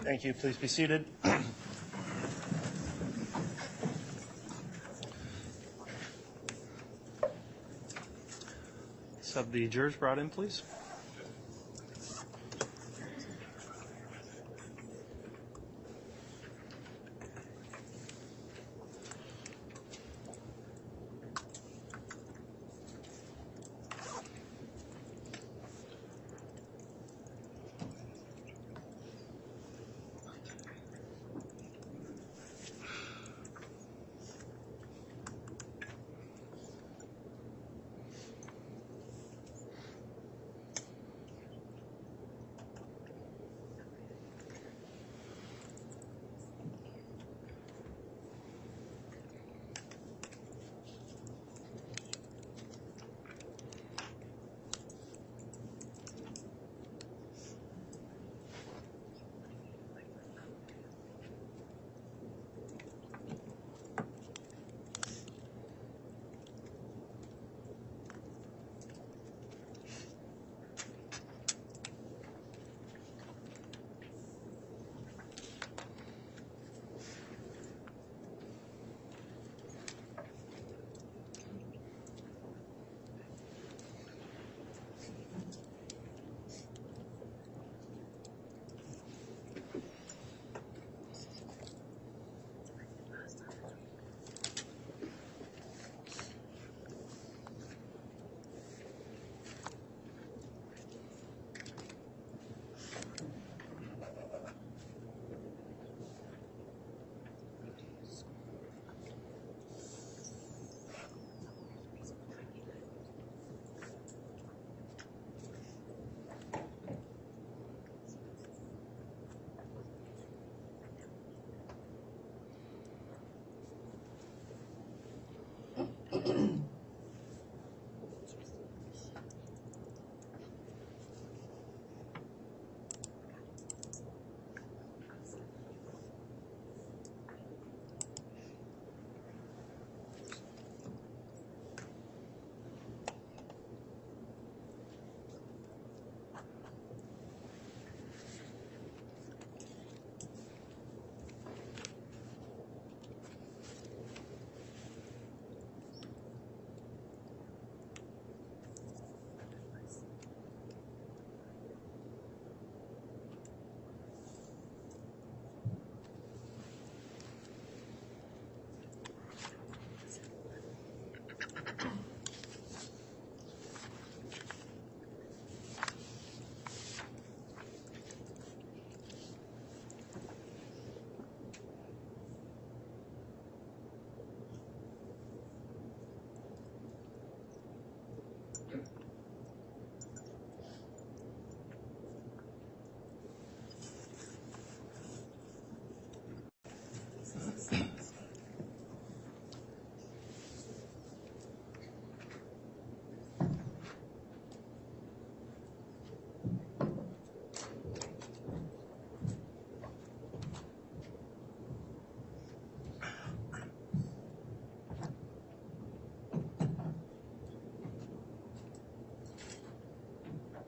Thank you. Please be seated. Let's have the jurors brought in, please.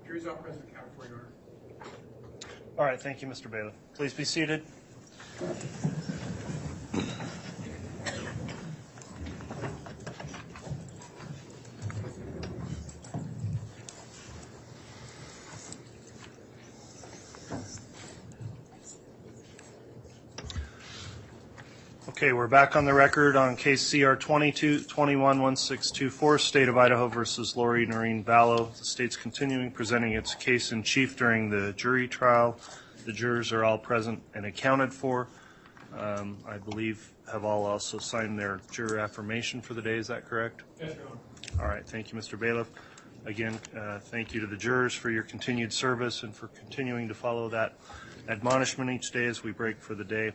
Jury's all present, count for your order. All right, thank you, Mr. Bailiff. Please be seated. Okay, we're back on the record on case CR 22-21-1624, State of Idaho versus Lori Vallow. The state's continuing presenting its case in chief during the jury trial. The jurors are all present and accounted for. I believe have all also signed their juror affirmation for the day. Is that correct? Yes, Your Honor. All right, thank you, Mr. Bailiff. Again, thank you to the jurors for your continued service and for continuing to follow that admonishment each day as we break for the day.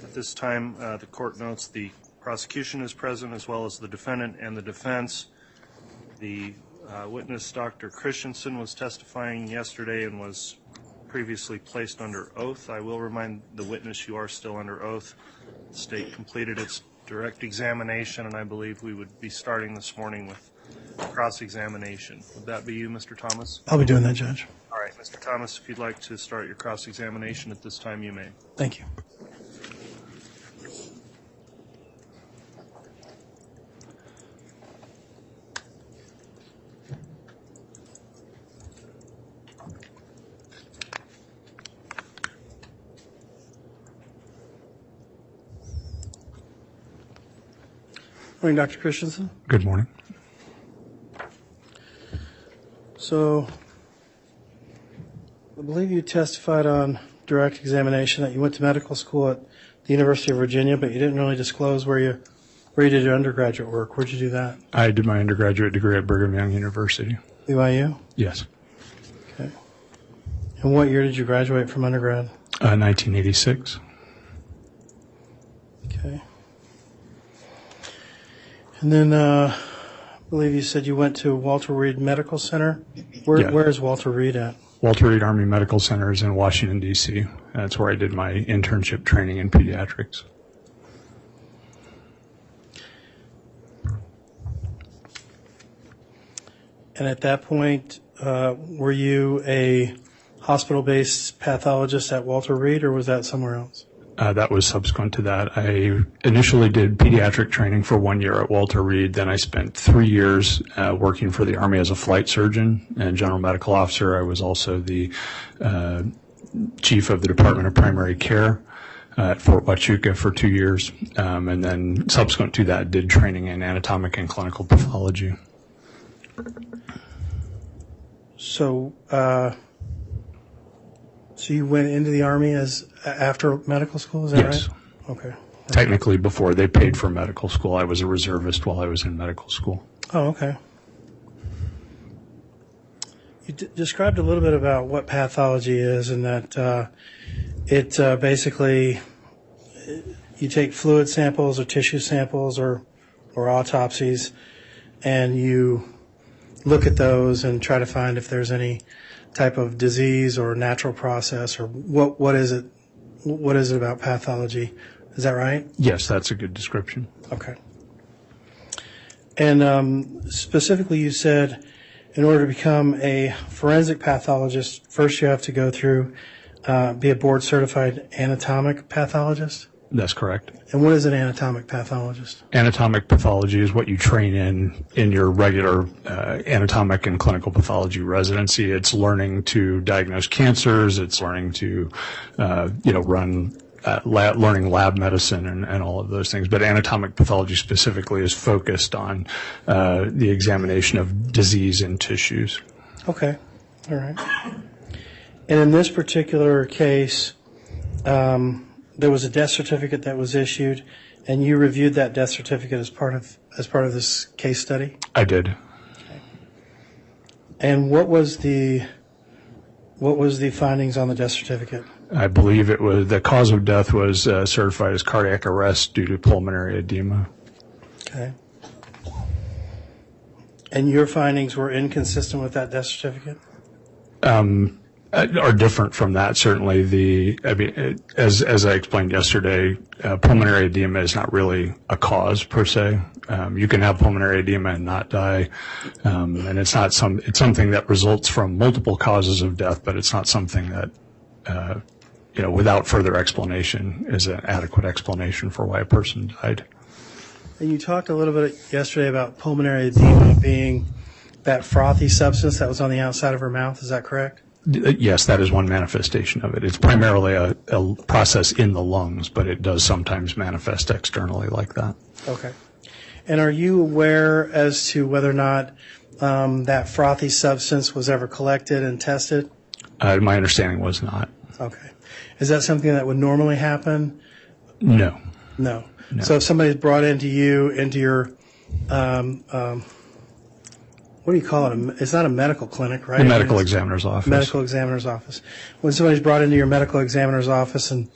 At this time, the court notes the prosecution is present as well as the defendant and the defense. The witness, Dr. Christensen, was testifying yesterday and was previously placed under oath. I will remind the witness you are still under oath. The state completed its direct examination, and I believe we would be starting this morning with cross-examination. Would that be you, Mr. Thomas? I'll be doing that, Judge. All right. right, Mr. Thomas, if you'd like to start your cross-examination at this time, you may. Thank you. Morning, Dr. Christensen. Good morning. So, I believe you testified on direct examination that you went to medical school at the University of Virginia, but you didn't really disclose where you did your undergraduate work. Where'd you do that? I did my undergraduate degree at Brigham Young University. BYU? Yes. Okay. And what year did you graduate from undergrad? 1986. Okay. And then I believe you said you went to Walter Reed Medical Center. Where is Walter Reed at? Walter Reed Army Medical Center is in Washington, D.C. That's where I did my internship training in pediatrics. And at that point, were you a hospital-based pathologist at Walter Reed, or was that somewhere else? That was subsequent to that. I initially did pediatric training for 1 year at Walter Reed. Then I spent 3 years working for the Army as a flight surgeon and general medical officer. I was also the chief of the Department of Primary Care at Fort Huachuca for 2 years. And then subsequent to that, did training in anatomic and clinical pathology. So you went into the Army after medical school, is that Yes. right? Okay. Technically, before they paid for medical school, I was a reservist while I was in medical school. Oh, okay. You described a little bit about what pathology is, and that it basically you take fluid samples or tissue samples or autopsies, and you look at those and try to find if there's any type of disease or natural process, or what is it about pathology? Is that right? Yes, that's a good description. Okay. And specifically, you said in order to become a forensic pathologist, first you have to go through, be a board-certified anatomic pathologist? That's correct. And what is an anatomic pathologist? Anatomic pathology is what you train in your regular anatomic and clinical pathology residency. It's learning to diagnose cancers. It's learning to, run learning lab medicine and all of those things. But anatomic pathology specifically is focused on the examination of disease in tissues. Okay. All right. And in this particular case, there was a death certificate that was issued, and you reviewed that death certificate as part of this case study? I did. Okay. And what was the findings on the death certificate? I believe it was the cause of death was certified as cardiac arrest due to pulmonary edema. Okay. And your findings were inconsistent with that death certificate? Are different from that. Certainly, as I explained yesterday, pulmonary edema is not really a cause per se. You can have pulmonary edema and not die, and it's something that results from multiple causes of death, but it's not something that without further explanation is an adequate explanation for why a person died. And you talked a little bit yesterday about pulmonary edema being that frothy substance that was on the outside of her mouth. Is that correct? Yes, that is one manifestation of it. It's primarily a process in the lungs, but it does sometimes manifest externally like that. Okay. And are you aware as to whether or not that frothy substance was ever collected and tested? My understanding was not. Okay. Is that something that would normally happen? No. No. So if somebody's brought into your what do you call it? It's not a medical clinic, right? The medical examiner's office. Medical examiner's office. When somebody's brought into your medical examiner's office and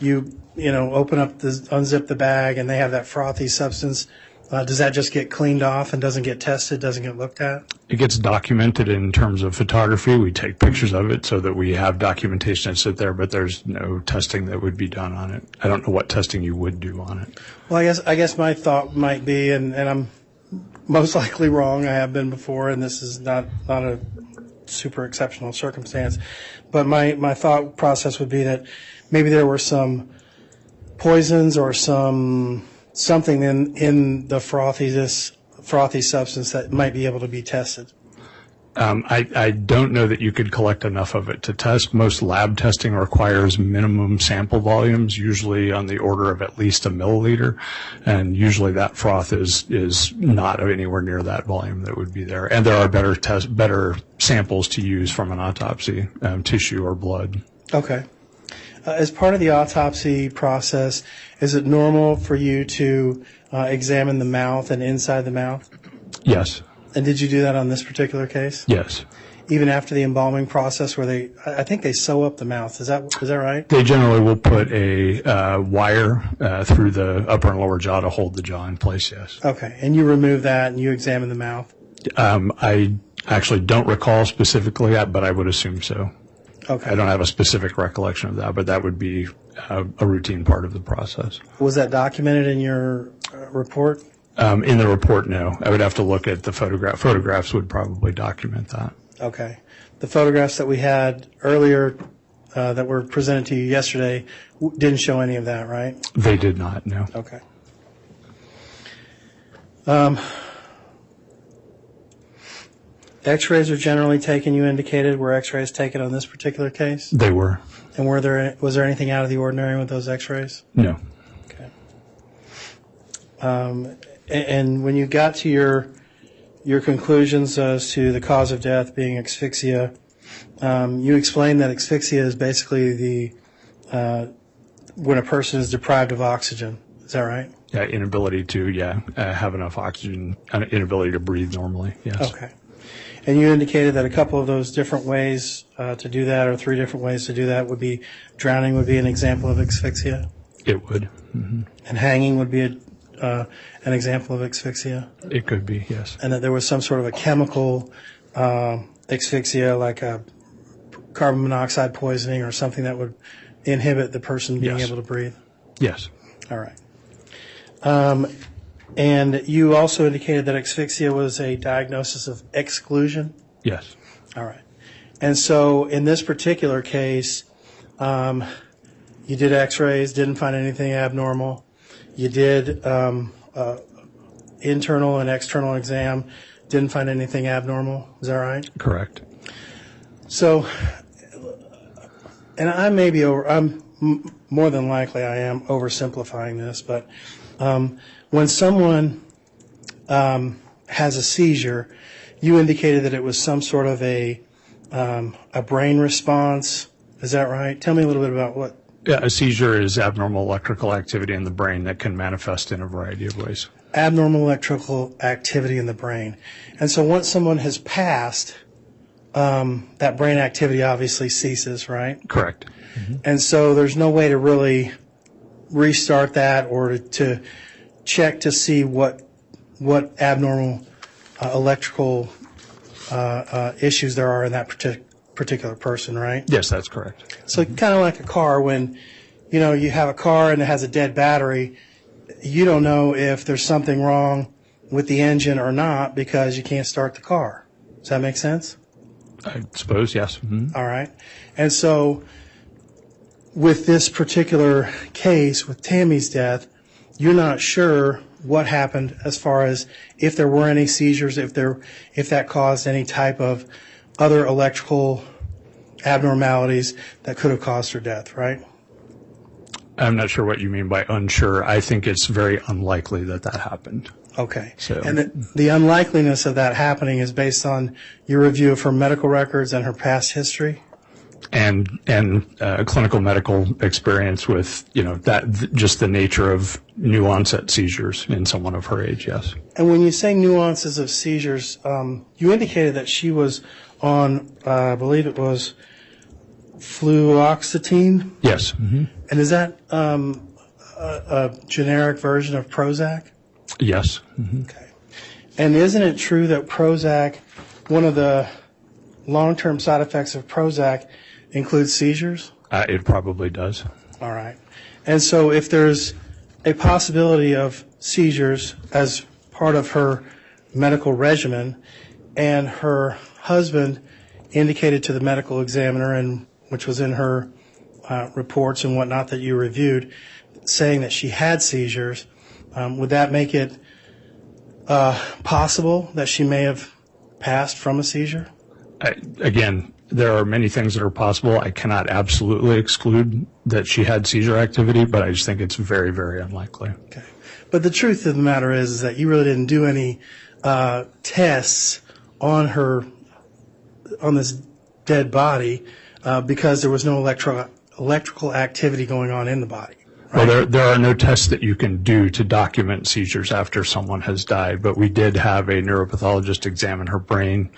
you open up, unzip the bag, and they have that frothy substance, does that just get cleaned off and doesn't get tested, doesn't get looked at? It gets documented in terms of photography. We take pictures of it so that we have documentation that's there, but there's no testing that would be done on it. I don't know what testing you would do on it. Well, I guess my thought might be, and I'm most likely wrong. I have been before, and this is not a super exceptional circumstance. But my thought process would be that maybe there were some poisons or something in the frothy substance that might be able to be tested. I don't know that you could collect enough of it to test. Most lab testing requires minimum sample volumes, usually on the order of at least a milliliter, and usually that froth is not anywhere near that volume that would be there. And there are better samples to use from an autopsy, tissue or blood. Okay. As part of the autopsy process, is it normal for you to examine the mouth and inside the mouth? Yes. And did you do that on this particular case? Yes. Even after the embalming process, where I think they sew up the mouth. Is that right? They generally will put a wire through the upper and lower jaw to hold the jaw in place, yes. Okay. And you remove that and you examine the mouth? I actually don't recall specifically, but I would assume so. Okay. I don't have a specific recollection of that, but that would be a routine part of the process. Was that documented in your report? In the report, no. I would have to look at the photograph. Photographs would probably document that. Okay. The photographs that we had earlier that were presented to you yesterday didn't show any of that, right? They did not, no. Okay. X-rays are generally taken, you indicated. Were X-rays taken on this particular case? They were. And was there anything out of the ordinary with those X-rays? No. Okay. And when you got to your conclusions as to the cause of death being asphyxia, you explained that asphyxia is basically when a person is deprived of oxygen. Is that right? Yeah, inability to have enough oxygen, inability to breathe normally. Yes. Okay. And you indicated that a couple of those different ways to do that, or 3 different ways to do that, would be drowning would be an example of asphyxia. It would. Mm-hmm. And hanging would be an example of asphyxia. It could be, yes. And that there was some sort of a chemical asphyxia, like a carbon monoxide poisoning or something that would inhibit the person being able to breathe. Yes. All right. And you also indicated that asphyxia was a diagnosis of exclusion? Yes. All right. And so in this particular case, you did X-rays, didn't find anything abnormal. You did internal and external exam, didn't find anything abnormal. Is that right? Correct. So, and more than likely I am oversimplifying this, but when someone has a seizure, you indicated that it was some sort of a brain response. Is that right? Tell me a little bit about what. Yeah, a seizure is abnormal electrical activity in the brain that can manifest in a variety of ways. Abnormal electrical activity in the brain. And so once someone has passed, that brain activity obviously ceases, right? Correct. Mm-hmm. And so there's no way to really restart that or to check to see what abnormal electrical issues there are in that particular person, right? Yes, that's correct. So kind of like a car, when you have a car and it has a dead battery, you don't know if there's something wrong with the engine or not because you can't start the car. Does that make sense? I suppose, yes. Mm-hmm. All right. And so with this particular case, with Tammy's death, you're not sure what happened as far as if there were any seizures, if that caused any type of other electrical abnormalities that could have caused her death, right? I'm not sure what you mean by unsure. I think it's very unlikely that happened. Okay. So. And the unlikeliness of that happening is based on your review of her medical records and her past history? And clinical medical experience with, just the nature of new onset seizures in someone of her age, yes. And when you say nuances of seizures, you indicated that she was on, I believe it was fluoxetine? Yes. Mm-hmm. And is that a generic version of Prozac? Yes. Mm-hmm. Okay. And isn't it true that Prozac, one of the long-term side effects of Prozac includes seizures? It probably does. All right. And so if there's a possibility of seizures as part of her medical regimen and her husband indicated to the medical examiner, and which was in her reports and whatnot that you reviewed, saying that she had seizures, would that make it possible that she may have passed from a seizure? Again, there are many things that are possible. I cannot absolutely exclude that she had seizure activity, but I just think it's very, very unlikely. Okay. But the truth of the matter is that you really didn't do any tests on this dead body because there was no electrical activity going on in the body. Right? Well, there are no tests that you can do to document seizures after someone has died, but we did have a neuropathologist examine her brain,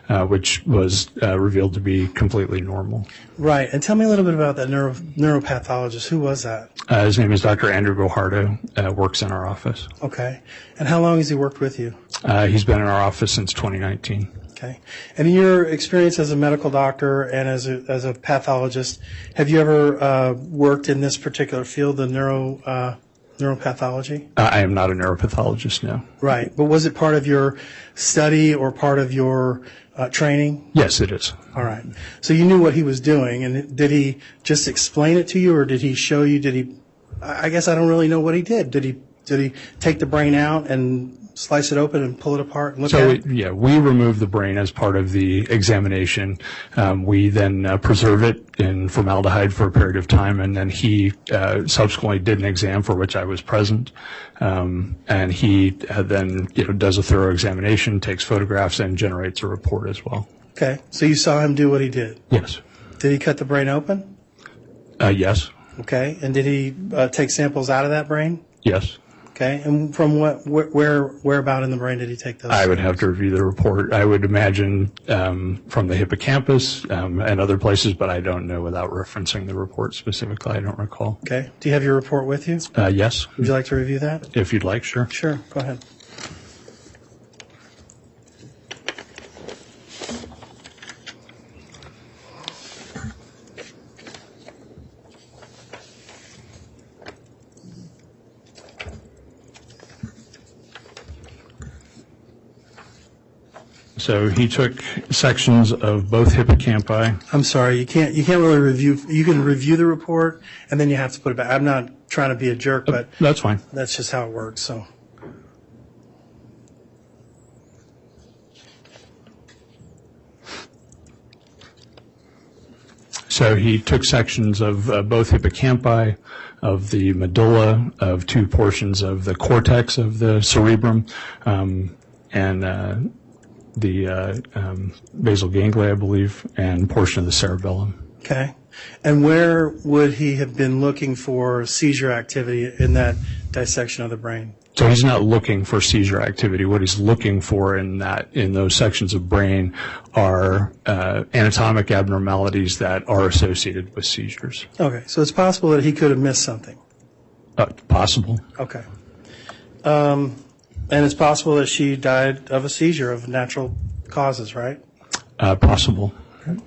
which was revealed to be completely normal. Right. And tell me a little bit about that neuropathologist. Who was that? His name is Dr. Andrew Guajardo, works in our office. Okay. And how long has he worked with you? He's been in our office since 2019. Okay. And in your experience as a medical doctor and as a pathologist, have you ever worked in this particular field, the neuropathology? I am not a neuropathologist, no. Right. But was it part of your study or part of your training? Yes, it is. All right. So you knew what he was doing, and did he just explain it to you, or did he show you? I guess I don't really know what he did. Did he take the brain out and slice it open and pull it apart and look at it? Yeah, we remove the brain as part of the examination. We then preserve it in formaldehyde for a period of time, and then he subsequently did an exam for which I was present. And he then does a thorough examination, takes photographs, and generates a report as well. Okay. So you saw him do what he did? Yes. Did he cut the brain open? Yes. Okay. And did he take samples out of that brain? Yes. Okay. And from where about in the brain did he take those? I would have to review the report. I would imagine from the hippocampus and other places, but I don't know without referencing the report specifically. I don't recall. Okay. Do you have your report with you? Yes. Would you like to review that? If you'd like, sure. Sure. Go ahead. So he took sections of both hippocampi. I'm sorry, you can't really review. You can review the report and then you have to put it back. I'm not trying to be a jerk, but That's fine. that's just how it works. So he took sections of both hippocampi, of the medulla, of two portions of the cortex of the cerebrum, and the basal ganglia, I believe, and portion of the cerebellum. Okay. And where would he have been looking for seizure activity in that dissection of the brain? So he's not looking for seizure activity. What he's looking for in those sections of brain are anatomic abnormalities that are associated with seizures. Okay. So it's possible that he could have missed something. Possible. Okay. And it's possible that she died of a seizure of natural causes, right? Possible. Okay.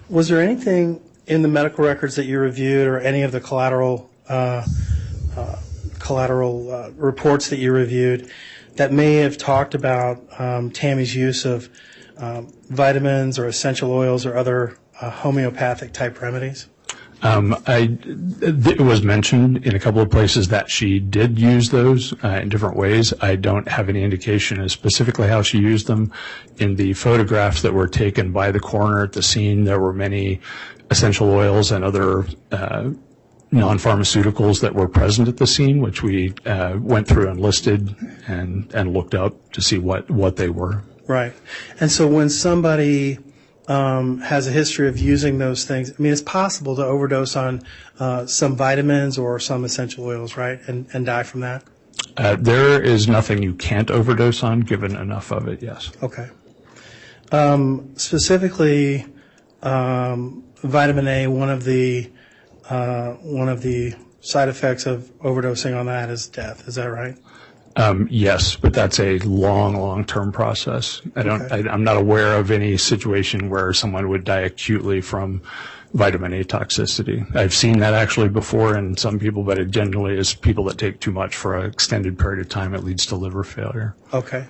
Was there anything in the medical records that you reviewed, or any of the collateral reports that you reviewed, that may have talked about Tammy's use of vitamins or essential oils or other homeopathic type remedies? It was mentioned in a couple of places that she did use those in different ways. I don't have any indication as specifically how she used them. In the photographs that were taken by the coroner at the scene, there were many essential oils and other non-pharmaceuticals that were present at the scene, which we went through and listed and looked up to see what they were. Right. And so when somebody has a history of using those things, I mean, it's possible to overdose on some vitamins or some essential oils, right, and die from that? There is nothing you can't overdose on, given enough of it, yes. Okay. Specifically, vitamin A, one of the side effects of overdosing on that is death. Is that right? Yes, but that's a long-term process. I'm not aware of any situation where someone would die acutely from vitamin A toxicity. I've seen that actually before in some people, but it generally is people that take too much for an extended period of time. It leads to liver failure. Okay.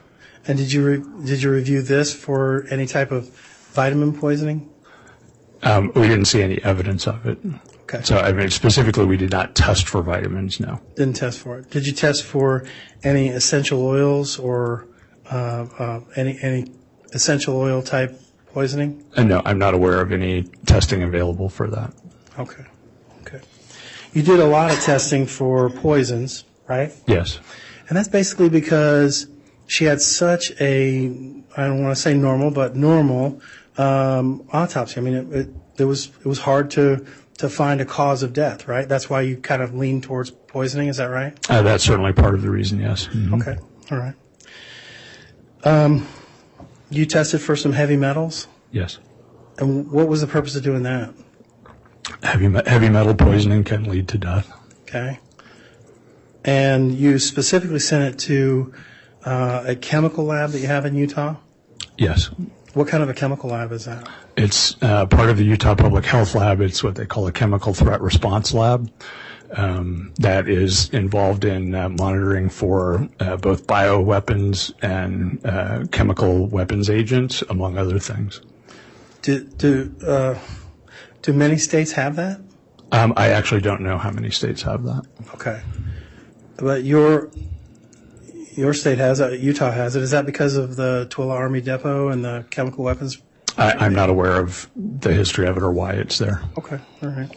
And did you review this for any type of vitamin poisoning? We didn't see any evidence of it. Okay. So, I mean, specifically, we did not test for vitamins, no. Didn't test for it. Did you test for any essential oils or any essential oil type poisoning? No, I'm not aware of any testing available for that. Okay. Okay. You did a lot of testing for poisons, right? Yes. And that's basically because she had such a, I don't want to say normal, but normal autopsy. I mean, it was hard to find a cause of death, right? That's why you kind of lean towards poisoning. Is that right? That's certainly part of the reason, yes. Mm-hmm. Okay. All right. You tested for some heavy metals? Yes. And what was the purpose of doing that? Heavy metal poisoning can lead to death. Okay. And you specifically sent it to a chemical lab that you have in Utah? Yes. What kind of a chemical lab is that? It's part of the Utah Public Health Lab. It's what they call a chemical threat response lab that is involved in monitoring for both bioweapons and chemical weapons agents, among other things. Do many states have that? I actually don't know how many states have that. Okay. But your state has it, Utah has it. Is that because of the Tooele Army Depot and the chemical weapons? I'm not aware of the history of it or why it's there. Okay, all right.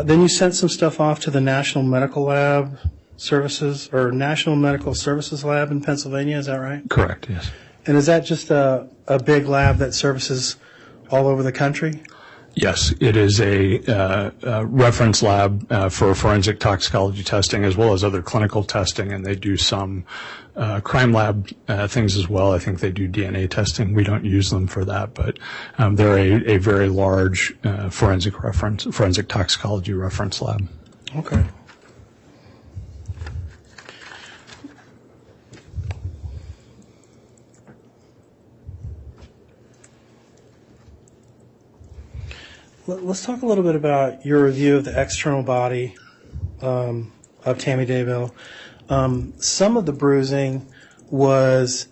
Then you sent some stuff off to the National Medical Lab Services, or National Medical Services Lab in Pennsylvania, is that right? Correct, yes. And is that just a big lab that services all over the country? Yes, it is a reference lab for forensic toxicology testing as well as other clinical testing, and they do some crime lab things as well. I think they do DNA testing. We don't use them for that, but they're a very large forensic toxicology reference lab. Okay. Let's talk a little bit about your review of the external body of Tammy Daybell. Some of the bruising was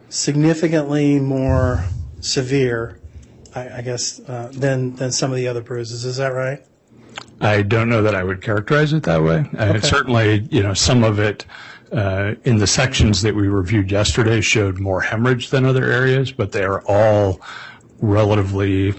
significantly more severe, I guess, than some of the other bruises. Is that right? I don't know that I would characterize it that way. Okay. Certainly, some of it in the sections that we reviewed yesterday showed more hemorrhage than other areas, but they are all relatively,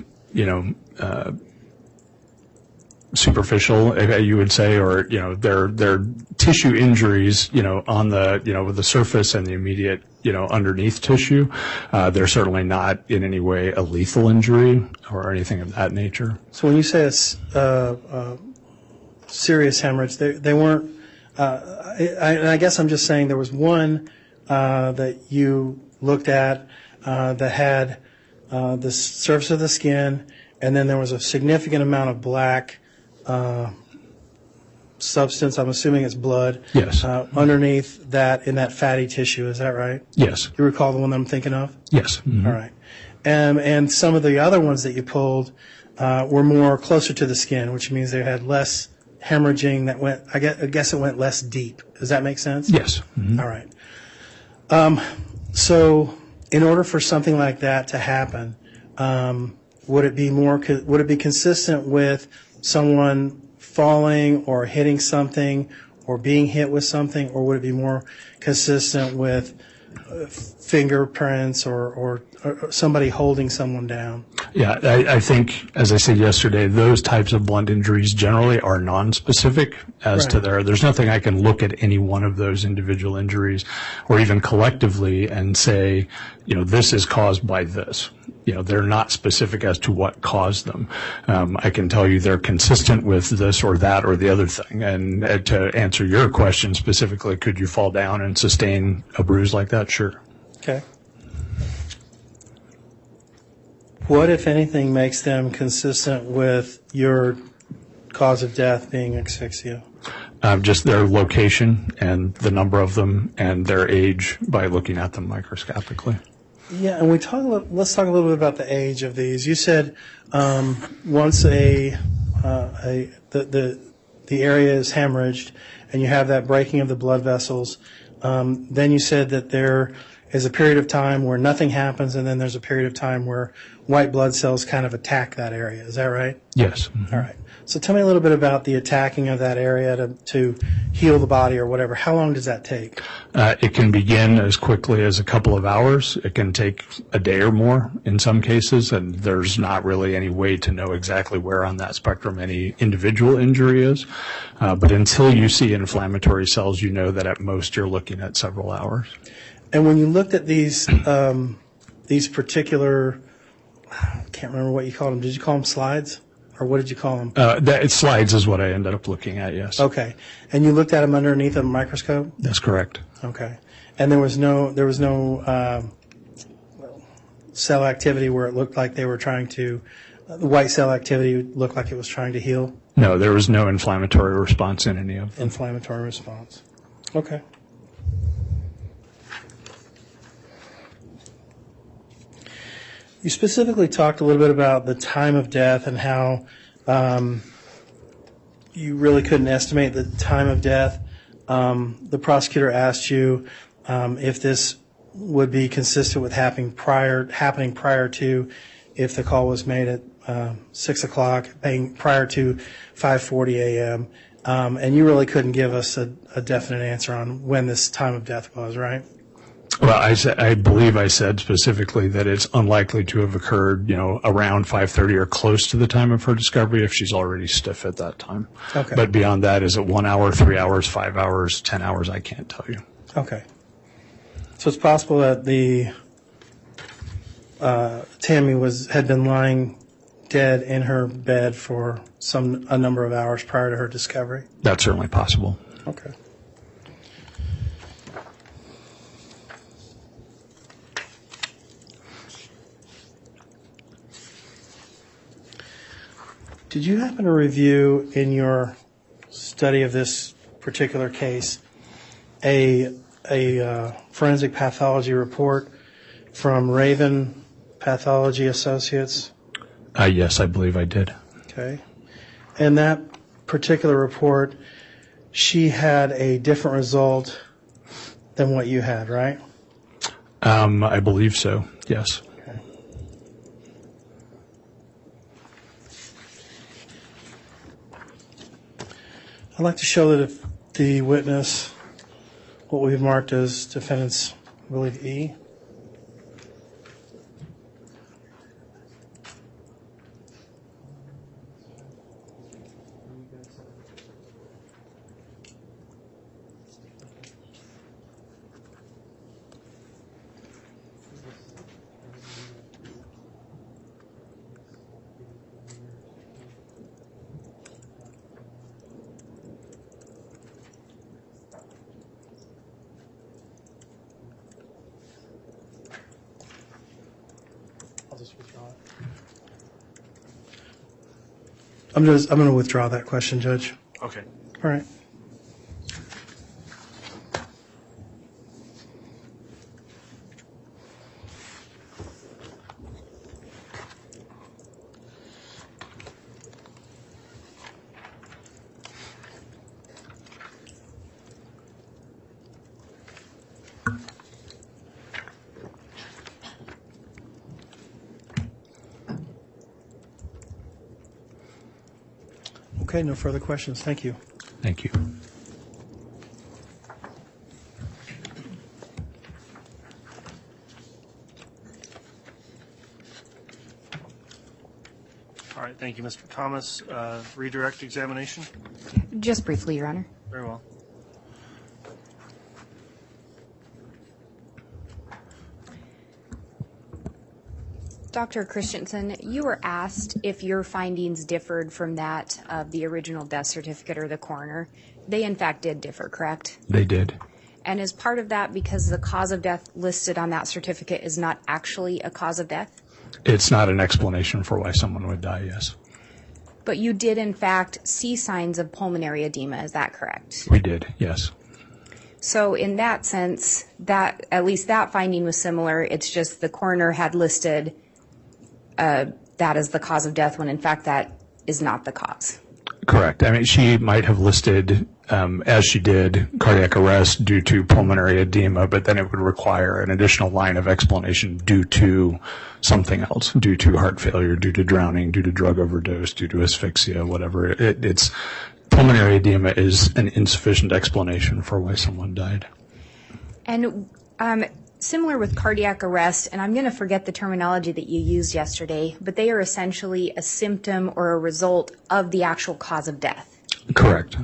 superficial, you would say, or they're tissue injuries, on the with the surface and the immediate, underneath tissue. They're certainly not in any way a lethal injury or anything of that nature. So when you say it's serious hemorrhage, they weren't. I guess I'm just saying there was one that you looked at that had the surface of the skin, and then there was a significant amount of black substance. I'm assuming it's blood. Yes. Underneath that, in that fatty tissue. Is that right? Yes. You recall the one that I'm thinking of? Yes. Mm-hmm. All right. And some of the other ones that you pulled were more closer to the skin, which means they had less hemorrhaging that went, I guess it went less deep. Does that make sense? Yes. Mm-hmm. All right. So in order for something like that to happen, would it be consistent with someone falling or hitting something or being hit with something, or would it be more consistent with fingerprints or somebody holding someone down? Yeah, I think, as I said yesterday, those types of blunt injuries generally are non-specific as to there's nothing I can look at any one of those individual injuries or even collectively and say, this is caused by this. They're not specific as to what caused them. I can tell you they're consistent with this or that or the other thing. And to answer your question specifically, could you fall down and sustain a bruise like that? Sure. Okay. What, if anything, makes them consistent with your cause of death being asphyxia? Just their location and the number of them and their age by looking at them microscopically. Yeah, and let's talk a little bit about the age of these. You said once the area is hemorrhaged and you have that breaking of the blood vessels, then you said that there is a period of time where nothing happens, and then there's a period of time where white blood cells kind of attack that area. Is that right? Yes. Mm-hmm. All right. So tell me a little bit about the attacking of that area to heal the body or whatever. How long does that take? It can begin as quickly as a couple of hours. It can take a day or more in some cases, and there's not really any way to know exactly where on that spectrum any individual injury is. But until you see inflammatory cells, you know that at most you're looking at several hours. And when you looked at these particular, I can't remember what you called them. Did you call them slides? Or what did you call them? Slides is what I ended up looking at, yes. Okay. And you looked at them underneath a microscope? That's correct. Okay. And there was no cell activity where it looked like they were trying to, the white cell activity looked like it was trying to heal? No, there was no inflammatory response in any of them. Inflammatory response. Okay. You specifically talked a little bit about the time of death and how you really couldn't estimate the time of death. The prosecutor asked you if this would be consistent with happening prior to, if the call was made at 6 o'clock, prior to 5:40 a.m., and you really couldn't give us a definite answer on when this time of death was, right? Well, I believe I said specifically that it's unlikely to have occurred, around 5:30 or close to the time of her discovery if she's already stiff at that time. Okay. But beyond that, is it 1 hour, 3 hours, 5 hours, 10 hours? I can't tell you. Okay. So it's possible that Tammy had been lying dead in her bed for a number of hours prior to her discovery? That's certainly possible. Okay. Did you happen to review in your study of this particular case a forensic pathology report from Raven Pathology Associates? Yes, I believe I did. Okay. In that particular report, she had a different result than what you had, right? I believe so, yes. Okay. I'd like to show that if the witness, what we've marked as defendant's, I believe, E. I'll just withdraw it. I'm going to withdraw that question, Judge. Okay. All right. Okay, no further questions. Thank you. Thank you. All right, thank you, Mr. Thomas. Redirect examination? Just briefly, Your Honor. Very well. Dr. Christensen, you were asked if your findings differed from that of the original death certificate or the coroner. They, in fact, did differ, correct? They did. And is part of that because the cause of death listed on that certificate is not actually a cause of death? It's not an explanation for why someone would die, yes. But you did, in fact, see signs of pulmonary edema. Is that correct? We did, yes. So in that sense, that at least that finding was similar. It's just the coroner had listed that as the cause of death when in fact that is not the cause. Correct. I mean, she might have listed, as she did, cardiac arrest due to pulmonary edema, but then it would require an additional line of explanation due to something else, due to heart failure, due to drowning, due to drug overdose, due to asphyxia, whatever. It's pulmonary edema is an insufficient explanation for why someone died. And similar with cardiac arrest, and I'm going to forget the terminology that you used yesterday, but they are essentially a symptom or a result of the actual cause of death. Correct.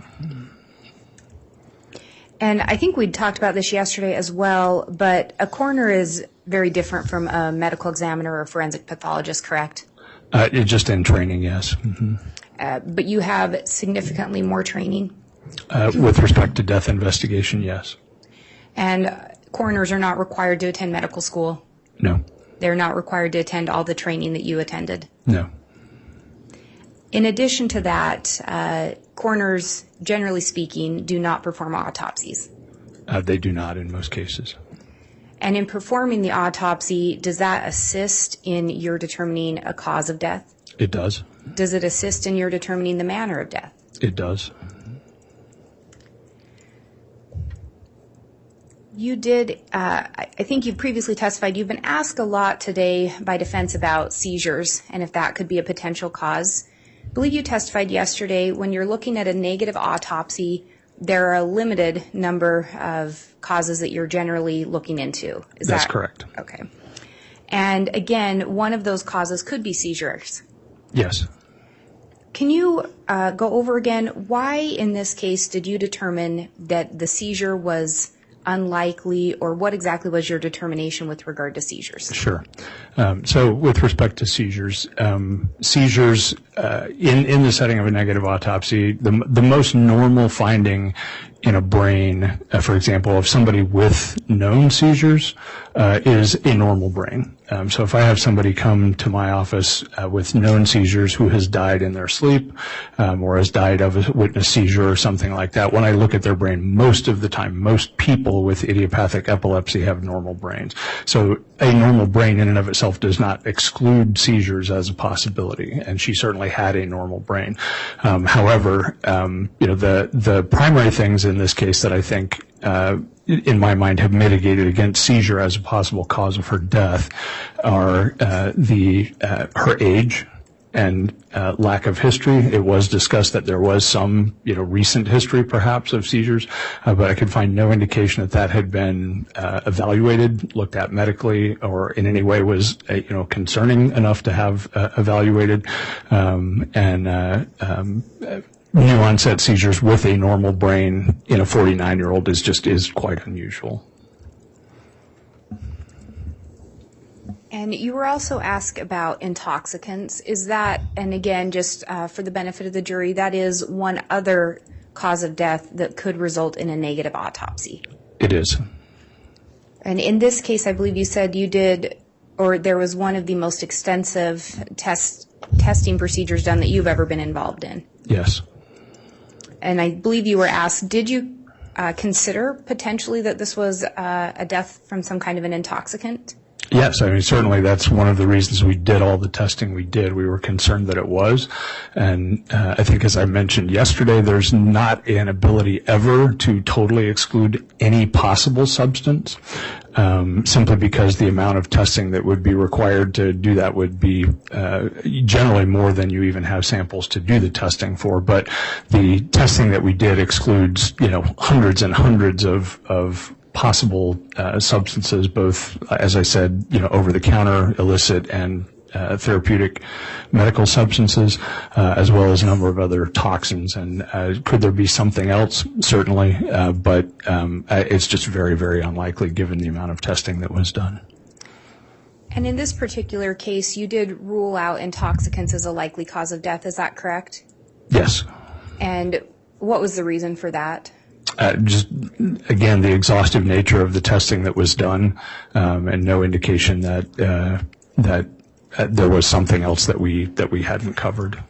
And I think we'd talked about this yesterday as well, but a coroner is very different from a medical examiner or a forensic pathologist, correct? Just in training, yes. Mm-hmm. But you have significantly more training? With respect to death investigation, yes. And coroners are not required to attend medical school? No. They're not required to attend all the training that you attended? No. In addition to that, coroners, generally speaking, do not perform autopsies. They do not in most cases. And in performing the autopsy, does that assist in your determining a cause of death? It does. Does it assist in your determining the manner of death? It does. You did, I think you've previously testified, you've been asked a lot today by defense about seizures and if that could be a potential cause. I believe you testified yesterday when you're looking at a negative autopsy, there are a limited number of causes that you're generally looking into. That's correct. Okay. And again, one of those causes could be seizures. Yes. Can you go over again, why in this case did you determine that the seizure was unlikely, or what exactly was your determination with regard to seizures? Sure. So with respect to seizures, seizures in the setting of a negative autopsy, the most normal finding in a brain, for example, of somebody with known seizures, is a normal brain. So if I have somebody come to my office with known seizures who has died in their sleep, or has died of a witness seizure or something like that, when I look at their brain, most of the time, most people with idiopathic epilepsy have normal brains. So a normal brain in and of itself does not exclude seizures as a possibility, and she certainly had a normal brain. However, the primary things in this case that I think in my mind have mitigated against seizure as a possible cause of her death are her age and lack of history. It was discussed that there was some recent history perhaps of seizures, but I could find no indication that had been evaluated, looked at medically, or in any way was concerning enough to have evaluated. New onset seizures with a normal brain in a 49-year-old is quite unusual. And you were also asked about intoxicants. Is that, and again, just for the benefit of the jury, that is one other cause of death that could result in a negative autopsy? It is. And in this case, I believe you said you did, or there was one of the most extensive testing procedures done that you've ever been involved in. Yes. And I believe you were asked, did you consider potentially that this was a death from some kind of an intoxicant? Yes, I mean, certainly that's one of the reasons we did all the testing we did. We were concerned that it was. And I think, as I mentioned yesterday, there's not an ability ever to totally exclude any possible substance, simply because the amount of testing that would be required to do that would be generally more than you even have samples to do the testing for. But the testing that we did excludes, hundreds and hundreds of possible substances, both, as I said, over-the-counter, illicit, and therapeutic medical substances, as well as a number of other toxins. And could there be something else? Certainly, but it's just very, very unlikely given the amount of testing that was done. And in this particular case, you did rule out intoxicants as a likely cause of death. Is that correct? Yes. And what was the reason for that? Just, again, the exhaustive nature of the testing that was done, and no indication that there was something else that we hadn't covered.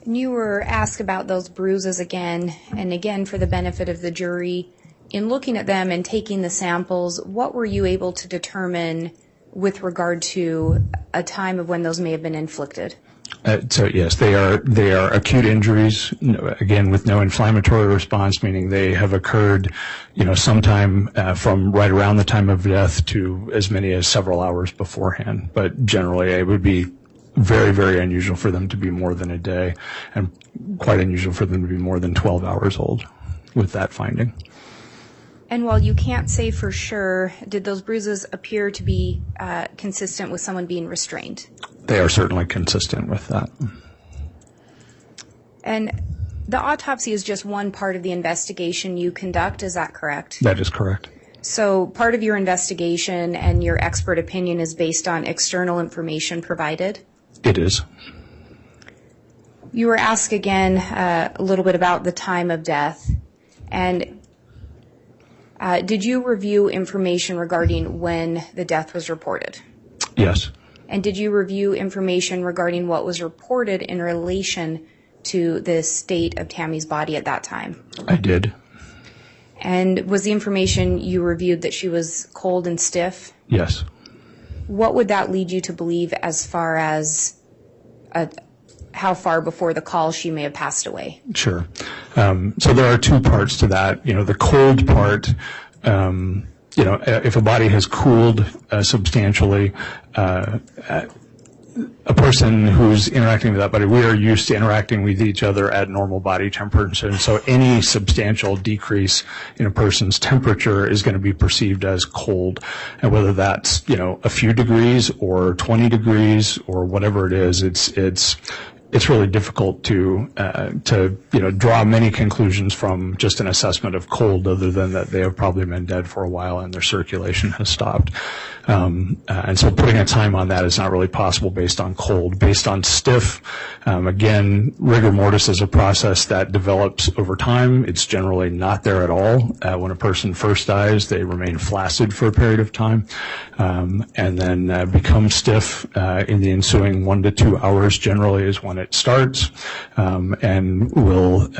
And you were asked about those bruises again, and again, for the benefit of the jury, in looking at them and taking the samples, what were you able to determine with regard to a time of when those may have been inflicted? So yes, they are acute injuries, again, with no inflammatory response, meaning they have occurred, sometime from right around the time of death to as many as several hours beforehand. But generally, it would be very, very unusual for them to be more than a day, and quite unusual for them to be more than 12 hours old with that finding. And while you can't say for sure, did those bruises appear to be consistent with someone being restrained? They are certainly consistent with that. And the autopsy is just one part of the investigation you conduct, is that correct? That is correct. So part of your investigation and your expert opinion is based on external information provided? It is. You were asked again a little bit about the time of death. And did you review information regarding when the death was reported? Yes. And did you review information regarding what was reported in relation to the state of Tammy's body at that time? I did. And was the information you reviewed that she was cold and stiff? Yes. What would that lead you to believe as far as how far before the call she may have passed away? Sure. So there are two parts to that. The cold part, if a body has cooled substantially, a person who's interacting with that body, we are used to interacting with each other at normal body temperature. And so any substantial decrease in a person's temperature is going to be perceived as cold. And whether that's, a few degrees or 20 degrees or whatever it is, it's really difficult to draw many conclusions from just an assessment of cold, other than that they have probably been dead for a while and their circulation has stopped. And so putting a time on that is not really possible based on cold. Based on stiff, again, rigor mortis is a process that develops over time. It's generally not there at all. When a person first dies, they remain flaccid for a period of time, and then become stiff in the ensuing 1 to 2 hours generally is when it starts, and will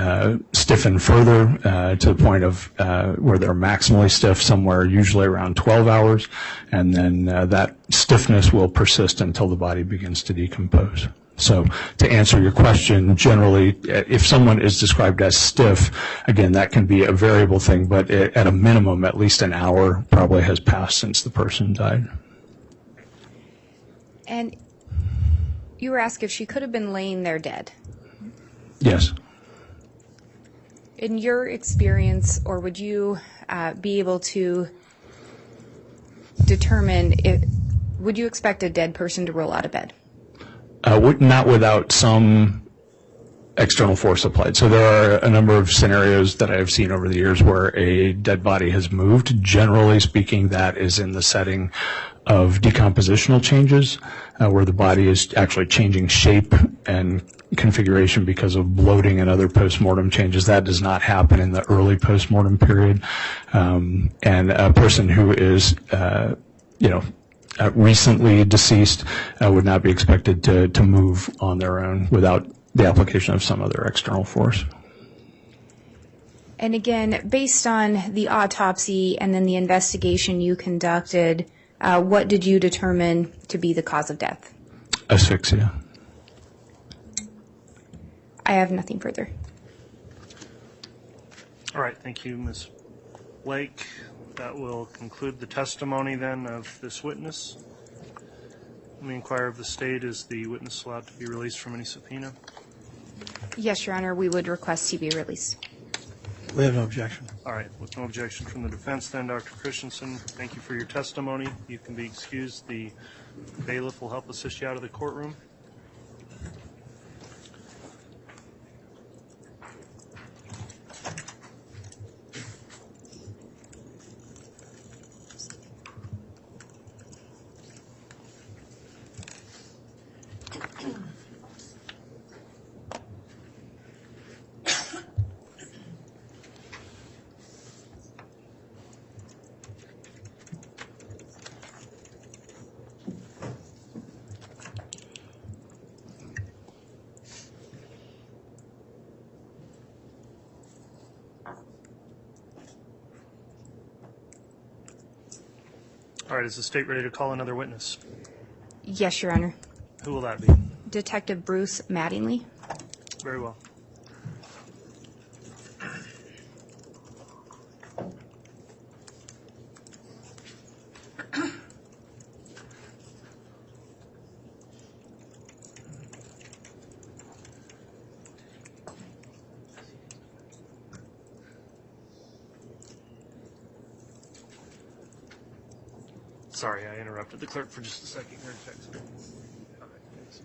stiffen further to the point of where they're maximally stiff somewhere usually around 12 hours, and then that stiffness will persist until the body begins to decompose. So to answer your question, generally, if someone is described as stiff, again, that can be a variable thing, but at a minimum, at least an hour probably has passed since the person died. And you were asked if she could have been laying there dead. Yes. In your experience, or would you be able to determine would you expect a dead person to roll out of bed? Not without some external force applied. So there are a number of scenarios that I have seen over the years where a dead body has moved. Generally speaking, that is in the setting of decompositional changes, where the body is actually changing shape and configuration because of bloating and other postmortem changes. That does not happen in the early postmortem period. And a person who is, recently deceased would not be expected to move on their own without the application of some other external force. And again, based on the autopsy and then the investigation you conducted, what did you determine to be the cause of death? Asphyxia. I have nothing further. All right, thank you, Ms. Blake. That will conclude the testimony then of this witness. Let me inquire of the state, is the witness allowed to be released from any subpoena? Yes, Your Honor, we would request he be released. We have no objection. All right, with no objection from the defense then, Dr. Christensen, thank you for your testimony. You can be excused. The bailiff will help assist you out of the courtroom. All right, is the state ready to call another witness? Yes, Your Honor. Who will that be? Detective Bruce Mattingly. Very well. Sorry, I interrupted the clerk for just a second here to check something. All right, thanks.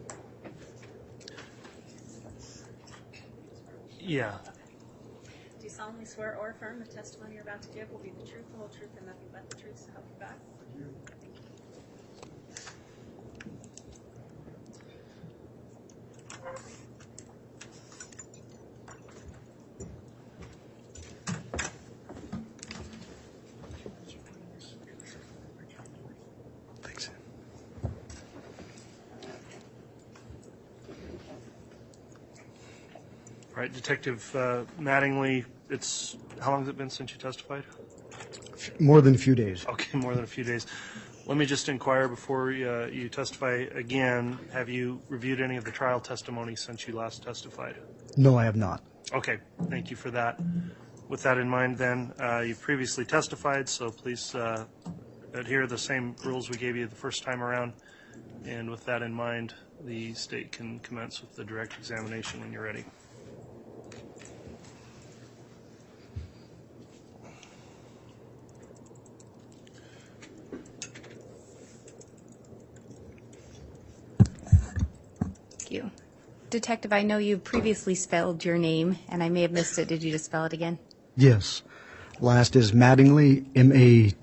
Yeah. Do you solemnly swear or affirm the testimony you're about to give will be the truth, the whole truth, and nothing but the truth, so help you God? Thanks. All right, Detective Mattingly, how long has it been since you testified? More than a few days. Okay, more than a few days. Let me just inquire before you testify again. Have you reviewed any of the trial testimony since you last testified? No, I have not. Okay, thank you for that. With that in mind, then, you've previously testified, so please adhere to the same rules we gave you the first time around. And with that in mind, the state can commence with the direct examination when you're ready. Thank you. Detective, I know you previously spelled your name, and I may have missed it. Did you just spell it again? Yes. Last is Mattingly, Mattingly.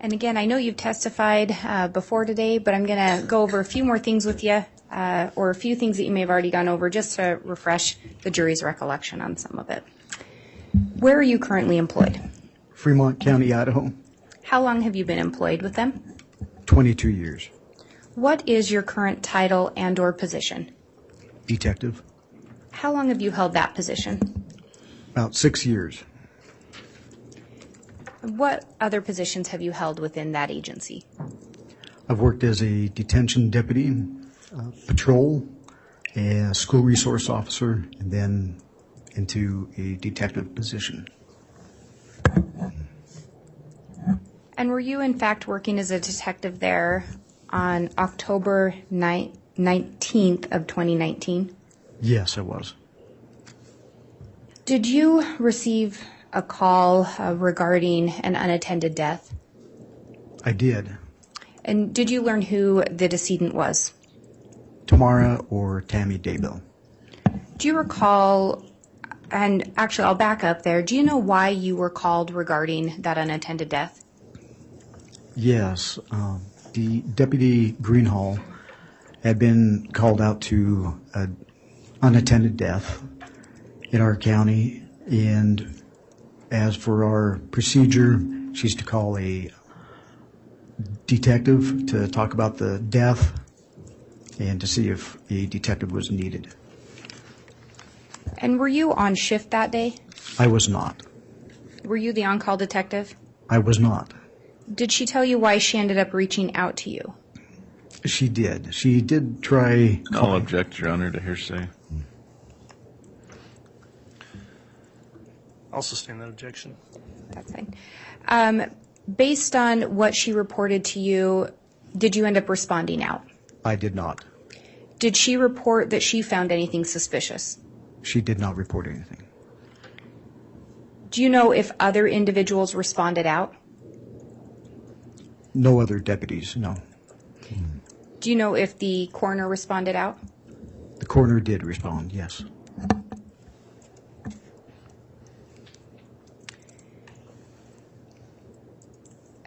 And again, I know you've testified before today, but I'm going to go over a few more things with you, or a few things that you may have already gone over, just to refresh the jury's recollection on some of it. Where are you currently employed? Fremont County, Idaho. How long have you been employed with them? 22 years. What is your current title and or position? Detective. How long have you held that position? About 6 years. What other positions have you held within that agency? I've worked as a detention deputy, patrol, a school resource officer, and then into a detective position. And were you in fact working as a detective there on October 19th of 2019? Yes, I was. Did you receive a call regarding an unattended death? I did. And did you learn who the decedent was? Tamara or Tammy Daybell. Do you recall, and actually I'll back up there, do you know why you were called regarding that unattended death? Yes. The Deputy Greenhall had been called out to an unattended death in our county, and as for our procedure, she's to call a detective to talk about the death and to see if a detective was needed. And were you on shift that day? I was not. Were you the on-call detective? I was not. Did she tell you why she ended up reaching out to you? She did. She did try. I'll object, Your Honor, to hearsay. I'll sustain that objection. That's fine. Based on what she reported to you, did you end up responding out? I did not. Did she report that she found anything suspicious? She did not report anything. Do you know if other individuals responded out? No other deputies, no. Do you know if the coroner responded out? The coroner did respond, yes.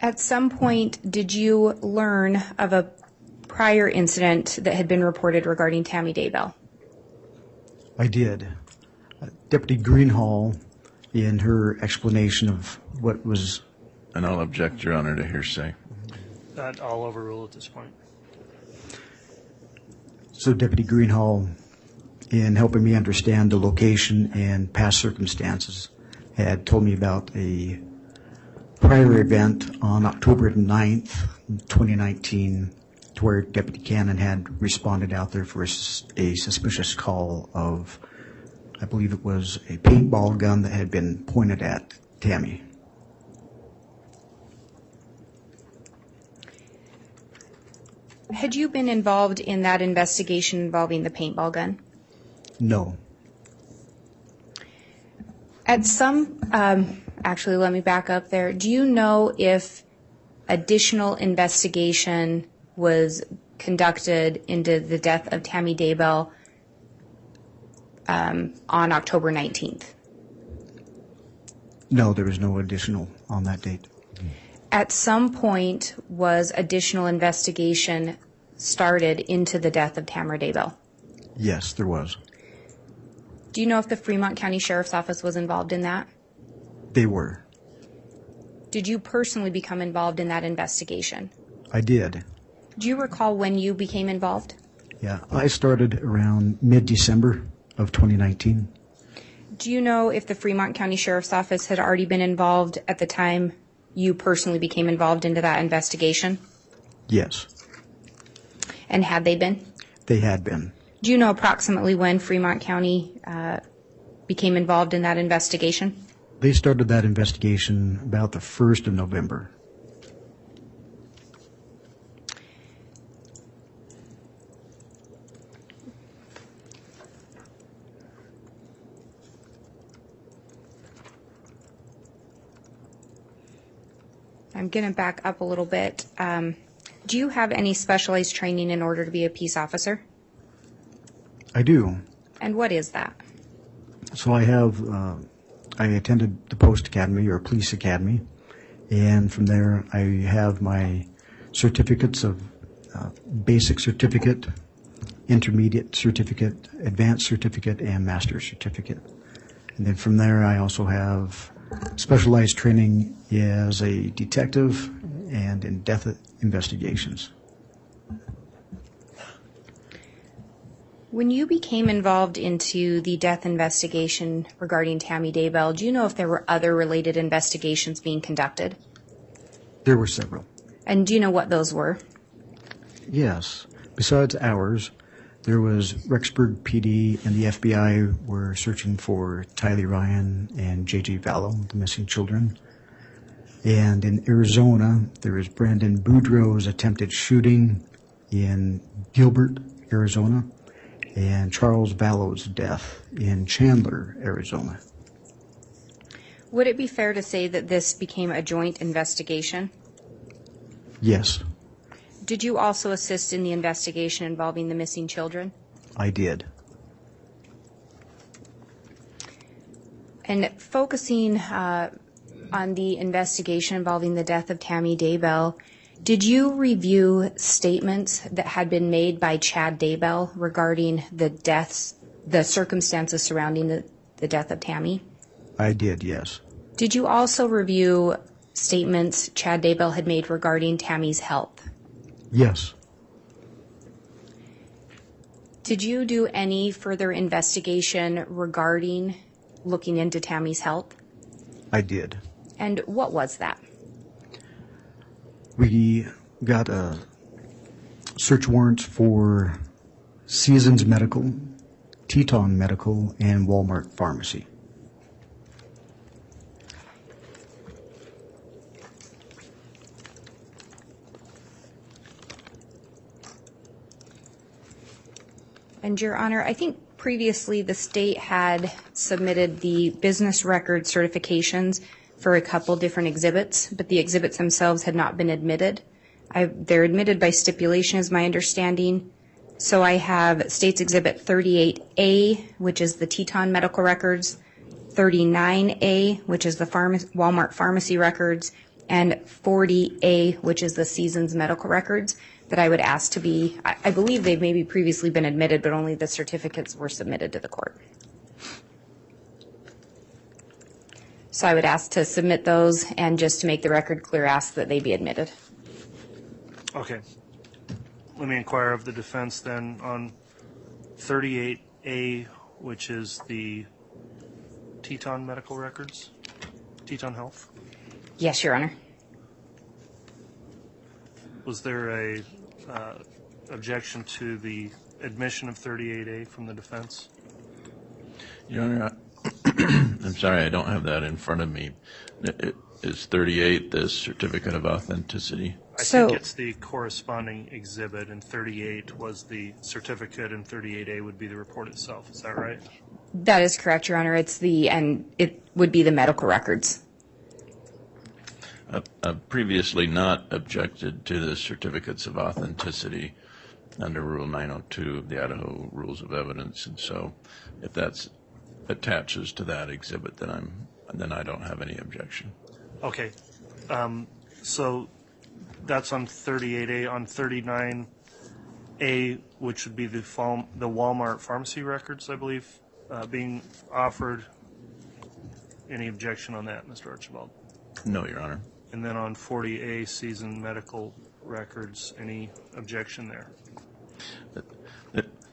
At some point, did you learn of a prior incident that had been reported regarding Tammy Daybell? I did. Deputy Greenhall, in her explanation of what was... And I'll object, Your Honor, to hearsay. That I'll overrule at this point. So Deputy Greenhall, in helping me understand the location and past circumstances, had told me about a prior event on October 9th, 2019, to where Deputy Cannon had responded out there for a suspicious call of, I believe it was a paintball gun that had been pointed at Tammy. Had you been involved in that investigation involving the paintball gun? No. At some, actually, let me back up there. Do you know if additional investigation was conducted into the death of Tammy Daybell on October 19th? No, there was no additional on that date. At some point, was additional investigation started into the death of Tamara Daybell? Yes, there was. Do you know if the Fremont County Sheriff's Office was involved in that? They were. Did you personally become involved in that investigation? I did. Do you recall when you became involved? Yeah, I started around mid-December of 2019. Do you know if the Fremont County Sheriff's Office had already been involved at the time you personally became involved into that investigation? Yes. And had they been? They had been. Do you know approximately when Fremont County became involved in that investigation? They started that investigation about the 1st of November. I'm going to back up a little bit. Do you have any specialized training in order to be a peace officer? I do. And what is that? So I attended the Post Academy or Police Academy, and from there I have my certificates of basic certificate, intermediate certificate, advanced certificate, and master's certificate. And then from there I also have specialized training as a detective and in death investigations. When you became involved into the death investigation regarding Tammy Daybell, do you know if there were other related investigations being conducted? There were several. And do you know what those were? Yes. Besides ours, there was Rexburg PD and the FBI were searching for Tylee Ryan and J.J. Vallow, the missing children. And in Arizona, there was Brandon Boudreaux's attempted shooting in Gilbert, Arizona, and Charles Vallow's death in Chandler, Arizona. Would it be fair to say that this became a joint investigation? Yes, Did you also assist in the investigation involving the missing children? I did. And focusing on the investigation involving the death of Tammy Daybell, did you review statements that had been made by Chad Daybell regarding the circumstances surrounding the death of Tammy? I did, yes. Did you also review statements Chad Daybell had made regarding Tammy's health? Yes. Did you do any further investigation regarding looking into Tammy's health? I did. And what was that? We got a search warrants for Seasons Medical, Teton Medical, and Walmart Pharmacy. And Your Honor, I think previously the state had submitted the business record certifications for a couple different exhibits, but the exhibits themselves had not been admitted. They're admitted by stipulation, is my understanding. So I have State's Exhibit 38A, which is the Teton medical records, 39A, which is the Walmart pharmacy records, and 40A, which is the Seasons medical records, that I would ask to be, I believe they've maybe previously been admitted, but only the certificates were submitted to the court. So I would ask to submit those, and just to make the record clear, ask that they be admitted. Okay. Let me inquire of the defense then on 38A, which is the Teton medical records. Teton Health. Yes, Your Honor. Was there a objection to the admission of 38A from the defense? Your Honor, I'm sorry, I don't have that in front of me. Is 38 the certificate of authenticity? I think it's the corresponding exhibit, and 38 was the certificate, and 38A would be the report itself. Is that right? That is correct, Your Honor. It would be the medical records. Previously not objected to the certificates of authenticity under Rule 902 of the Idaho Rules of Evidence, and so if that's attaches to that exhibit, then I don't have any objection. Okay. So that's on 38A. On 39A, which would be the Walmart pharmacy records, I believe, being offered. Any objection on that, Mr. Archibald? No, Your Honor. And then on 40A, seasoned medical records, any objection there?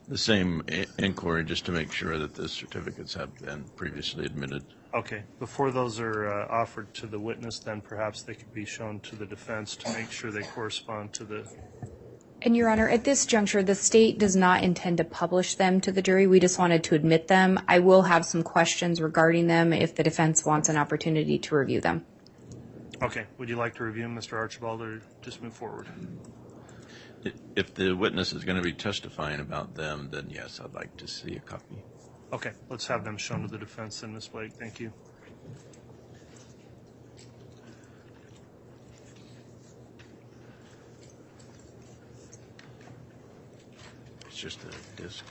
The same inquiry, just to make sure that the certificates have been previously admitted. Okay. Before those are offered to the witness, then perhaps they could be shown to the defense to make sure they correspond to the... And, Your Honor, at this juncture, the state does not intend to publish them to the jury. We just wanted to admit them. I will have some questions regarding them if the defense wants an opportunity to review them. Okay. Would you like to review them, Mr. Archibald, or just move forward? If the witness is going to be testifying about them, then yes, I'd like to see a copy. Okay. Let's have them shown to the defense then, Ms. Blake. Thank you. It's just a disc.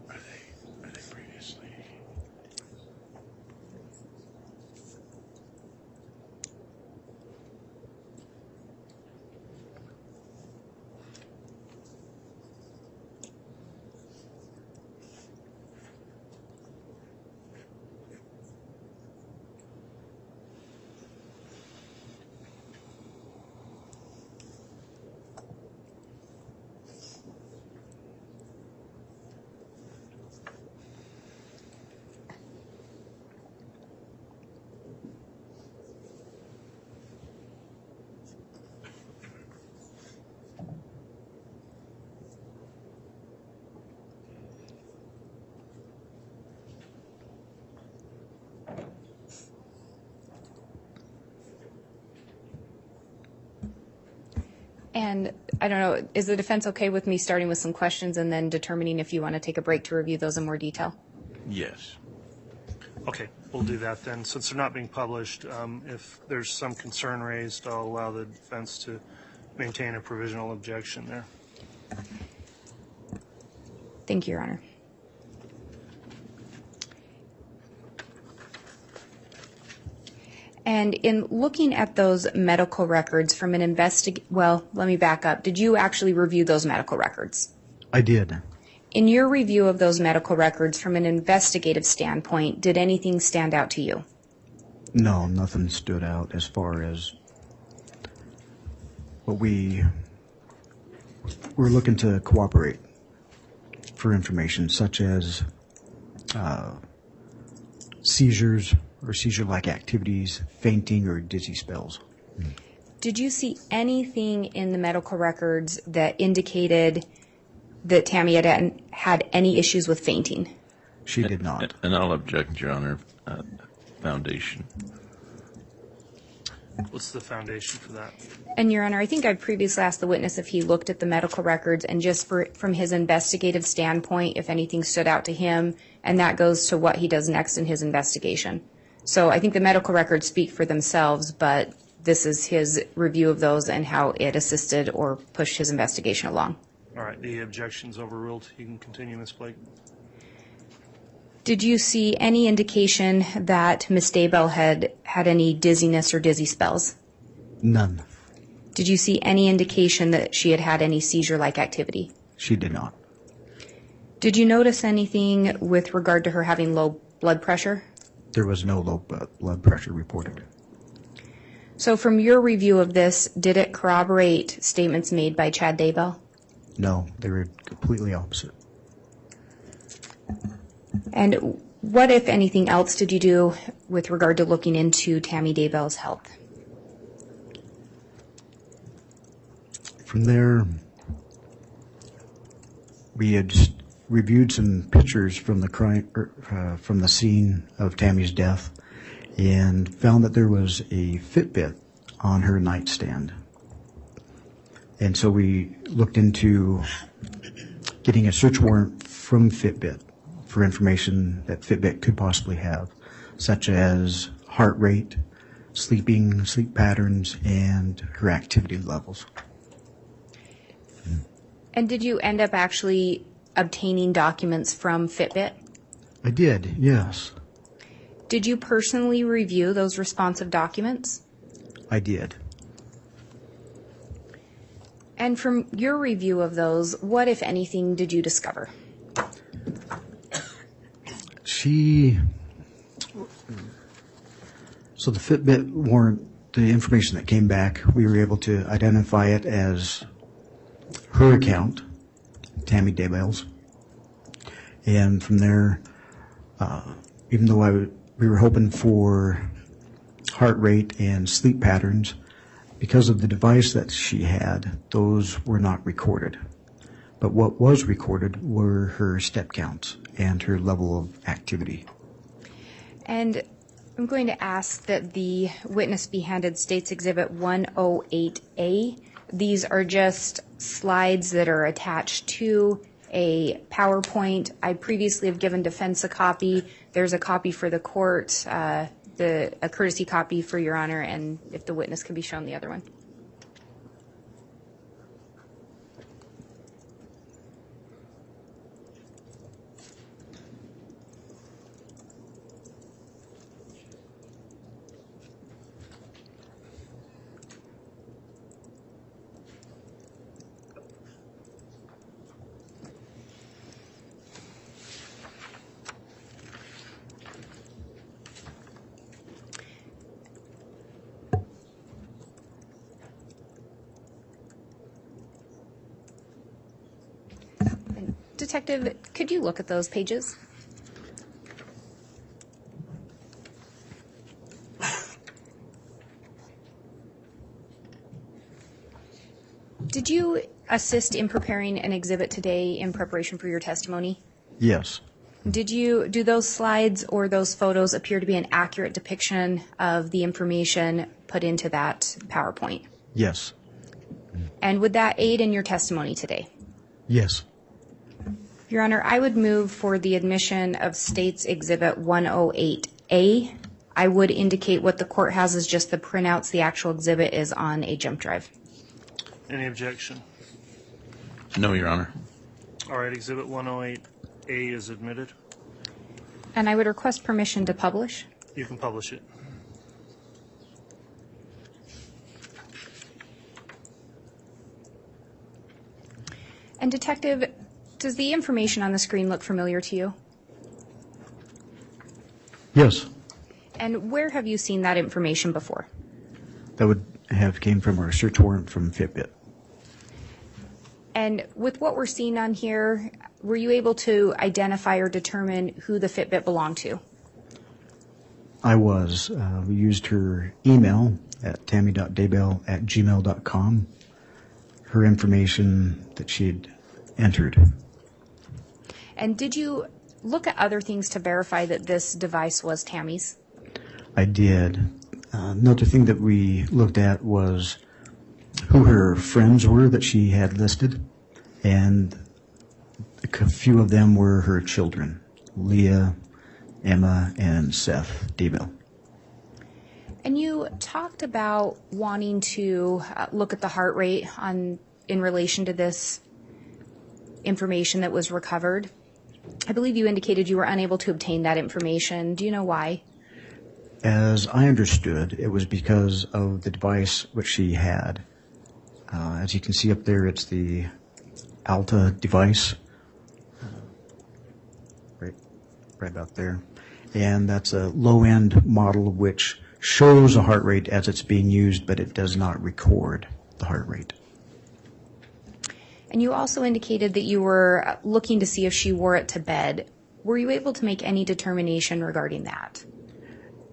Are they previously? And I don't know, is the defense okay with me starting with some questions and then determining if you want to take a break to review those in more detail? Yes. Okay. We'll do that then. Since they're not being published, if there's some concern raised, I'll allow the defense to maintain a provisional objection there. Thank you, Your Honor. And in looking at those medical records from an well, let me back up. Did you actually review those medical records? I did. In your review of those medical records from an investigative standpoint, did anything stand out to you? No, nothing stood out as far as what we're looking to cooperate for information such as seizures or seizure-like activities, fainting, or dizzy spells. Did you see anything in the medical records that indicated that Tammy had any issues with fainting? She did not. And I'll object, Your Honor. Foundation. What's the foundation for that? And, Your Honor, I think I previously asked the witness if he looked at the medical records and just from his investigative standpoint, if anything stood out to him, and that goes to what he does next in his investigation. So I think the medical records speak for themselves, but this is his review of those and how it assisted or pushed his investigation along. All right. The objection's overruled. You can continue, Ms. Blake. Did you see any indication that Ms. Daybell had any dizziness or dizzy spells? None. Did you see any indication that she had any seizure-like activity? She did not. Did you notice anything with regard to her having low blood pressure? There was no low blood pressure reported. So from your review of this, did it corroborate statements made by Chad Daybell? No, they were completely opposite. And what, if anything else, did you do with regard to looking into Tammy Daybell's health? From there, we had just reviewed some pictures from the crime, from the scene of Tammy's death, and found that there was a Fitbit on her nightstand. And so we looked into getting a search warrant from Fitbit for information that Fitbit could possibly have, such as heart rate, sleep patterns, and her activity levels. And did you end up actually obtaining documents from Fitbit? I did, yes. Did you personally review those responsive documents? I did. And from your review of those, what, if anything, did you discover? So the Fitbit warrant, the information that came back, we were able to identify it as her account, Tammy Daybell's. And from there, even though we were hoping for heart rate and sleep patterns, because of the device that she had, those were not recorded. But what was recorded were her step counts and her level of activity. And I'm going to ask that the witness be handed State's Exhibit 108A. These are just slides that are attached to a PowerPoint. I previously have given defense a copy. There's a copy for the court, a courtesy copy for Your Honor, and if the witness can be shown the other one. Detective, could you look at those pages? Did you assist in preparing an exhibit today in preparation for your testimony? Yes. Do those slides or those photos appear to be an accurate depiction of the information put into that PowerPoint? Yes. And would that aid in your testimony today? Yes. Your Honor, I would move for the admission of State's Exhibit 108A. I would indicate what the court has is just the printouts. The actual exhibit is on a jump drive. Any objection? No, Your Honor. All right, Exhibit 108A is admitted. And I would request permission to publish. You can publish it. And Detective, does the information on the screen look familiar to you? Yes. And where have you seen that information before? That would have came from our search warrant from Fitbit. And with what we're seeing on here, were you able to identify or determine who the Fitbit belonged to? I was. We used her email at tammy.daybell@gmail.com, her information that she had entered. And did you look at other things to verify that this device was Tammy's? I did. Another thing that we looked at was who her friends were that she had listed, and a few of them were her children, Leah, Emma, and Seth Daybell. And you talked about wanting to look at the heart rate in relation to this information that was recovered. I believe you indicated you were unable to obtain that information. Do you know why? As I understood, it was because of the device which she had. As you can see up there, it's the Alta device, right about there. And that's a low-end model which shows a heart rate as it's being used, but it does not record the heart rate. And you also indicated that you were looking to see if she wore it to bed. Were you able to make any determination regarding that?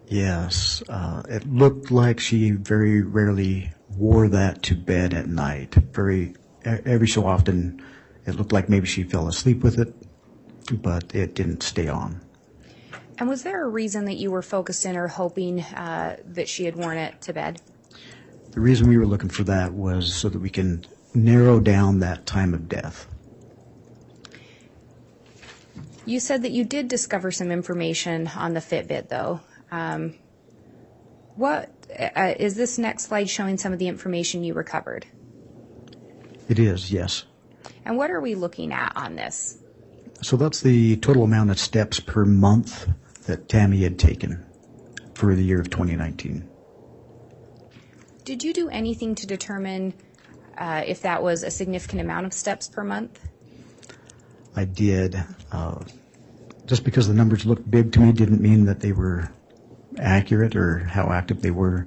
Yes, it looked like she very rarely wore that to bed at night. Every so often, it looked like maybe she fell asleep with it, but it didn't stay on. And was there a reason that you were focused in or hoping that she had worn it to bed? The reason we were looking for that was so that we can narrow down that time of death. You said that you did discover some information on the Fitbit, though. What is this next slide showing some of the information you recovered? It is, yes. And what are we looking at on this? So that's the total amount of steps per month that Tammy had taken for the year of 2019. Did you do anything to determine if that was a significant amount of steps per month? I did. Just because the numbers looked big to me didn't mean that they were accurate or how active they were.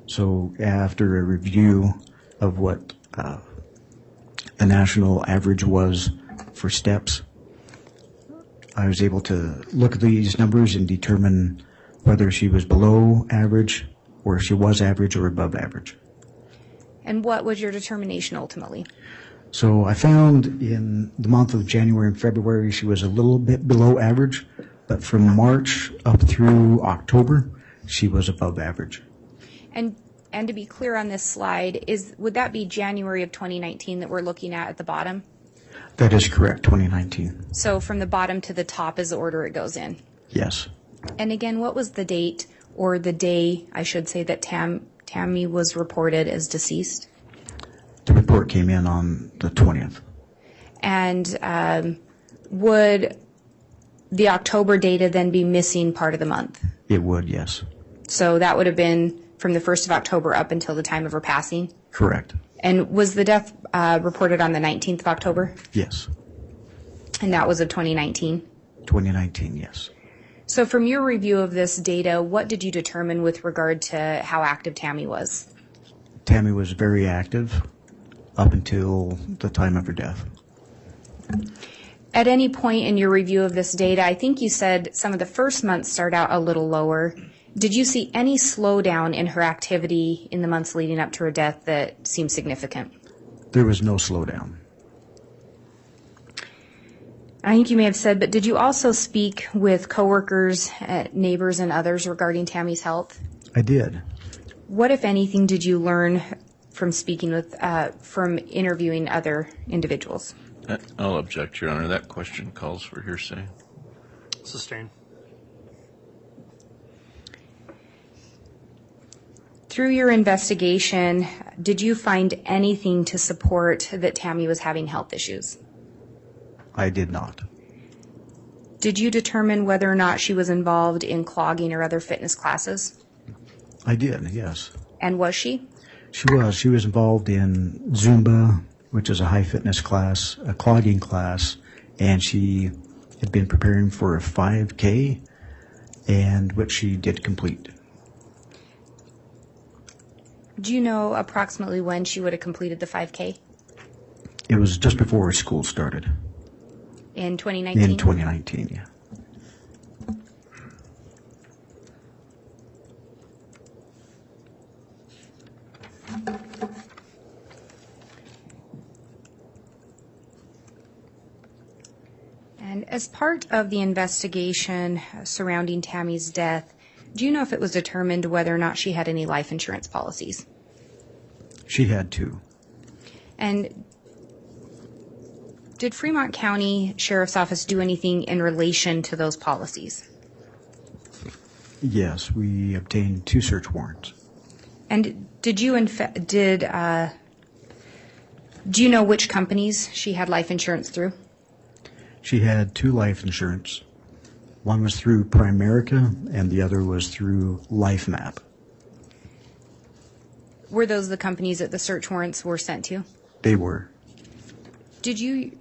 So after a review of what the national average was for steps, I was able to look at these numbers and determine whether she was below average or if she was average or above average. And what was your determination ultimately? So I found in the month of January and February she was a little bit below average, but from March up through October she was above average. And to be clear on this slide, would that be January of 2019 that we're looking at the bottom? That is correct, 2019. So from the bottom to the top is the order it goes in? Yes. And again, what was the date, or the day, I should say, that Tammy was reported as deceased? The report came in on the 20th. And would the October data then be missing part of the month? It would, yes. So that would have been from the 1st of October up until the time of her passing? Correct. And was the death reported on the 19th of October? Yes. And that was of 2019? 2019, yes. So from your review of this data, what did you determine with regard to how active Tammy was? Tammy was very active up until the time of her death. At any point in your review of this data, I think you said some of the first months start out a little lower. Did you see any slowdown in her activity in the months leading up to her death that seemed significant? There was no slowdown. I think you may have said, but did you also speak with coworkers, neighbors, and others regarding Tammy's health? I did. What, if anything, did you learn from speaking with, from interviewing other individuals? I'll object, Your Honor. That question calls for hearsay. Sustained. Through your investigation, did you find anything to support that Tammy was having health issues? I did not. Did you determine whether or not she was involved in clogging or other fitness classes? I did, yes. And was she? She was. She was involved in Zumba, which is a high fitness class, a clogging class, and she had been preparing for a 5K, and which she did complete. Do you know approximately when she would have completed the 5K? It was just before school started. In 2019? In 2019, yeah. And as part of the investigation surrounding Tammy's death, do you know if it was determined whether or not she had any life insurance policies? She had two. And did Fremont County Sheriff's Office do anything in relation to those policies? Yes, we obtained 2 search warrants. And do you know which companies she had life insurance through? She had 2 life insurance. One was through Primerica, and the other was through LifeMap. Were those the companies that the search warrants were sent to? They were. Did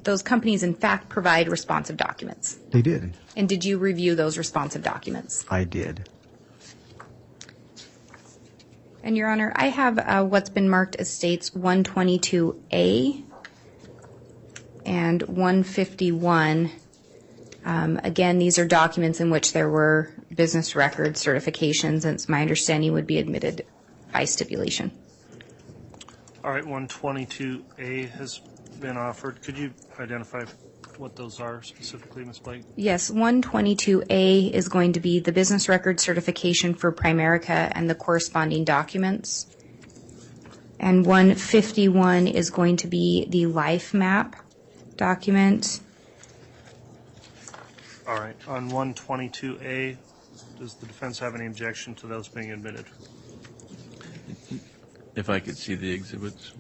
those companies in fact provide responsive documents? They did. And did you review those responsive documents? I did. And Your Honor, I have what's been marked as States 122A and 151. Again, these are documents in which there were business record certifications, and it's my understanding would be admitted by stipulation. All right, 122A has been offered. Could you identify what those are specifically, Ms. Blake? Yes, 122A is going to be the business record certification for Primerica and the corresponding documents. And 151 is going to be the life map document. All right, on 122A, does the defense have any objection to those being admitted? If I could see the exhibits.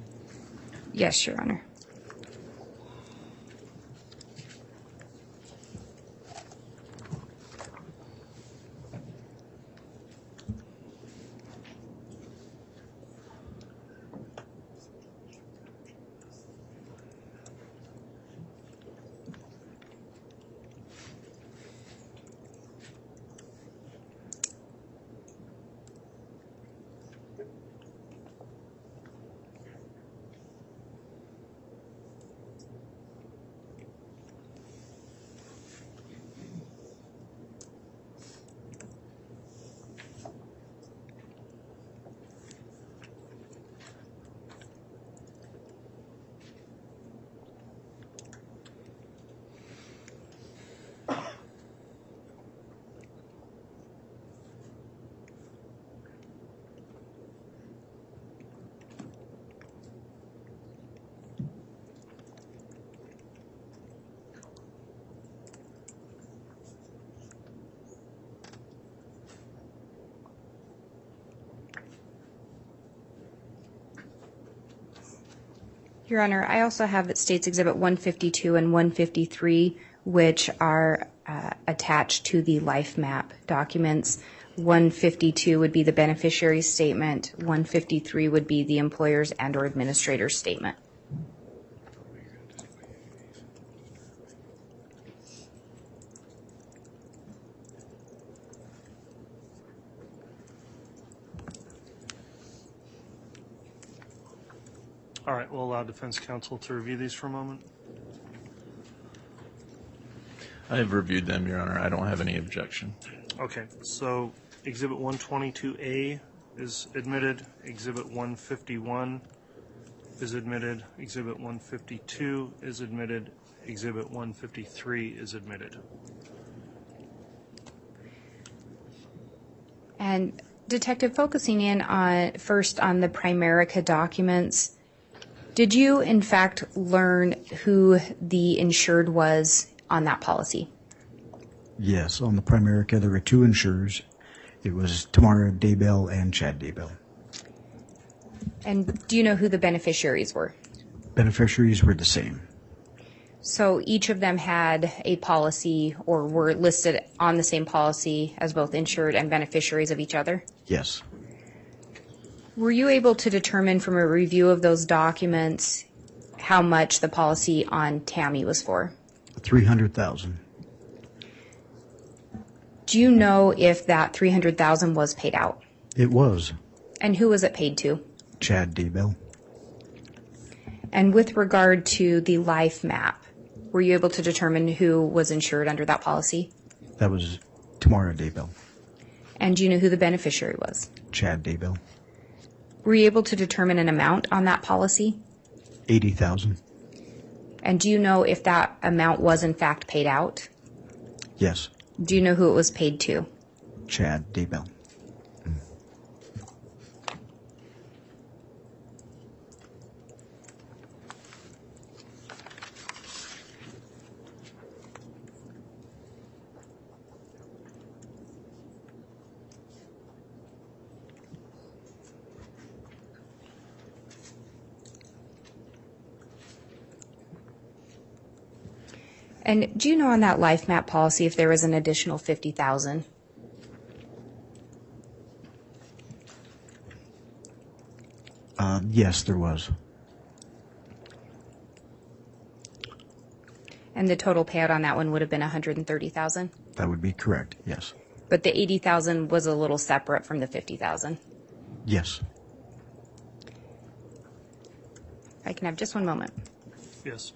Yes, Your Honor. Your Honor, I also have it states Exhibit 152 and 153, which are attached to the life map documents. 152 would be the beneficiary's statement. 153 would be the employer's and or administrator's statement. All right, we'll allow defense counsel to review these for a moment. I have reviewed them, Your Honor. I don't have any objection. Okay, so Exhibit 122A is admitted. Exhibit 151 is admitted. Exhibit 152 is admitted. Exhibit 153 is admitted. And Detective, focusing in on first on the Primerica documents, did you in fact learn who the insured was on that policy? Yes, on the Primerica, there were two insurers. It was Tamara Daybell and Chad Daybell. And do you know who the beneficiaries were? Beneficiaries were the same. So each of them had a policy or were listed on the same policy as both insured and beneficiaries of each other? Yes. Were you able to determine from a review of those documents how much the policy on Tammy was for? $300,000. Do you know if that $300,000 was paid out? It was. And who was it paid to? Chad Daybell. And with regard to the life map, were you able to determine who was insured under that policy? That was Tamara Daybell. And do you know who the beneficiary was? Chad Daybell. Were you able to determine an amount on that policy? $80,000. And do you know if that amount was in fact paid out? Yes. Do you know who it was paid to? Chad Daybell. And do you know on that life map policy if there was an additional $50,000? Yes, there was. And the total payout on that one would have been $130,000? That would be correct, yes. But the $80,000 was a little separate from the $50,000? Yes. I can have just one moment. Yes.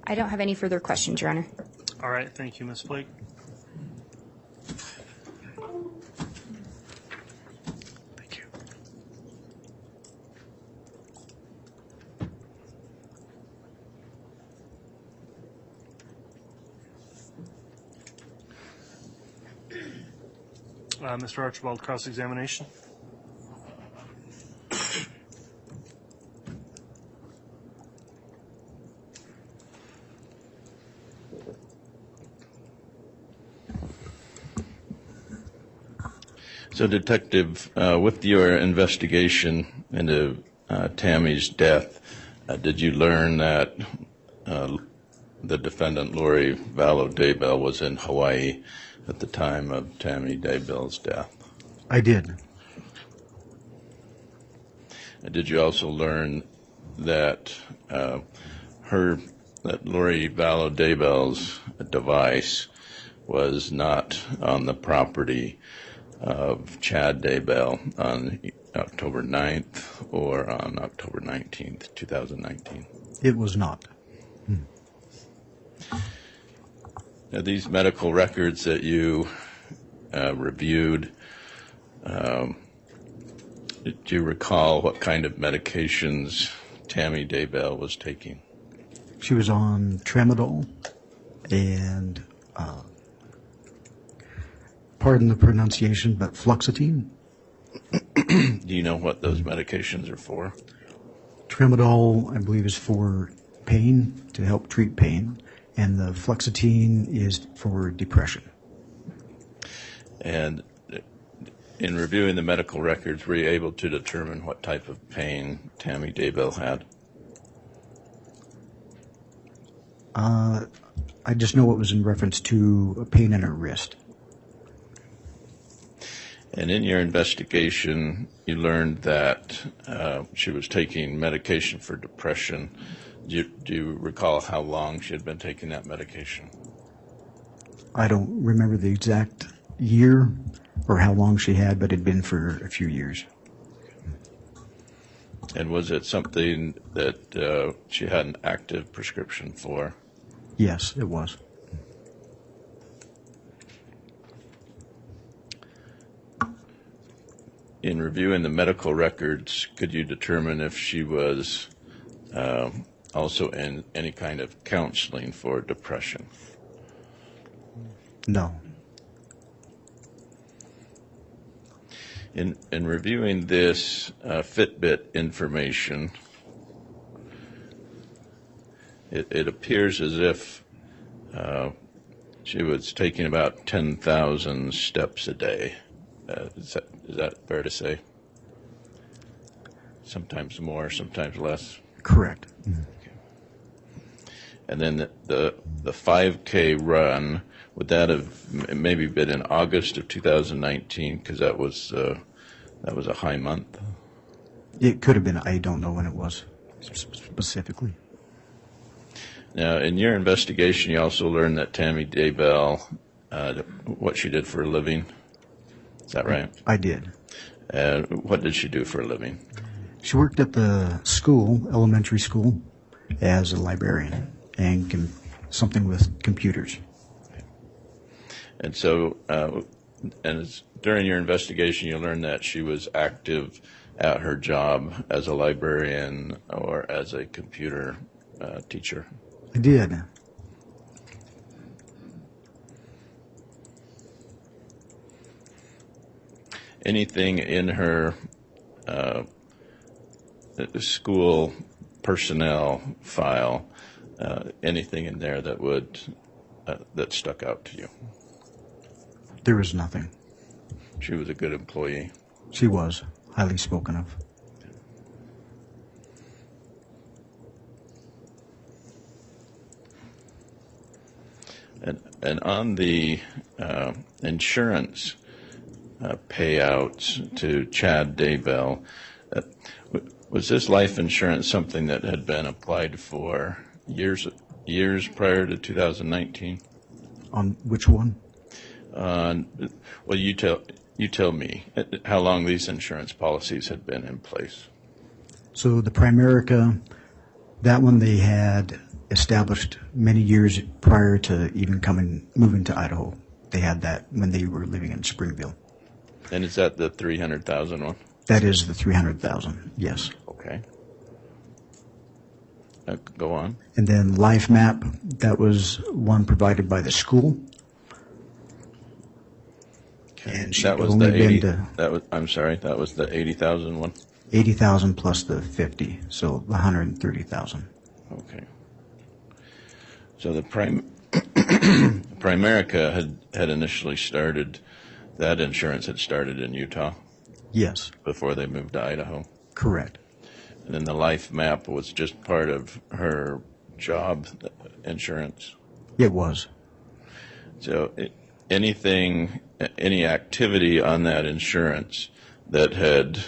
I don't have any further questions, Your Honor. All right, thank you, Ms. Blake. Thank you. Mr. Archibald, cross-examination. So, Detective, with your investigation into Tammy's death, did you learn that the defendant, Lori Vallow Daybell, was in Hawaii at the time of Tammy Daybell's death? I did. Did you also learn that that Lori Vallow Daybell's device was not on the property of Chad Daybell on October 9th or on October 19th, 2019? It was not. Now, these medical records that you reviewed, do you recall what kind of medications Tammy Daybell was taking? She was on tramadol and, pardon the pronunciation, but fluoxetine. Do you know what those medications are for? Tramadol, I believe, is for pain, to help treat pain, and the fluoxetine is for depression. And in reviewing the medical records, were you able to determine what type of pain Tammy Daybell had? I just know it was in reference to a pain in her wrist. And in your investigation, you learned that she was taking medication for depression. Do you recall how long she had been taking that medication? I don't remember the exact year or how long she had, but it had been for a few years. And was it something that she had an active prescription for? Yes, it was. In reviewing the medical records, could you determine if she was also in any kind of counseling for depression? No. In reviewing this Fitbit information, it appears as if she was taking about 10,000 steps a day. Is that fair to say? Sometimes more, sometimes less. Correct. Okay. And then the 5K run, would that have maybe been in August of 2019? Because that was a high month. It could have been. I don't know when it was specifically. Now, in your investigation, you also learned that Tammy Daybell, what she did for a living. Is that right? I did. What did she do for a living? She worked at the school, elementary school, as a librarian and something with computers. And so, during your investigation, you learned that she was active at her job as a librarian or as a computer teacher. I did. Anything in her school personnel file, anything in there that would that stuck out to you? There was nothing. She was a good employee. She was highly spoken of. And on the insurance payouts to Chad Daybell, was this life insurance something that had been applied for years prior to 2019? On which one? Well, you tell me how long these insurance policies had been in place. So the Primerica, that one they had established many years prior to even moving to Idaho. They had that when they were living in Springville. And is that the 300,000 one? That is the 300,000. Yes. Okay. Go on. And then Life Map, that was one provided by the school. Okay. And That was the 80. I'm sorry. That was the 80,000 one. 80,000 plus the 50, so 130,000. Okay. So the Primerica had initially started. That insurance had started in Utah Yes, before they moved to Idaho. correct. And then the Life Map was just part of her job insurance. It was. So any activity on that insurance that had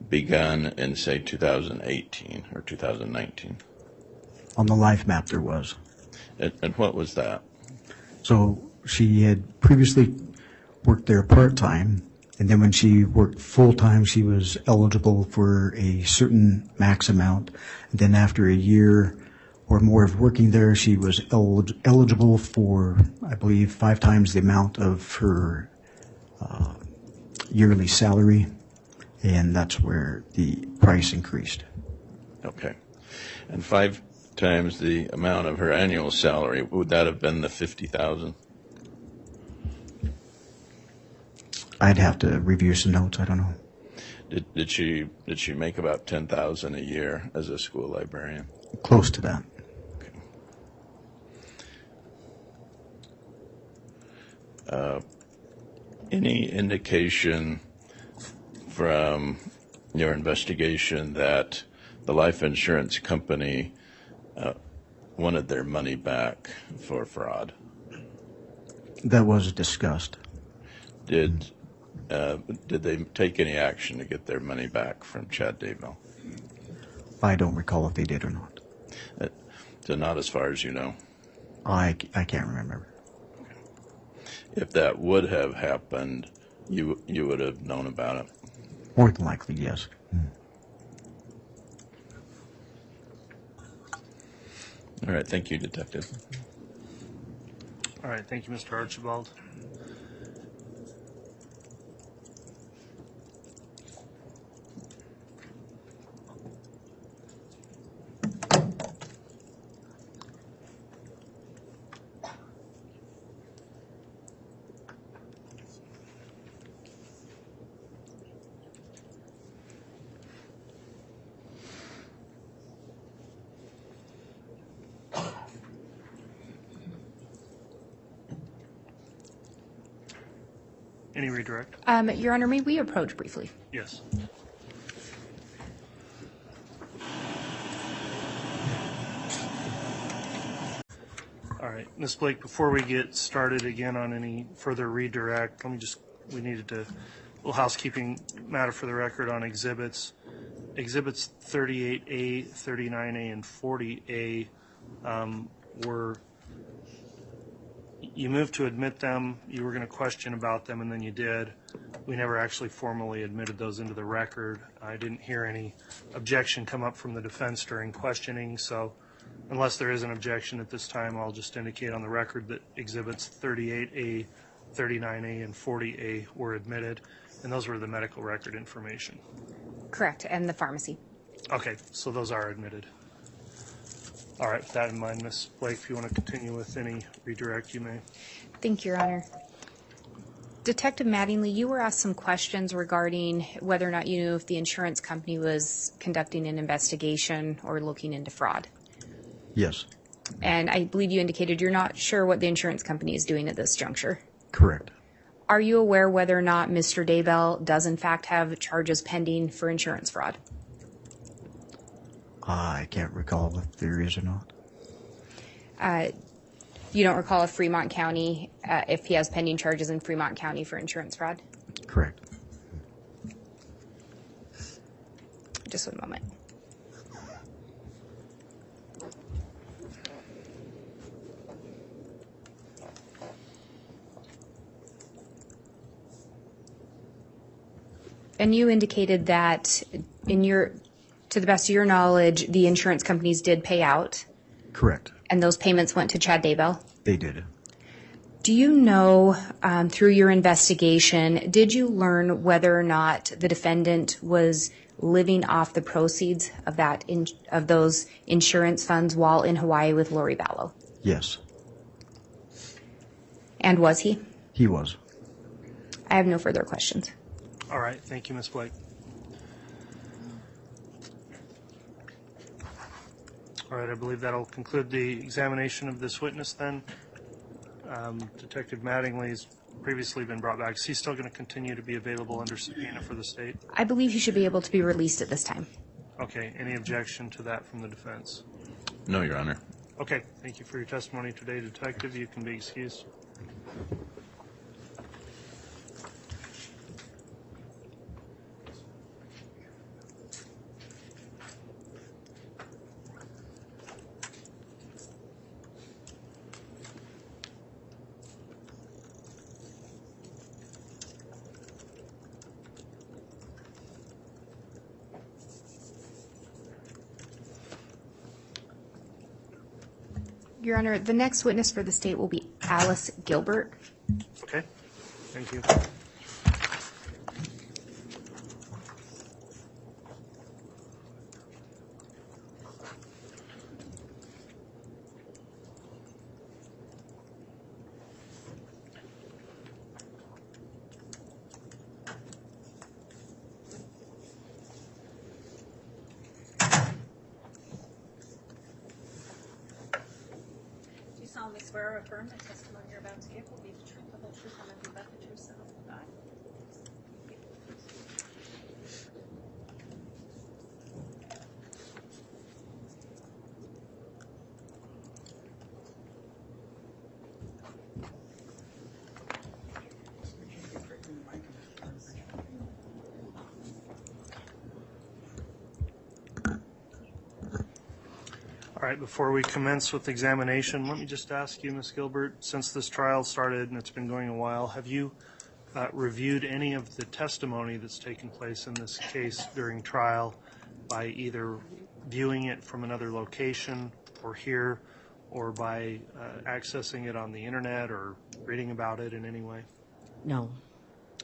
begun in, say, 2018 or 2019? On the Life Map there was. And what was that? So she had previously worked there part-time, and then when she worked full-time, she was eligible for a certain max amount. And then after a year or more of working there, she was eligible for, I believe, 5 times the amount of her yearly salary, and that's where the price increased. Okay. And 5 times the amount of her annual salary, would that have been the 50,000? I'd have to review some notes. I don't know. Did she make about 10,000 a year as a school librarian? Close to that. Any indication from your investigation that the life insurance company wanted their money back for fraud? That was discussed. Did they take any action to get their money back from Chad Daybell? I don't recall if they did or not. So not as far as you know. I can't remember. If that would have happened, you would have known about it. More than likely, yes. All right, thank you, Detective. All right, thank you, Mr. Archibald. Any redirect? Your Honor, may we approach briefly? Yes. All right, Ms. Blake, before we get started again on any further redirect, we needed a little housekeeping matter for the record on exhibits. Exhibits 38A, 39A, and 40A were, you moved to admit them, you were going to question about them, and then you did. We never actually formally admitted those into the record. I didn't hear any objection come up from the defense during questioning, so unless there is an objection at this time, I'll just indicate on the record that exhibits 38A, 39A, and 40A were admitted, and those were the medical record information. Correct, and the pharmacy. Okay, so those are admitted. All right, with that in mind, Ms. Blake, if you want to continue with any redirect, you may. Thank you, Your Honor. Detective Mattingly, you were asked some questions regarding whether or not you knew if the insurance company was conducting an investigation or looking into fraud. Yes. And I believe you indicated you're not sure what the insurance company is doing at this juncture. Correct. Are you aware whether or not Mr. Daybell does in fact have charges pending for insurance fraud? I can't recall if there is or not. You don't recall if Fremont County, if he has pending charges in Fremont County for insurance fraud? Correct. Just one moment. And you indicated that to the best of your knowledge, the insurance companies did pay out Correct. And those payments went to Chad Daybell? They did. Do you know, through your investigation, did you learn whether or not the defendant was living off the proceeds of of those insurance funds while in Hawaii with Lori Vallow? Yes, And was he? he was. I have no further questions. All right, thank you, Ms. Blake. All right, I believe that'll conclude the examination of this witness then. Detective Mattingly's previously been brought back. Is he still going to continue to be available under subpoena for the state? I believe he should be able to be released at this time. Okay, any objection to that from the defense? No, Your Honor. Okay, thank you for your testimony today, Detective. You can be excused. Your Honor, the next witness for the state will be Alice Gilbert. Okay, thank you. Do you solemnly swear or affirm the testimony you're about to give will be the truth, the whole truth, and nothing but the truth, so help you God? All right, before we commence with examination, let me just ask you, Ms. Gilbert, since this trial started and it's been going a while, have you reviewed any of the testimony that's taken place in this case during trial by either viewing it from another location or here, or by accessing it on the internet or reading about it in any way? No.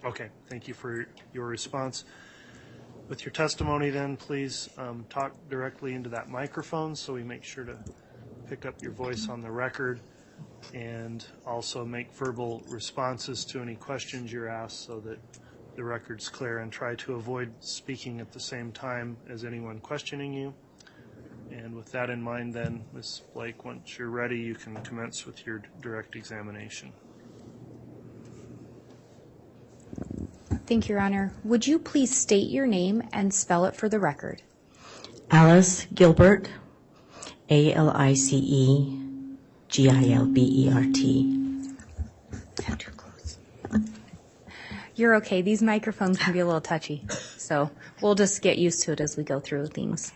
Okay, thank you for your response. With your testimony then, please talk directly into that microphone so we make sure to pick up your voice on the record, and also make verbal responses to any questions you're asked so that the record's clear, and try to avoid speaking at the same time as anyone questioning you. And with that in mind then, Ms. Blake, once you're ready, you can commence with your direct examination. Thank you, Your Honor. Would you please state your name and spell it for the record? Alice Gilbert, ALICE-GILBERT. Not too close. You're okay. These microphones can be a little touchy, so we'll just get used to it as we go through things.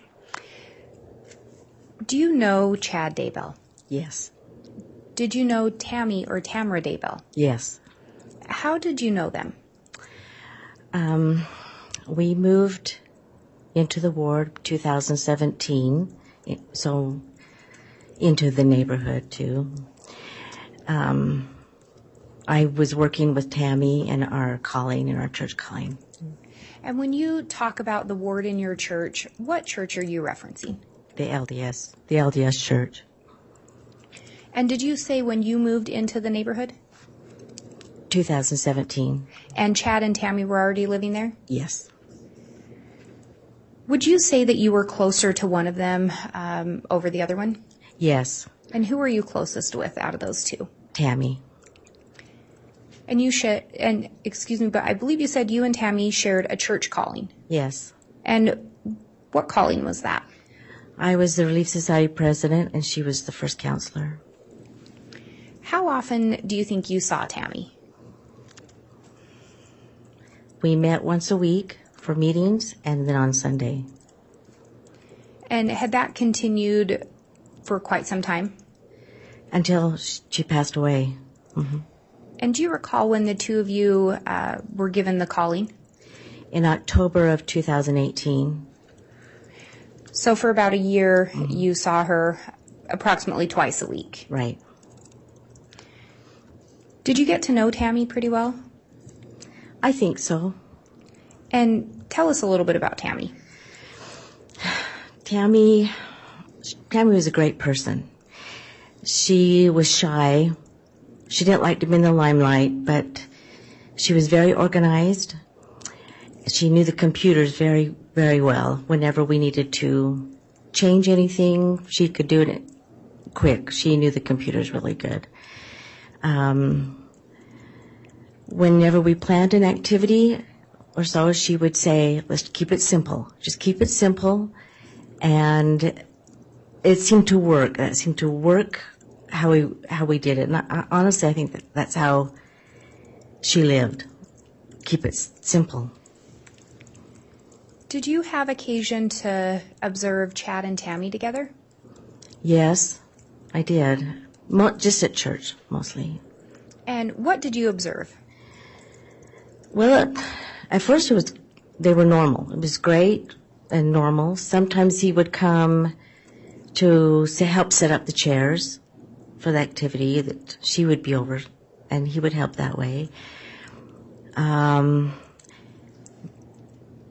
Do you know Chad Daybell? Yes. Did you know Tammy or Tamara Daybell? Yes. How did you know them? We moved into the ward 2017, so into the neighborhood too. I was working with Tammy in our church calling. And when you talk about the ward in your church, what church are you referencing? The LDS church. And did you say when you moved into the neighborhood? 2017. And Chad and Tammy were already living there? Yes. Would you say that you were closer to one of them over the other one? Yes. And who were you closest with out of those two? Tammy. And excuse me, but I believe you said you and Tammy shared a church calling. Yes. And what calling was that? I was the Relief Society president, and she was the first counselor. How often do you think you saw Tammy? We met once a week for meetings, and then on Sunday. And had that continued for quite some time? Until she passed away. Mm-hmm. And do you recall when the two of you were given the calling? In October of 2018. So for about a year, you saw her approximately twice a week. Right. Did you get to know Tammy pretty well? I think so. And tell us a little bit about Tammy. Tammy was a great person. She was shy. She didn't like to be in the limelight, but she was very organized. She knew the computers very, very well. Whenever we needed to change anything, she could do it quick. She knew the computers really good. Whenever we planned an activity or so, she would say, let's keep it simple. Just keep it simple. And it seemed to work. It seemed to work how we did it. And honestly, I think that's how she lived. Keep it simple. Did you have occasion to observe Chad and Tammy together? Yes, I did. Just at church, mostly. And what did you observe? Well, at first they were normal. It was great and normal. Sometimes he would come to help set up the chairs for the activity that she would be over, and he would help that way.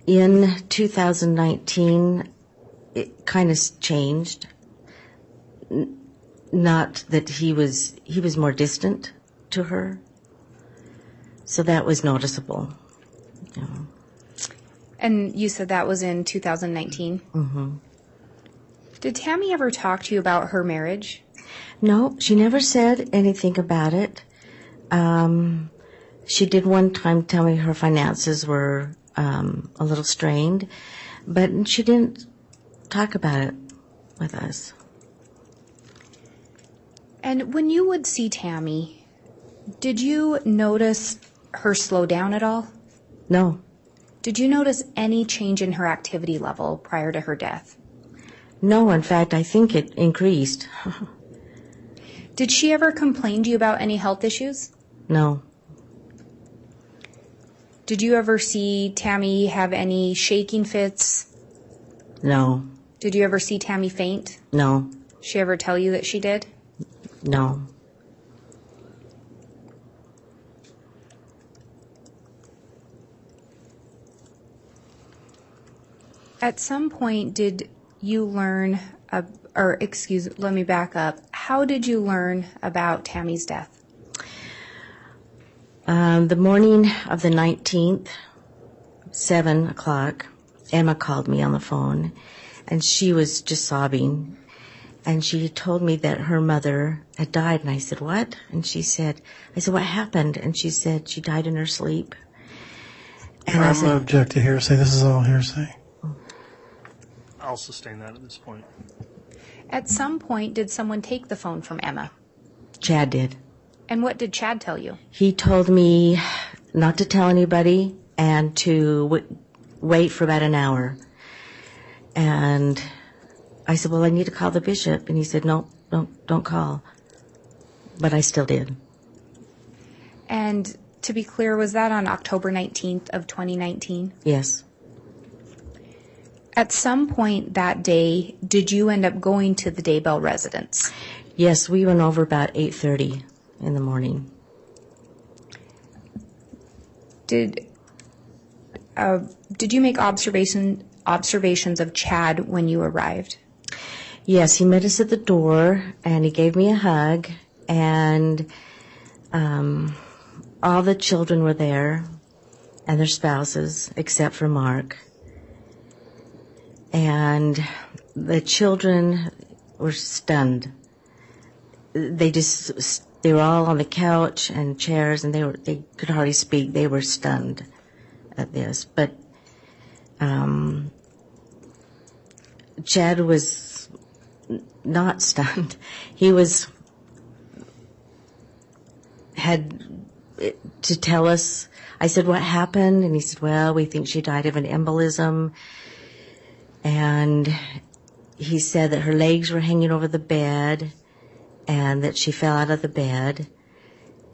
In 2019, it kind of changed. Not that he was more distant to her, so that was noticeable. You know. And you said that was in 2019? Mm-hmm. Did Tammy ever talk to you about her marriage? No, she never said anything about it. She did one time tell me her finances were a little strained, but she didn't talk about it with us. And when you would see Tammy, did you notice her slow down at all? No. Did you notice any change in her activity level prior to her death? No, in fact, I think it increased. Did she ever complain to you about any health issues? No. Did you ever see Tammy have any shaking fits? No. Did you ever see Tammy faint? No. She ever tell you that she did? No. At some point, did you learn, let me back up. How did you learn about Tammy's death? The morning of the 19th, 7 o'clock, Emma called me on the phone, and she was just sobbing. And she told me that her mother had died, and I said, what? And I said, what happened? And she said, she died in her sleep. And I'm going to object to hearsay. This is all hearsay. I'll sustain that at this point. At some point, did someone take the phone from Emma? Chad did. And what did Chad tell you? He told me not to tell anybody and to wait for about an hour. And I said, well, I need to call the bishop. And he said, no, don't call. But I still did. And to be clear, was that on October 19th of 2019? Yes. At some point that day, did you end up going to the Daybell residence? Yes, we went over about 8:30 in the morning. Did you make observations of Chad when you arrived? Yes, he met us at the door, and he gave me a hug, and all the children were there, and their spouses, except for Mark. And the children were stunned. They were all on the couch and chairs, and they could hardly speak. They were stunned at this. But Chad was not stunned. He had to tell us. I said, what happened? And he said, well, we think she died of an embolism. And he said that her legs were hanging over the bed, and that she fell out of the bed,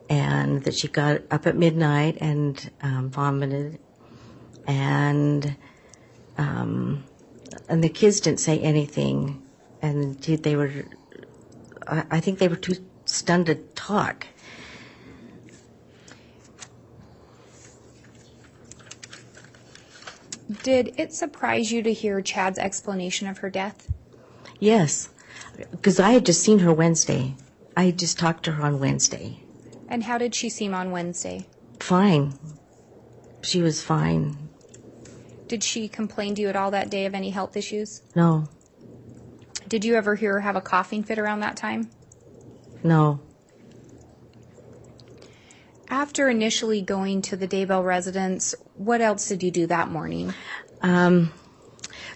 and that she got up at midnight and vomited, and the kids didn't say anything, and they were I think they were too stunned to talk. Did it surprise you to hear Chad's explanation of her death? Yes, because I had just seen her Wednesday. I had just talked to her on Wednesday. And how did she seem on Wednesday? Fine. She was fine. Did she complain to you at all that day of any health issues? No. Did you ever hear her have a coughing fit around that time? No. After initially going to the Daybell residence, what else did you do that morning?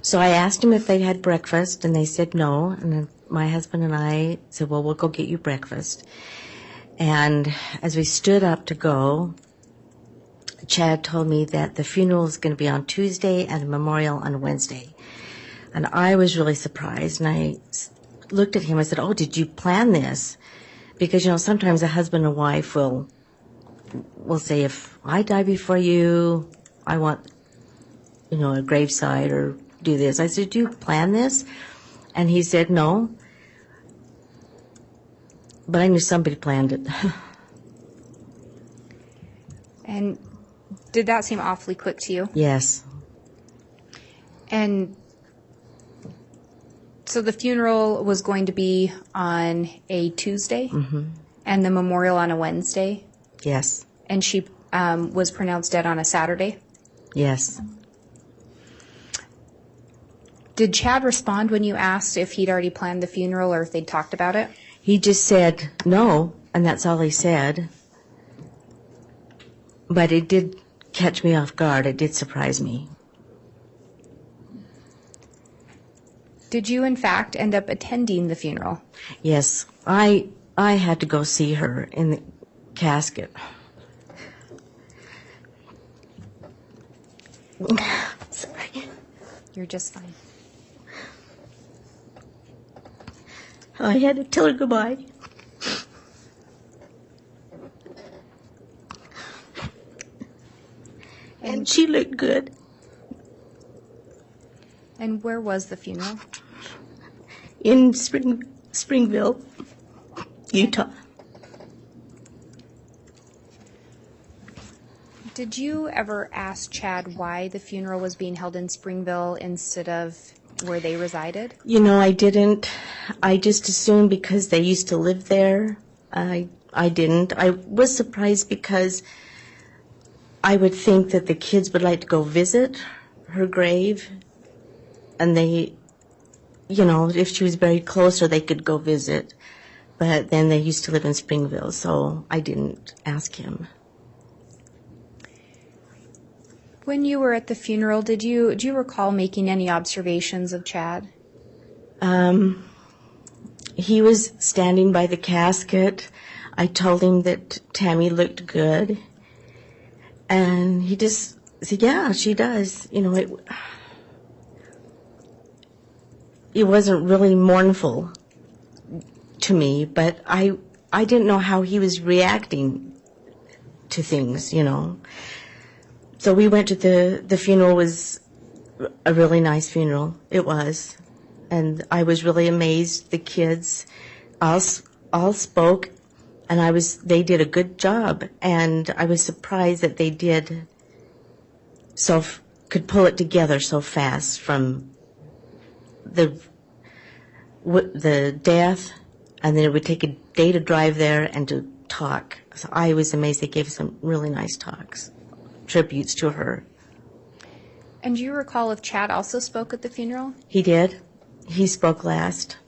So I asked them if they had breakfast, and they said no. And then my husband and I said, well, we'll go get you breakfast. And as we stood up to go, Chad told me that the funeral is going to be on Tuesday and the memorial on Wednesday. And I was really surprised, and I looked at him. I said, oh, did you plan this? Because, sometimes a husband and wife will say, if I die before you, I want, a graveside or do this. I said, do you plan this? And he said, no. But I knew somebody planned it. And did that seem awfully quick to you? Yes. And so the funeral was going to be on a Tuesday, and the memorial on a Wednesday, Yes. and she was pronounced dead on a Saturday. Yes. Did Chad respond when you asked if he'd already planned the funeral or if they'd talked about it? He just said no, and that's all he said. But it did catch me off guard. It did surprise me. Did you, in fact, end up attending the funeral? Yes, I had to go see her in the casket. Sorry. You're just fine. I had to tell her goodbye. And she looked good. And where was the funeral? In Springville, Utah. Did you ever ask Chad why the funeral was being held in Springville instead of where they resided? I didn't. I just assumed because they used to live there. I didn't. I was surprised because I would think that the kids would like to go visit her grave, and they, if she was very close, or they could go visit. But then they used to live in Springville, so I didn't ask him. When you were at the funeral, do you recall making any observations of Chad? He was standing by the casket. I told him that Tammy looked good. And he just said, yeah, she does. It wasn't really mournful to me, but I didn't know how he was reacting to things, So we went to the funeral. Was a really nice funeral. It was. And I was really amazed. The kids all spoke, and they did a good job. And I was surprised that they could pull it together so fast from the death, and then it would take a day to drive there and to talk. So I was amazed. They gave some really nice talks, tributes to her. And do you recall if Chad also spoke at the funeral? He did. He spoke last.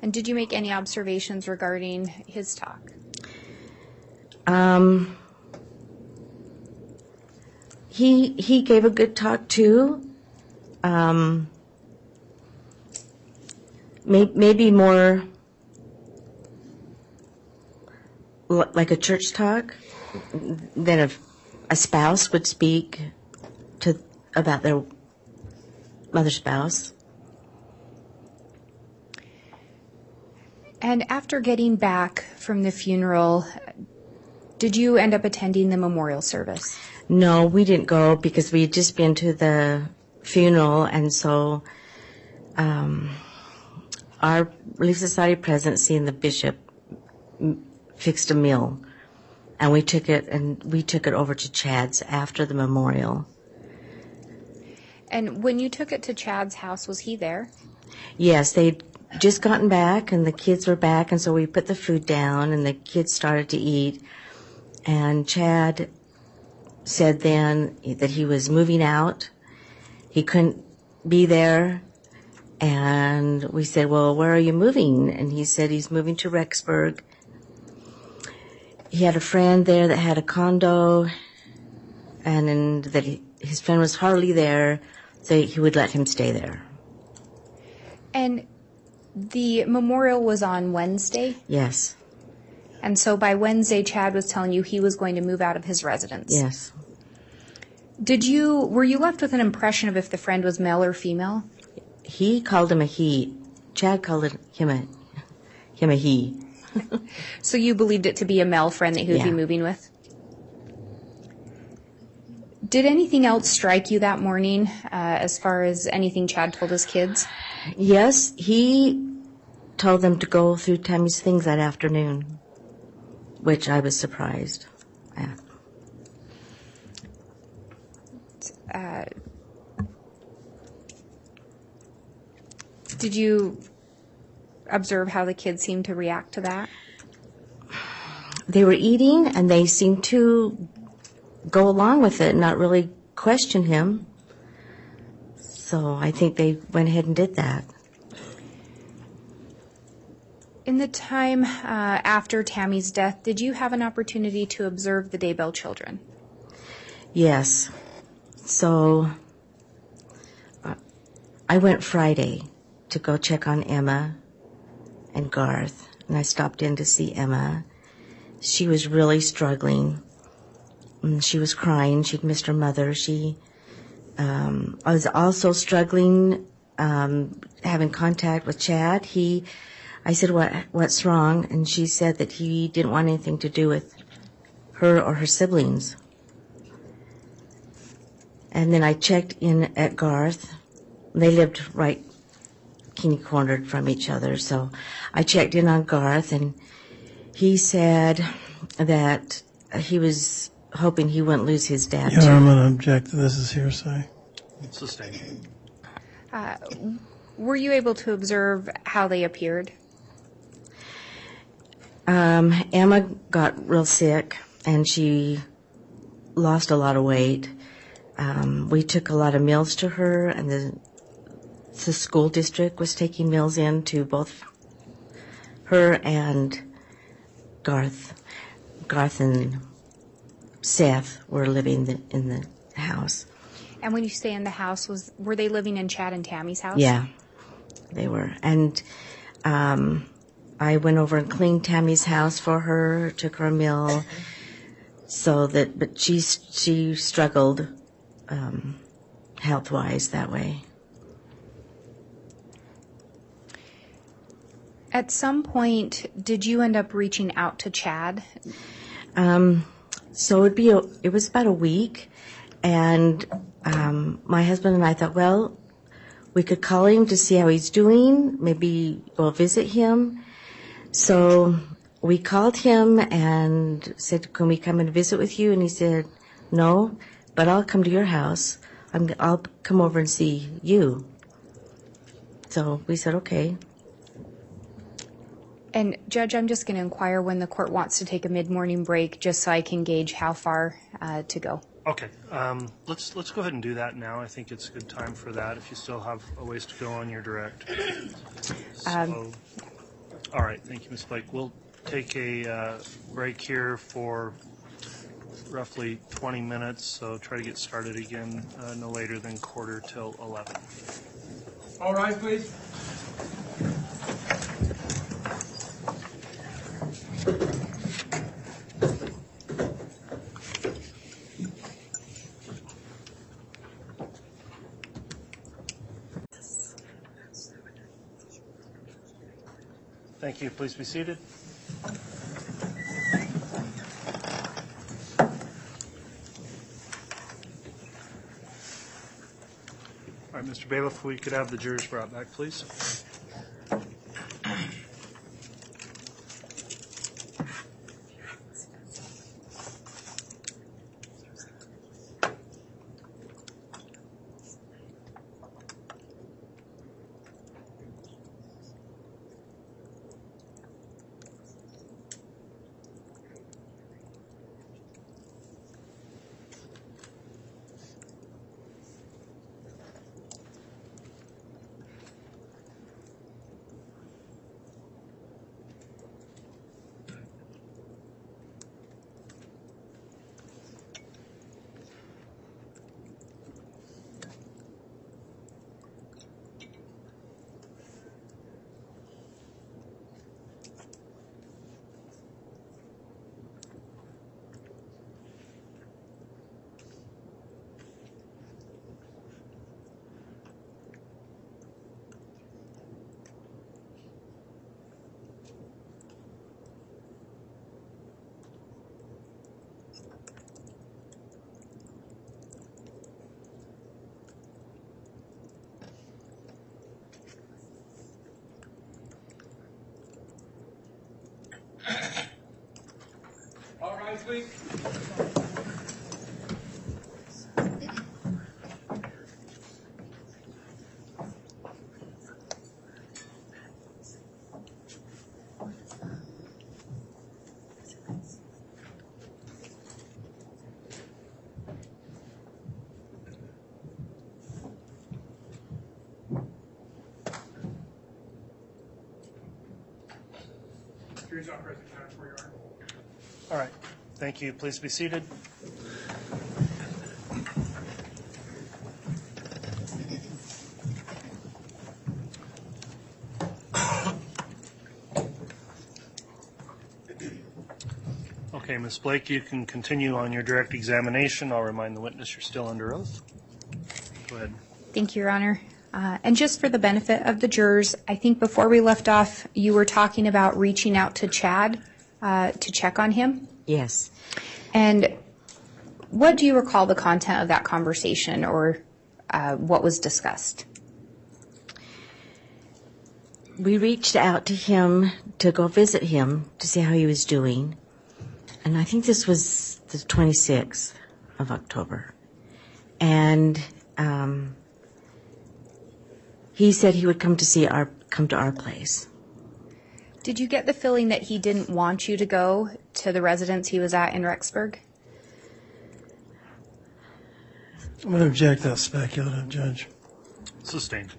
And did you make any observations regarding his talk? He gave a good talk too. Maybe more like a church talk than a spouse would speak about their mother spouse. And after getting back from the funeral, did you end up attending the memorial service? No, we didn't go because we had just been to the funeral, and so our Relief Society presidency and the bishop fixed a meal, and we took it over to Chad's after the memorial. And when you took it to Chad's house, was he there? Yes, they'd just gotten back, and the kids were back, and so we put the food down, and the kids started to eat. And Chad said then that he was moving out. He couldn't be there. And we said, well, where are you moving? And he said he's moving to Rexburg. He had a friend there that had a condo, and that his friend was hardly there, so he would let him stay there. And the memorial was on Wednesday? Yes. And so by Wednesday, Chad was telling you he was going to move out of his residence? Yes. Were you left with an impression of if the friend was male or female? He called him a he. Chad called him a he. So you believed it to be a male friend that he would be Yeah. moving with? Did anything else strike you that morning as far as anything Chad told his kids? Yes, he told them to go through Tammy's things that afternoon, which I was surprised at. Did you observe how the kids seemed to react to that? They were eating, and they seemed to go along with it, not really question him. So I think they went ahead and did that. In the time after Tammy's death, did you have an opportunity to observe the Daybell children? Yes. So I went Friday to go check on Emma and Garth, and I stopped in to see Emma. She was really struggling. She was crying. She'd missed her mother. She was also struggling having contact with Chad. I said, what's wrong? And she said that he didn't want anything to do with her or her siblings. And then I checked in at Garth. They lived right kitty-cornered from each other. So I checked in on Garth, and he said that he was hoping he wouldn't lose his dad, Yeah, too. I'm going to object to this as hearsay. Sustained. Were you able to observe how they appeared? Emma got real sick, and she lost a lot of weight. We took a lot of meals to her, and the school district was taking meals in to both her and Garth. Garth and Seth were living in the house. And when you say in the house, were they living in Chad and Tammy's house? Yeah, they were. And I went over and cleaned Tammy's house for her, took her a meal, but she struggled health-wise that way. At some point, did you end up reaching out to Chad? So it was about a week, and my husband and I thought, well, we could call him to see how he's doing, maybe we'll visit him. So we called him and said, can we come and visit with you? And he said, no, but I'll come to your house. I'll come over and see you. So we said, okay. And Judge, I'm just going to inquire when the court wants to take a mid-morning break, just so I can gauge how far to go. Okay, let's go ahead and do that now. I think it's a good time for that if you still have a ways to go on your direct. All right, thank you, Ms. Blake. We'll take a break here for roughly 20 minutes, so try to get started again no later than 11:45. All rise, please. Thank you. Please be seated. All right, Mr. Bailiff, we could have the jurors brought back, please. please. All right. Thank you. Please be seated. Okay, Ms. Blake, you can continue on your direct examination. I'll remind the witness you're still under oath. Go ahead. Thank you, Your Honor. And just for the benefit of the jurors, I think before we left off, you were talking about reaching out to Chad to check on him. Yes. And what do you recall the content of that conversation, or what was discussed? We reached out to him to go visit him to see how he was doing. And I think this was the 26th of October. And he said he would come to our place. Did you get the feeling that he didn't want you to go to the residence he was at in Rexburg? I'm going to object. That's speculative, Judge. Sustained.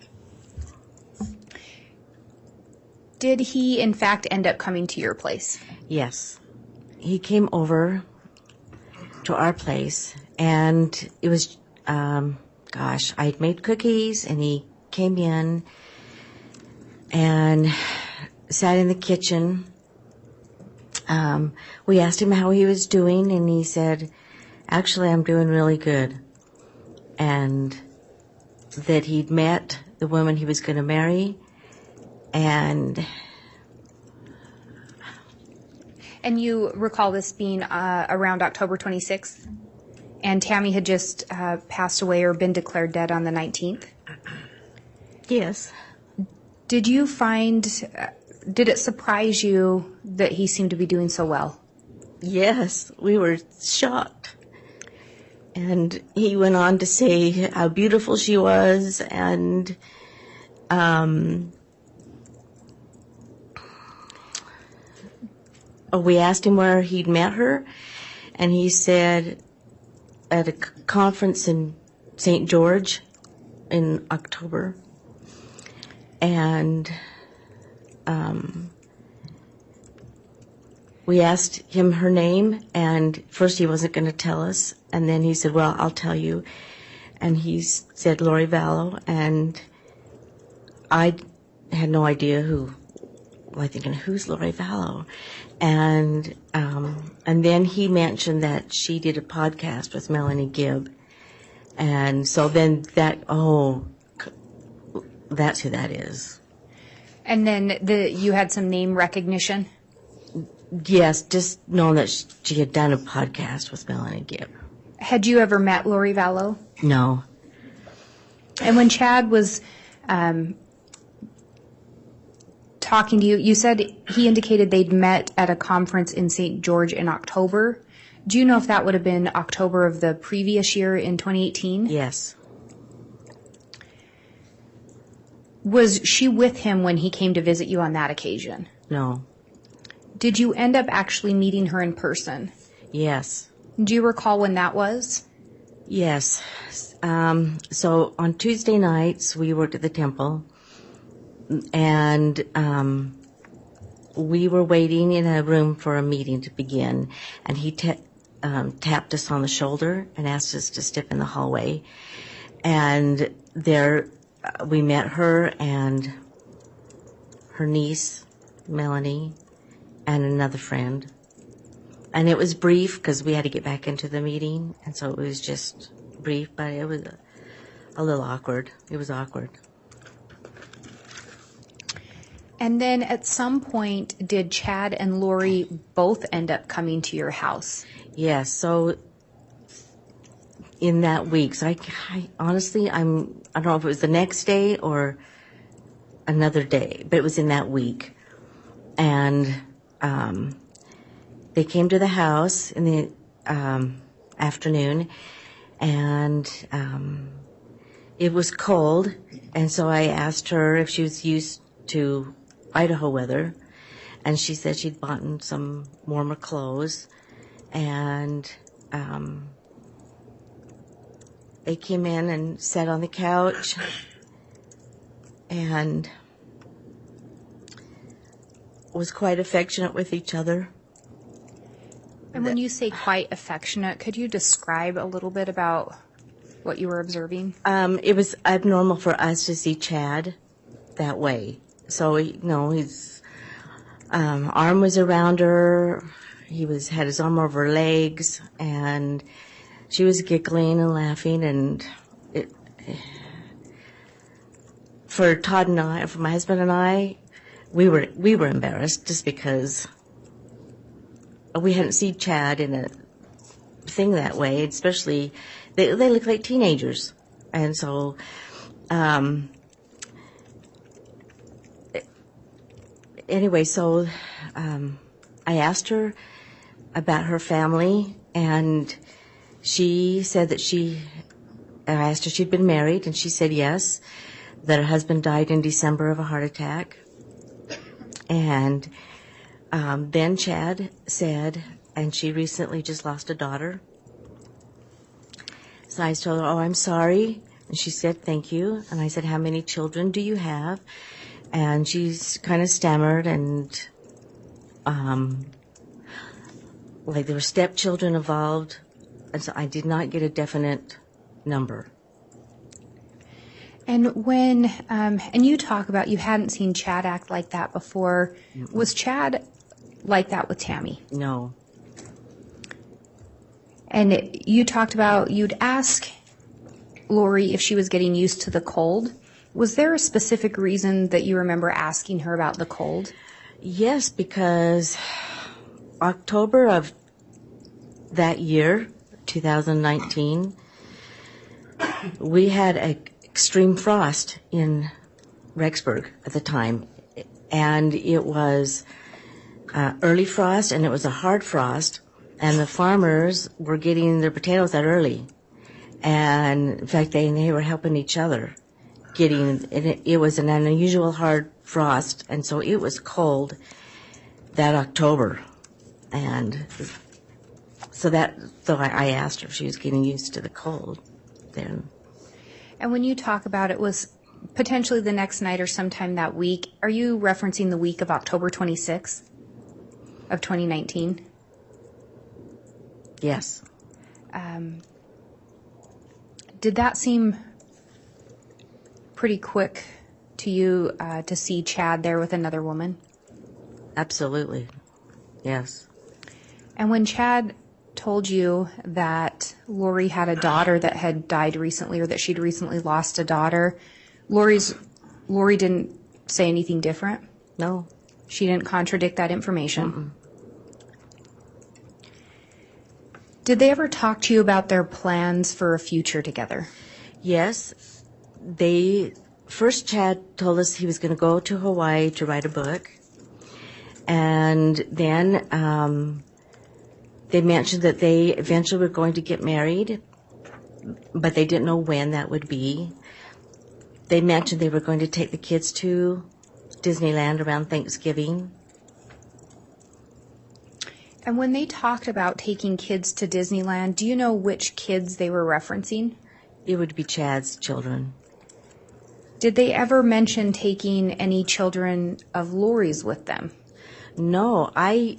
Did he, in fact, end up coming to your place? Yes. He came over to our place, and it was, I'd made cookies, and he came in and sat in the kitchen. We asked him how he was doing, and he said, actually, I'm doing really good. And that he'd met the woman he was going to marry, and you recall this being around October 26th? And Tammy had just passed away or been declared dead on the 19th? yes. Did it surprise you that he seemed to be doing so well? Yes, we were shocked. And he went on to say how beautiful she was, and we asked him where he'd met her, and he said at a conference in St. George in October. And we asked him her name, and first he wasn't going to tell us, and then he said, well, I'll tell you. And he said Lori Vallow, and I had no idea who's Lori Vallow? And then he mentioned that she did a podcast with Melanie Gibb. And so then that's who that is. And then you had some name recognition? Yes, just knowing that she had done a podcast with Melanie Gibb. Had you ever met Lori Vallow? No. And when Chad was talking to you, you said he indicated they'd met at a conference in St. George in October. Do you know if that would have been October of the previous year in 2018? Yes. Was she with him when he came to visit you on that occasion? No. Did you end up actually meeting her in person? Yes. Do you recall when that was? Yes. So on Tuesday nights, we worked at the temple, and we were waiting in a room for a meeting to begin, and he tapped us on the shoulder and asked us to step in the hallway. And there we met her and her niece, Melanie, and another friend. And it was brief because we had to get back into the meeting, and so it was just brief, but it was a little awkward. It was awkward. And then at some point, did Chad and Lori both end up coming to your house? Yes, so in that week, so I honestly, I don't know if it was the next day or another day, but it was in that week. And they came to the house in the afternoon, and it was cold, and so I asked her if she was used to Idaho weather, and she said she'd bought some warmer clothes, and they came in and sat on the couch and was quite affectionate with each other. And when you say quite affectionate, could you describe a little bit about what you were observing? It was abnormal for us to see Chad that way. So, his arm was around her. He had his arm over her legs, and she was giggling and laughing. And for Todd and I, for my husband and I, we were embarrassed just because we hadn't seen Chad in a thing that way. Especially, they look like teenagers, and so. Anyway, so I asked her about her family, and she said that I asked her if she'd been married, and she said yes, that her husband died in December of a heart attack. And then Chad said, and she recently just lost a daughter. So I told her, oh, I'm sorry. And she said, thank you. And I said, how many children do you have? And she's kind of stammered, and like there were stepchildren involved, and so I did not get a definite number. And when, and you talk about you hadn't seen Chad act like that before. Mm-mm. Was Chad like that with Tammy? No. And you talked about you'd ask Lori if she was getting used to the cold. Was there a specific reason that you remember asking her about the cold? Yes, because October of that year, 2019, we had an extreme frost in Rexburg at the time. And it was early frost, and it was a hard frost, and the farmers were getting their potatoes out early. And in fact, they were helping each other. It was an unusual hard frost, and so it was cold that October. And so I asked her if she was getting used to the cold then. And when you talk about it was potentially the next night or sometime that week, are you referencing the week of October 26th of 2019? Yes. Did that seem pretty quick to you to see Chad there with another woman? Absolutely. Yes. And when Chad told you that Lori had a daughter that had died recently, or that she'd recently lost a daughter, Lori didn't say anything different? No. She didn't contradict that information? Mm-mm. Did they ever talk to you about their plans for a future together? Yes. First Chad told us he was going to go to Hawaii to write a book. And then they mentioned that they eventually were going to get married, but they didn't know when that would be. They mentioned they were going to take the kids to Disneyland around Thanksgiving. And when they talked about taking kids to Disneyland, do you know which kids they were referencing? It would be Chad's children. Did they ever mention taking any children of Lori's with them? No, I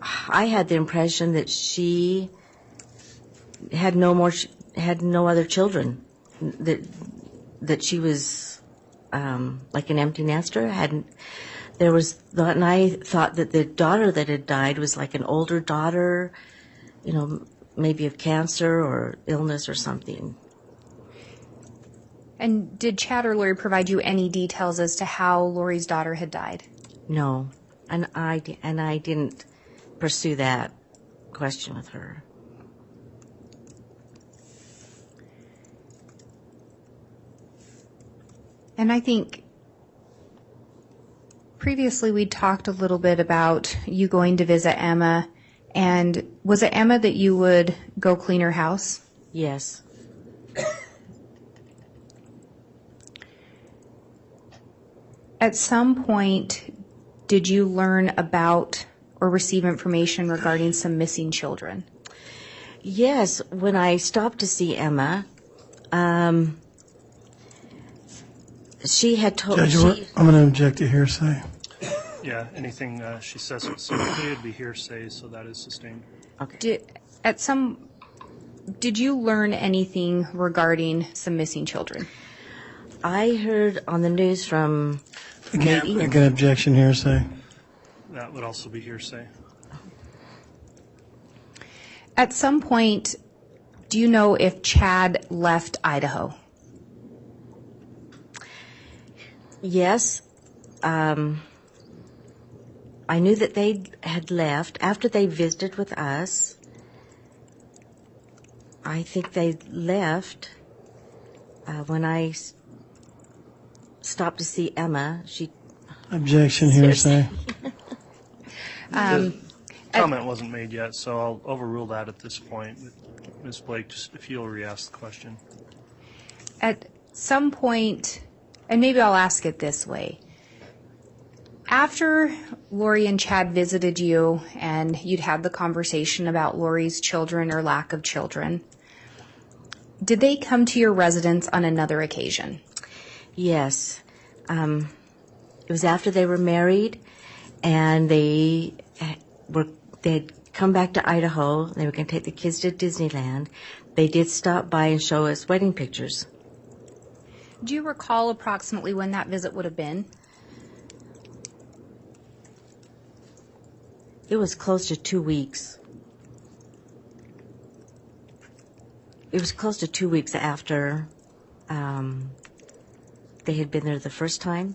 had the impression that she had no other children. That she was like an empty nester. And I thought that the daughter that had died was like an older daughter, maybe of cancer or illness or something. And did Chad or Lori provide you any details as to how Lori's daughter had died? No, and I didn't pursue that question with her. And I think previously we talked a little bit about you going to visit Emma And was it Emma that you would go clean her house? Yes. At some point, did you learn about or receive information regarding some missing children? Yes, when I stopped to see Emma, she had told Judge, she, I'm going to object to hearsay. Yeah, anything she says specifically would be hearsay, so that is sustained. Did you learn anything regarding some missing children? I heard on the news from Again, objection hearsay. That would also be hearsay. At some point, do you know if Chad left Idaho? Yes. I knew that they had left after they visited with us. I think they left when I stopped to see Emma. She Objection hearsay. Comment wasn't made yet, so I'll overrule that at this point. Ms. Blake, just if you'll re-ask the question. At some point, and maybe I'll ask it this way. After Lori and Chad visited you and you'd had the conversation about Lori's children or lack of children, did they come to your residence on another occasion? Yes. It was after they were married, and they had come back to Idaho. They were going to take the kids to Disneyland. They did stop by and show us wedding pictures. Do you recall approximately when that visit would have been? It was close to 2 weeks. It was close to 2 weeks after they had been there the first time.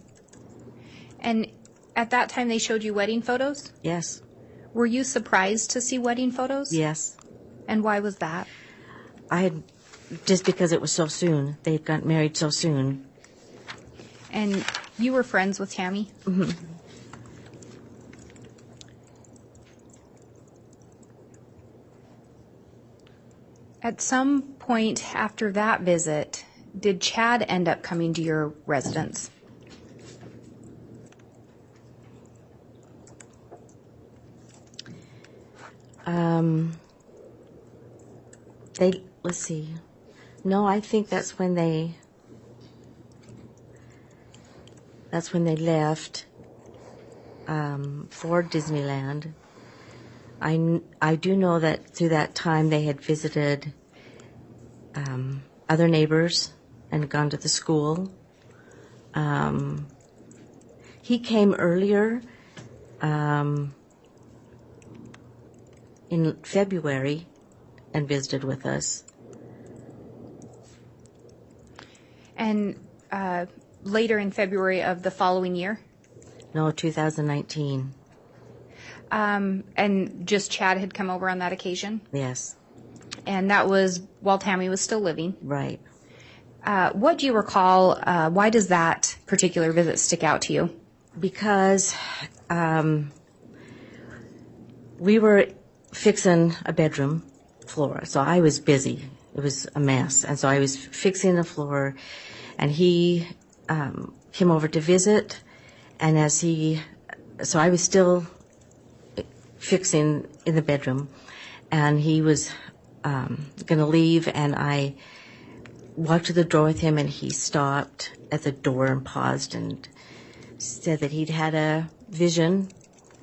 And at that time they showed you wedding photos? Yes. Were you surprised to see wedding photos? Yes. And why was that? Just because it was so soon. They had gotten married so soon. And you were friends with Tammy? Mm-hmm. At some point after that visit, did Chad end up coming to your residence? Let's see. No, I think that's when they left for Disneyland. I do know that through that time they had visited other neighbors and gone to the school. He came earlier in February and visited with us. And later in February of the following year? No, 2019. And just Chad had come over on that occasion? Yes. And that was while Tammy was still living? Right. What do you recall? Why does that particular visit stick out to you? Because we were fixing a bedroom floor, so I was busy. It was a mess, and so I was fixing the floor, and he came over to visit, and so I was still fixing in the bedroom, and he was going to leave, and I walked to the door with him, and he stopped at the door and paused and said that he'd had a vision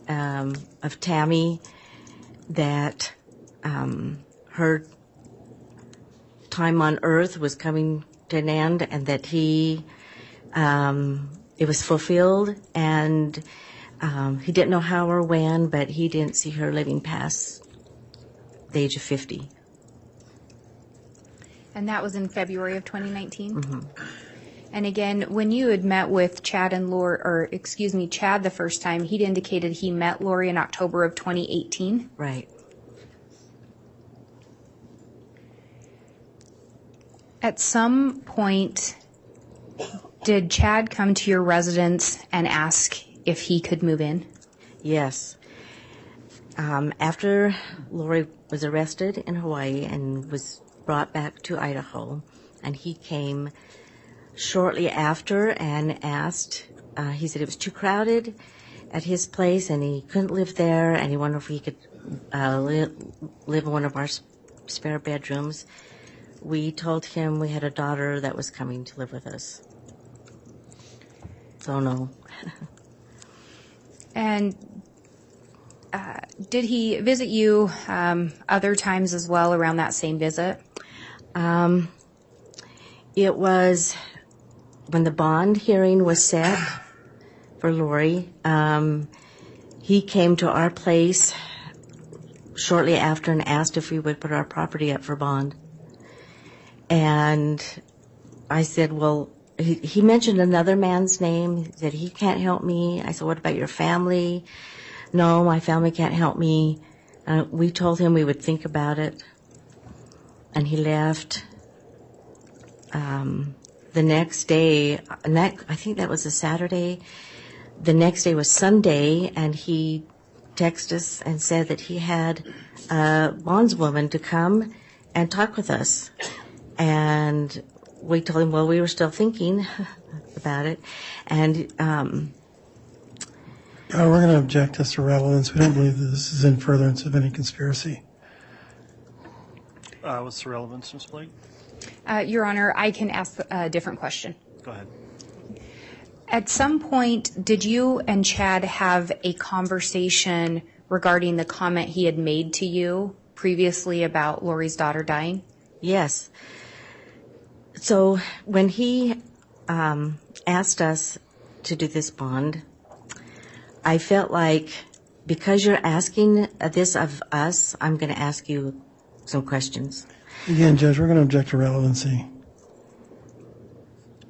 of Tammy, that her time on earth was coming to an end, and that it was fulfilled, and he didn't know how or when, but he didn't see her living past the age of 50. And that was in February of 2019? Mm-hmm. And again, when you had met with Chad and Chad the first time, he'd indicated he met Lori in October of 2018? Right. At some point, did Chad come to your residence and ask if he could move in? Yes. After Lori was arrested in Hawaii and was brought back to Idaho, and he came shortly after and asked, he said it was too crowded at his place and he couldn't live there, and he wondered if he could live in one of our spare bedrooms. We told him we had a daughter that was coming to live with us. So no. And did he visit you other times as well around that same visit? It was when the bond hearing was set for Lori. He came to our place shortly after and asked if we would put our property up for bond. And I said, well, he mentioned another man's name. He said, he can't help me. I said, what about your family? No, my family can't help me. We told him we would think about it. And he left. The next day, I think that was a Saturday. The next day was Sunday, and he texted us and said that he had a bondswoman to come and talk with us. And we told him, well, we were still thinking about it. And We're going to object as to relevance. We don't believe that this is in furtherance of any conspiracy. What's the relevance, Ms. Blake? Your Honor, I can ask a different question. Go ahead. At some point, did you and Chad have a conversation regarding the comment he had made to you previously about Lori's daughter dying? yes. So when he asked us to do this bond, I felt like because you're asking this of us, I'm going to ask you some questions. Again, Judge, we're going to object to relevancy.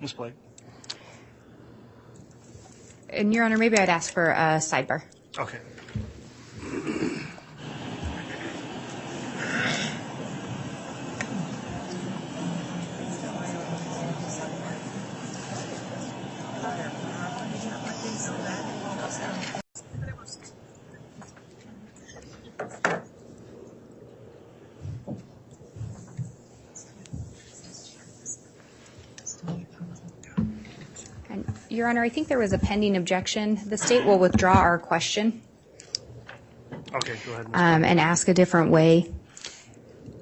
Ms. Blake? And Your Honor, maybe I'd ask for a sidebar. Okay. And Your Honor, I think there was a pending objection. The state will withdraw our question Okay, go ahead. Ms. Blake. and ask a different way.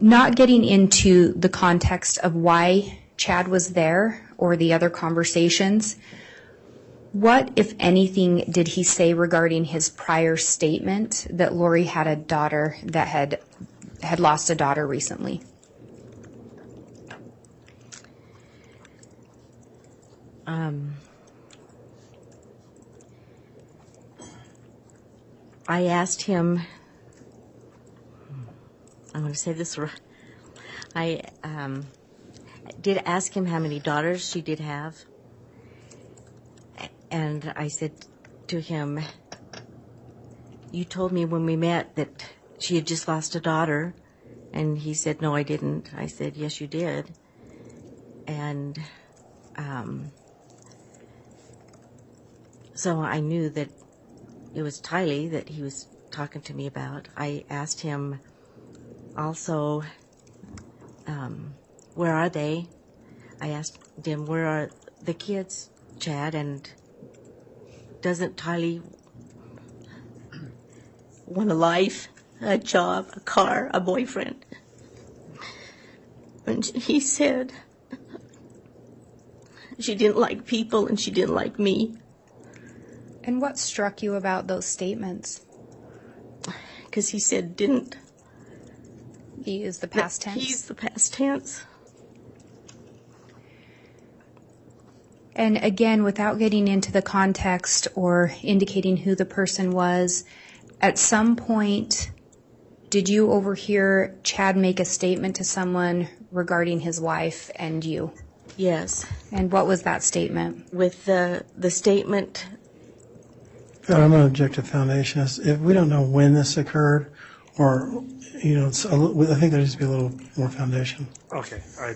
Not getting into the context of why Chad was there or the other conversations, what, if anything, did he say regarding his prior statement that Lori had a daughter that had lost a daughter recently? I asked him, I'm going to say this right. I did ask him how many daughters she did have. And I said to him, you told me when we met that she had just lost a daughter. And he said, no, I didn't. I said, yes, you did. And so I knew that it was Tylee that he was talking to me about. I asked him also, where are they? I asked him, where are the kids, Chad? And doesn't Tylee want a life, a job, a car, a boyfriend? And he said she didn't like people and she didn't like me. And what struck you about those statements? Because he said didn't. He used the past tense? He used the past tense. And again, without getting into the context or indicating who the person was, at some point, did you overhear Chad make a statement to someone regarding his wife and you? Yes. And what was that statement? With the statement. I'm going to object to foundation. If we don't know when this occurred, or, I think there needs to be a little more foundation. Okay, I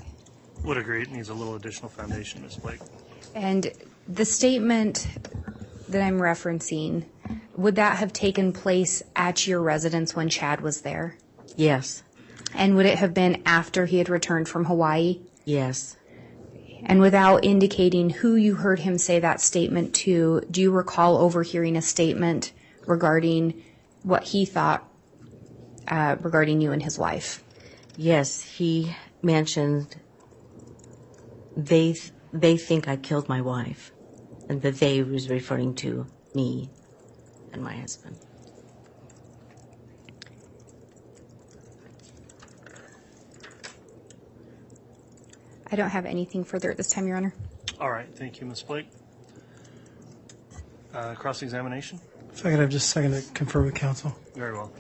would agree. It needs a little additional foundation, Ms. Blake. And the statement that I'm referencing, would that have taken place at your residence when Chad was there? Yes. And would it have been after he had returned from Hawaii? Yes. And without indicating who you heard him say that statement to, do you recall overhearing a statement regarding what he thought regarding you and his wife? Yes, he mentioned they think I killed my wife, and the they was referring to me and my husband. I don't have anything further at this time, Your Honor. All right, thank you, Ms. Blake. Cross-examination? If I could have just a second to confer with counsel. Very well.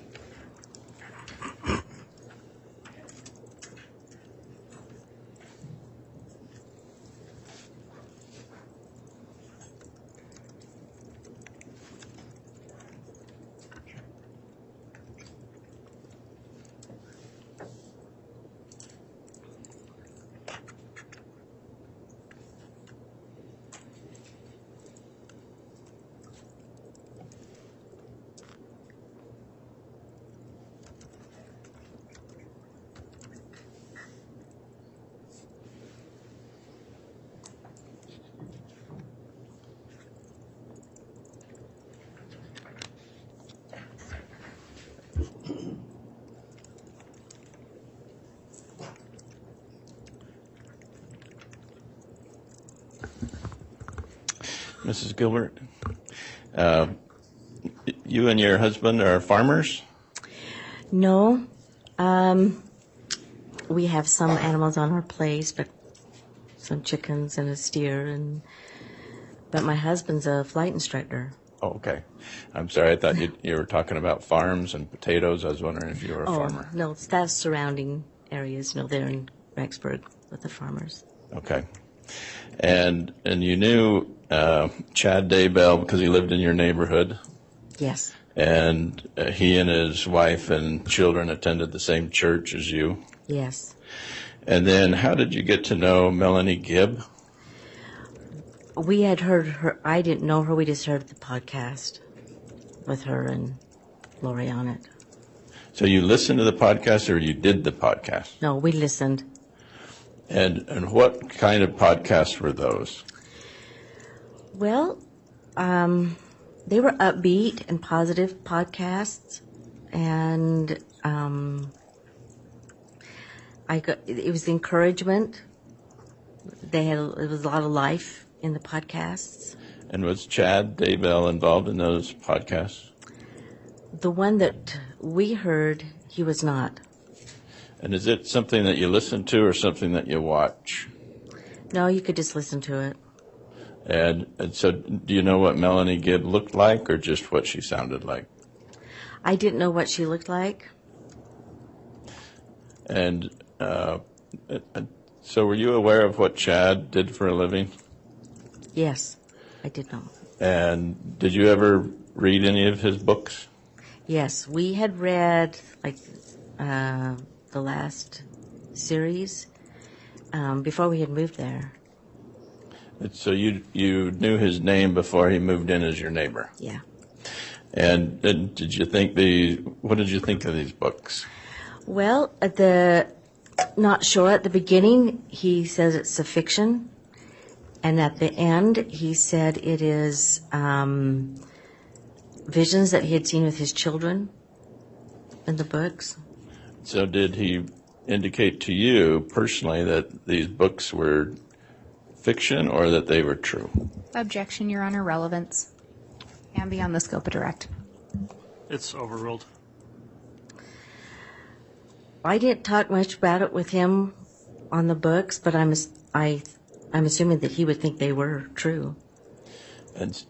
Mrs. Gilbert, you and your husband are farmers? No. We have some animals on our place, but some chickens and a steer, but my husband's a flight instructor. Oh, okay. I'm sorry, I thought you were talking about farms and potatoes. I was wondering if you were a farmer. No, that's surrounding areas, there in Rexburg with the farmers. Okay. And you knew Chad Daybell because he lived in your neighborhood? Yes. And he and his wife and children attended the same church as you? Yes. And then how did you get to know Melanie Gibb? We had heard her. I didn't know her. We just heard the podcast with her and Lori on it. So you listened to the podcast or you did the podcast? No, we listened. And what kind of podcasts were those? Well, they were upbeat and positive podcasts, and it was encouragement. It was a lot of life in the podcasts. And was Chad Daybell involved in those podcasts? The one that we heard, he was not. And is it something that you listen to or something that you watch? No, you could just listen to it. And so do you know what Melanie Gibb looked like or just what she sounded like? I didn't know what she looked like. And so were you aware of what Chad did for a living? Yes, I did know. And did you ever read any of his books? Yes, we had read the last series before we had moved there. So you knew his name before he moved in as your neighbor? Yeah. And did you think what did you think of these books? Well, not sure. At the beginning, he says it's a fiction. And at the end, he said it is visions that he had seen with his children in the books. So did he indicate to you personally that these books were fiction or that they were true? Objection, Your Honor. Relevance. And beyond the scope of direct. It's overruled. I didn't talk much about it with him on the books, but I'm assuming that he would think they were true. And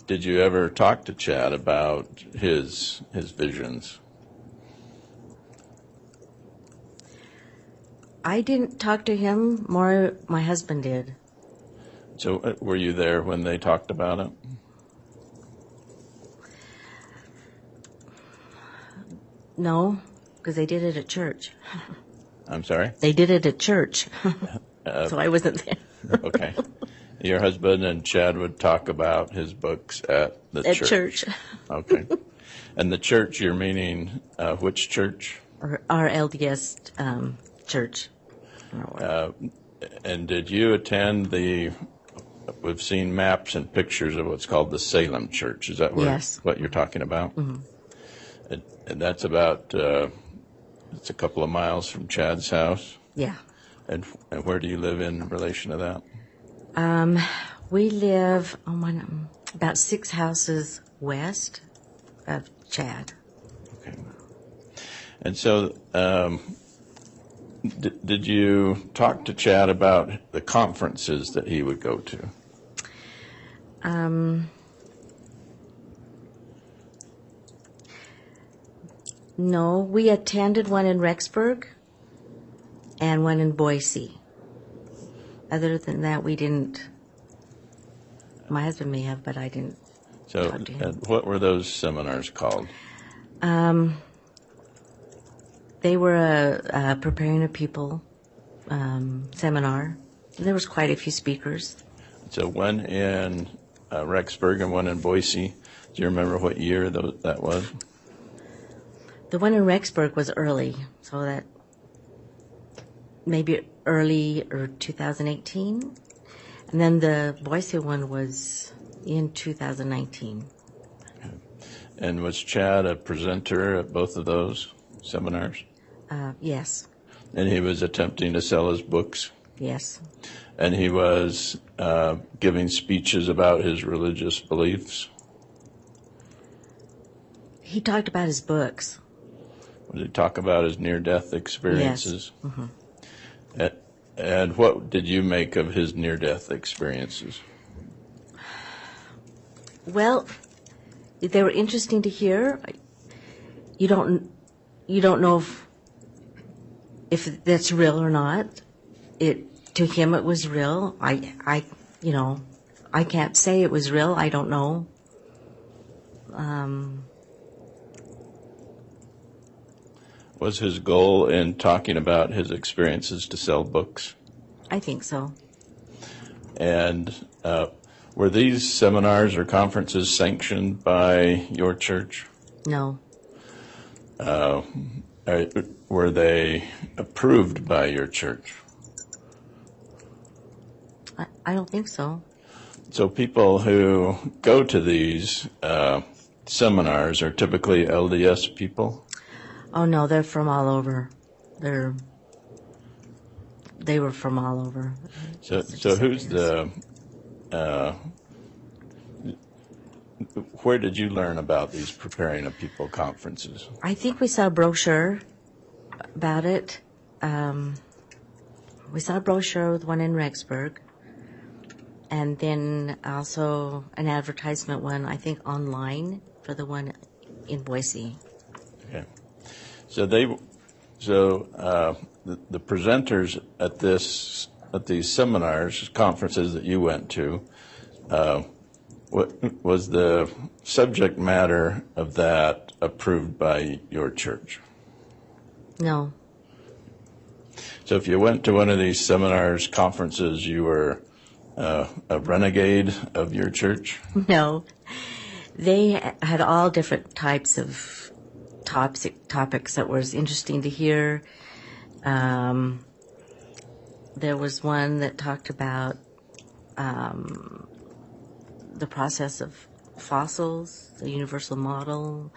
did you ever talk to Chad about his visions? I didn't talk to him, more my husband did. So were you there when they talked about it? No, because they did it at church. I'm sorry? They did it at church, so I wasn't there. Okay. Your husband and Chad would talk about his books at the At church. church. Okay. And the church, you're meaning which church? Or our LDS church. And did you attend we've seen maps and pictures of what's called the Salem Church. Is that Yes. what you're talking about? Mm-hmm. And that's about, it's a couple of miles from Chad's house. Yeah. And where do you live in relation to that? We live on about 6 houses west of Chad. Okay. And so, did you talk to Chad about the conferences that he would go to? No, we attended one in Rexburg and one in Boise. Other than that, we didn't. My husband may have, but I didn't So, talk to him. what were those seminars called? They were a preparing a people seminar. There was quite a few speakers. So one in Rexburg and one in Boise. Do you remember what year that was? The one in Rexburg was early, so that maybe early or 2018. And then the Boise one was in 2019. And was Chad a presenter at both of those seminars? Yes, And he was attempting to sell his books? yes. And he was giving speeches about his religious beliefs? He talked about his books. Did he talk about his near-death experiences? Yes. Mm-hmm. And what did you make of his near-death experiences? Well, they were interesting to hear. You don't know if that's real or not. To him it was real. I can't say it was real. I don't know. Was his goal in talking about his experiences to sell books? I think so. And were these seminars or conferences sanctioned by your church? No. Were they approved by your church? I don't think so. So people who go to these seminars are typically LDS people? Oh no, they're from all over. They were from all over. So who's where did you learn about these Preparing a People conferences? I think we saw a brochure about it. We saw a brochure with one in Rexburg, and then also an advertisement one, I think, online for the one in Boise. Okay. So the presenters at these seminars, conferences that you went to, what was the subject matter of that approved by your church? No. So if you went to one of these seminars, conferences, you were a renegade of your church? No. They had all different types of topics that was interesting to hear. There was one that talked about the process of fossils, the universal model.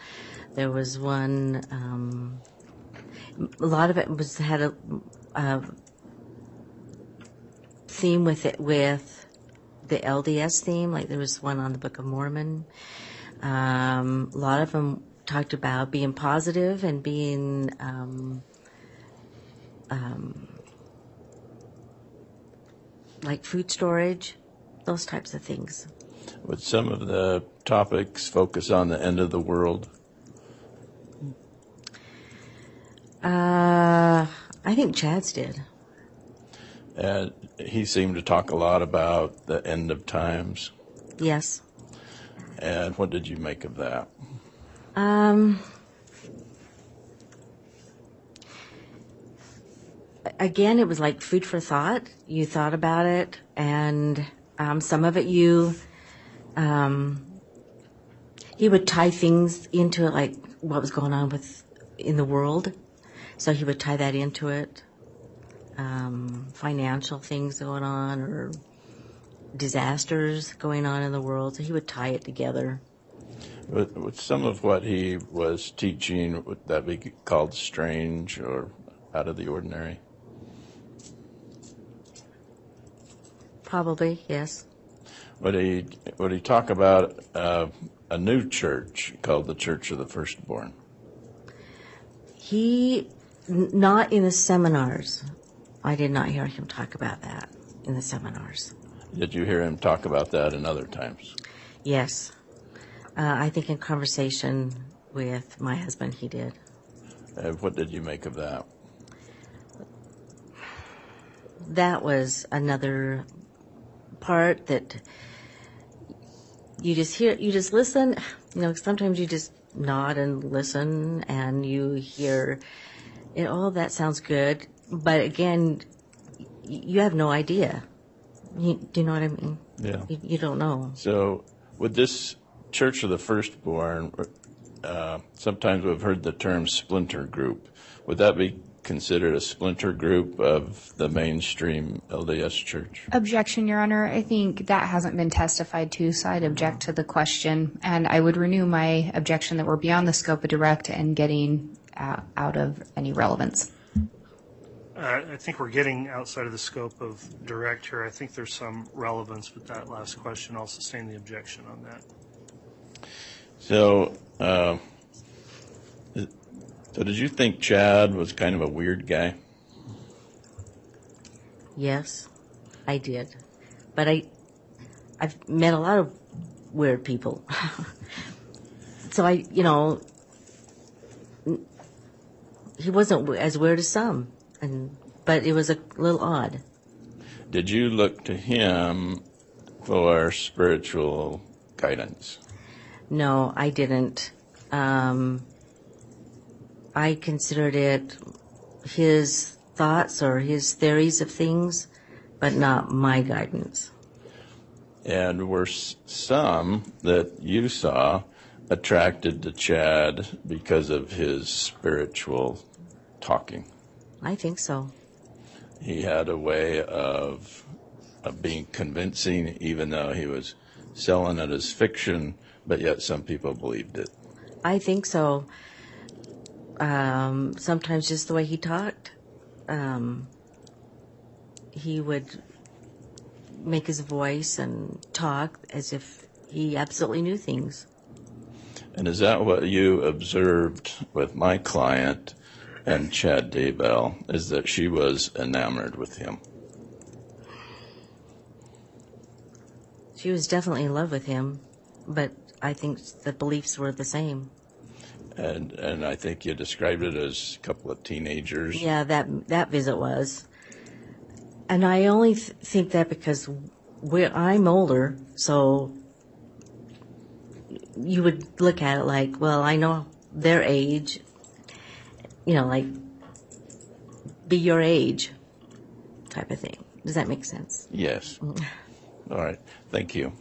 There was one, a lot of it had a theme with the LDS theme, like there was one on the Book of Mormon. A lot of them talked about being positive and being like food storage, those types of things. Would some of the topics focus on the end of the world? I think Chad's did. And he seemed to talk a lot about the end of times. Yes. And what did you make of that? Again, it was like food for thought. You thought about it, and Some of it he would tie things into it, like what was going on in the world. So he would tie that into it. Financial things going on or disasters going on in the world. So he would tie it together. With some of what he was teaching, would that be called strange or out of the ordinary? Probably, yes. Would he talk about a new church called the Church of the Firstborn? Not in the seminars. I did not hear him talk about that in the seminars. Did you hear him talk about that in other times? Yes. I think in conversation with my husband he did. What did you make of that? That was another part that you just listen. Sometimes you just nod and listen and you hear, that sounds good. But again, you have no idea. Do you know what I mean? Yeah. You don't know. So with this Church of the Firstborn, sometimes we've heard the term splinter group. Would that be considered a splinter group of the mainstream LDS church? Objection, Your Honor. I think that hasn't been testified to, so I'd object to the question. And I would renew my objection that we're beyond the scope of direct and getting out of any relevance. I think we're getting outside of the scope of direct here. I think there's some relevance with that last question. I'll sustain the objection on that. So, so did you think Chad was kind of a weird guy? Yes, I did. But I've met a lot of weird people. So he wasn't as weird as some, but it was a little odd. Did you look to him for spiritual guidance? No, I didn't. I considered it his thoughts or his theories of things, but not my guidance. And were some that you saw attracted to Chad because of his spiritual talking? I think so. He had a way of being convincing, even though he was selling it as fiction, but yet some people believed it. I think so. Sometimes just the way he talked. He would make his voice and talk as if he absolutely knew things. And is that what you observed with my client and Chad Daybell, is that she was enamored with him? She was definitely in love with him, but I think the beliefs were the same. And I think you described it as a couple of teenagers. Yeah, that visit was. And I only think that because I'm older, so you would look at it like, well, I know their age, like be your age type of thing. Does that make sense? Yes. All right. Thank you.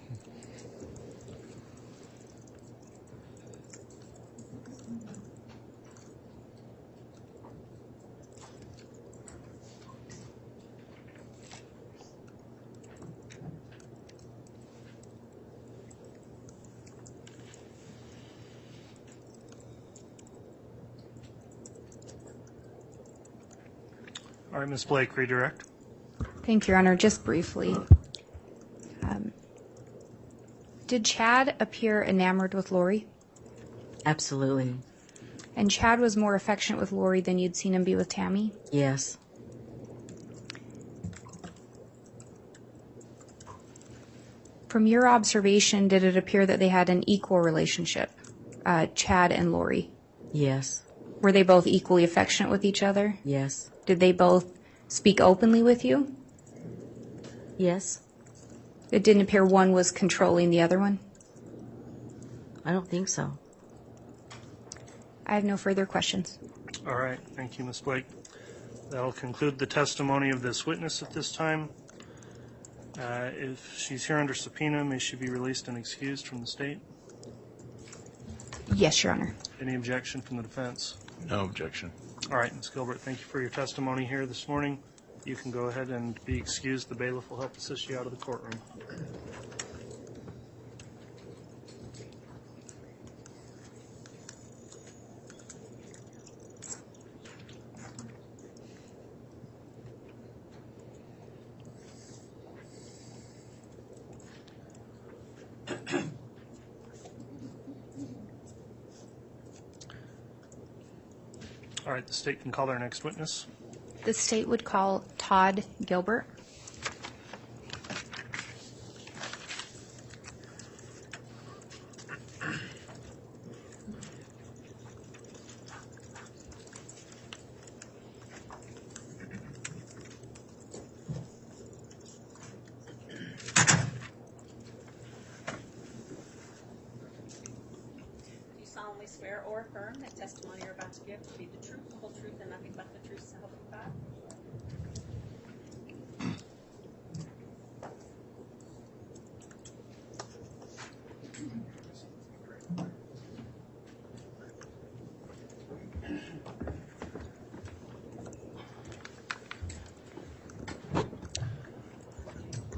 All right, Ms. Blake, redirect. Thank you, Your Honor. Just briefly. Did Chad appear enamored with Lori? Absolutely. And Chad was more affectionate with Lori than you'd seen him be with Tammy? Yes. From your observation, did it appear that they had an equal relationship, Chad and Lori? Yes. Were they both equally affectionate with each other? Yes. Did they both speak openly with you? Yes. It didn't appear one was controlling the other one? I don't think so. I have no further questions. All right. Thank you, Ms. Blake. That'll conclude the testimony of this witness at this time. If she's here under subpoena, may she be released and excused from the state? Yes, Your Honor. Any objection from the defense? No objection. All right, Ms. Gilbert, thank you for your testimony here this morning. You can go ahead and be excused. The bailiff will help assist you out of the courtroom. All right, the state can call their next witness. The state would call Todd Gilbert. Do you solemnly swear or affirm that testimony you're about to give will be the truth, the whole truth, and nothing but the truth, so help you God?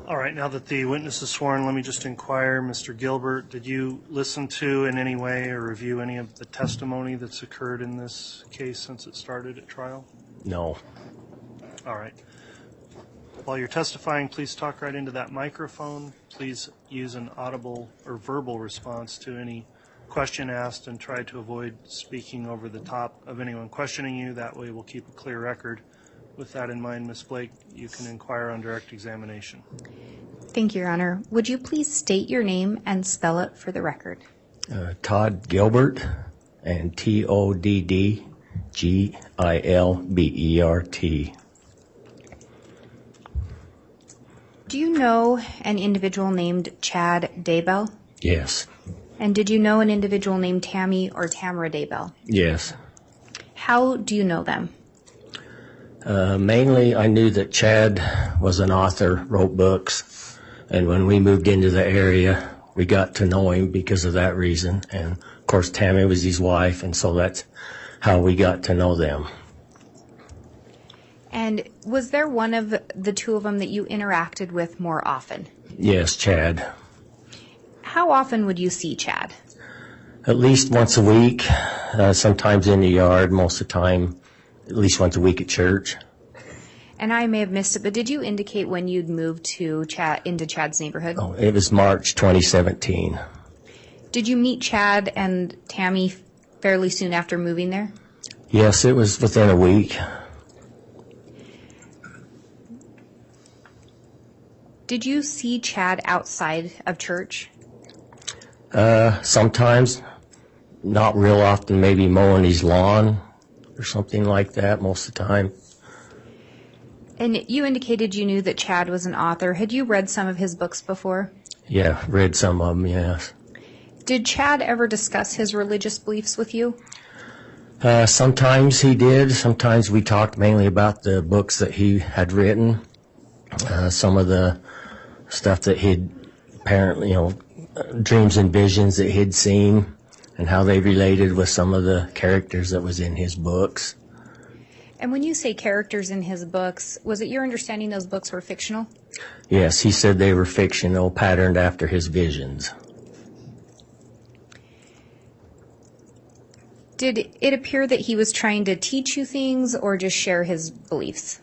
All right, now that the witness is sworn, let me just inquire, Mr. Gilbert, did you listen to in any way or review any of the testimony that's occurred in this case since it started at trial? No. All right. While you're testifying, please talk right into that microphone. Please use an audible or verbal response to any question asked and try to avoid speaking over the top of anyone questioning you. That way we'll keep a clear record. With that in mind, Ms. Blake, you can inquire on direct examination. Thank you, Your Honor. Would you please state your name and spell it for the record? Todd Gilbert, and TODDGILBERT. Do you know an individual named Chad Daybell? Yes. And did you know an individual named Tammy or Tamara Daybell? Yes. How do you know them? Mainly, I knew that Chad was an author, wrote books, and when we moved into the area, we got to know him because of that reason. And, of course, Tammy was his wife, and so that's how we got to know them. And was there one of the two of them that you interacted with more often? Yes, Chad. How often would you see Chad? At least once a week, sometimes in the yard, most of the time, at least once a week at church. And I may have missed it, but did you indicate when you'd moved to into Chad's neighborhood? Oh, it was March 2017. Did you meet Chad and Tammy fairly soon after moving there? Yes, it was within a week. Did you see Chad outside of church? Sometimes, not real often, maybe mowing his lawn or something like that most of the time. And you indicated you knew that Chad was an author. Had you read some of his books before? Yeah, read some of them, yes. Did Chad ever discuss his religious beliefs with you? Sometimes he did. Sometimes we talked mainly about the books that he had written, some of the stuff that he'd apparently, dreams and visions that he'd seen, and how they related with some of the characters that was in his books. And when you say characters in his books, was it your understanding those books were fictional? Yes, he said they were fictional, patterned after his visions. Did it appear that he was trying to teach you things or just share his beliefs?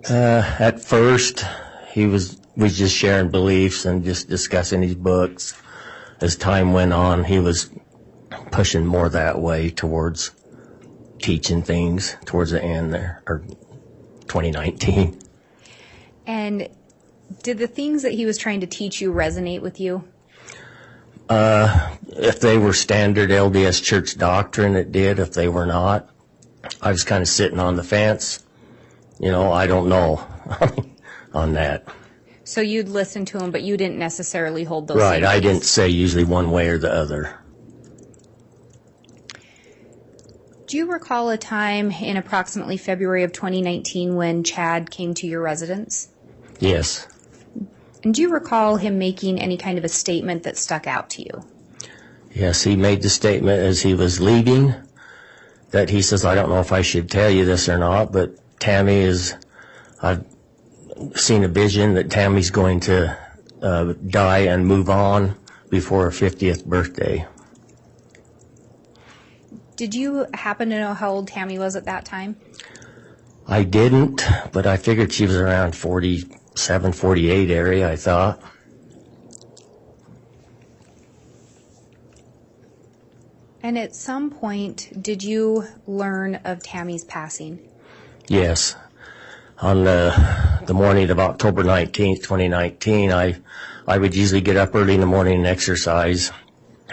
At first, he was just sharing beliefs and just discussing his books. As time went on, he was pushing more that way towards teaching things towards the end there, or 2019. And did the things that he was trying to teach you resonate with you? If they were standard LDS church doctrine, it did. If they were not, I was kind of sitting on the fence. I don't know on that. So you'd listen to him, but you didn't necessarily hold those Right, same I beliefs. didn't say usually one way or the other. Do you recall a time in approximately February of 2019 when Chad came to your residence? Yes. And do you recall him making any kind of a statement that stuck out to you? Yes, he made the statement as he was leaving that he says, I don't know if I should tell you this or not, but Tammy is, I've seen a vision that Tammy's going to die and move on before her 50th birthday. Did you happen to know how old Tammy was at that time? I didn't, but I figured she was around 47, 48 area, I thought. And at some point, did you learn of Tammy's passing? Yes. On the morning of October 19th, 2019, I would usually get up early in the morning and exercise.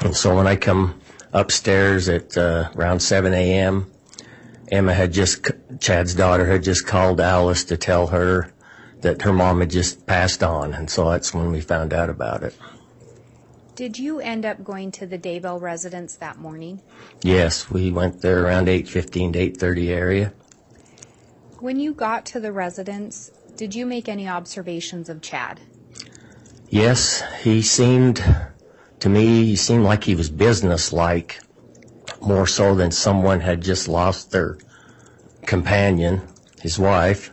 And so when I come upstairs at around 7 a.m., Chad's daughter had just called Alice to tell her that her mom had just passed on. And so that's when we found out about it. Did you end up going to the Daybell residence that morning? Yes, we went there around 8:15 to 8:30 area. When you got to the residence, did you make any observations of Chad? Yes, he seemed like he was businesslike, more so than someone had just lost their companion, his wife,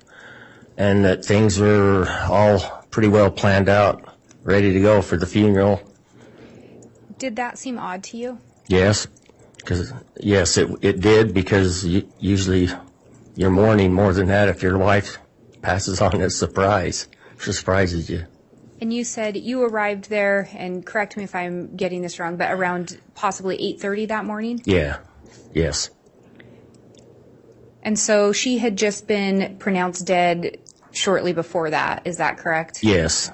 and that things were all pretty well planned out, ready to go for the funeral. Did that seem odd to you? Yes, it did, because usually you're mourning more than that if your wife passes on as a surprise. Surprises you. And you said you arrived there, and correct me if I'm getting this wrong, but around possibly 8:30 that morning? Yeah, yes. And so she had just been pronounced dead shortly before that, is that correct? Yes.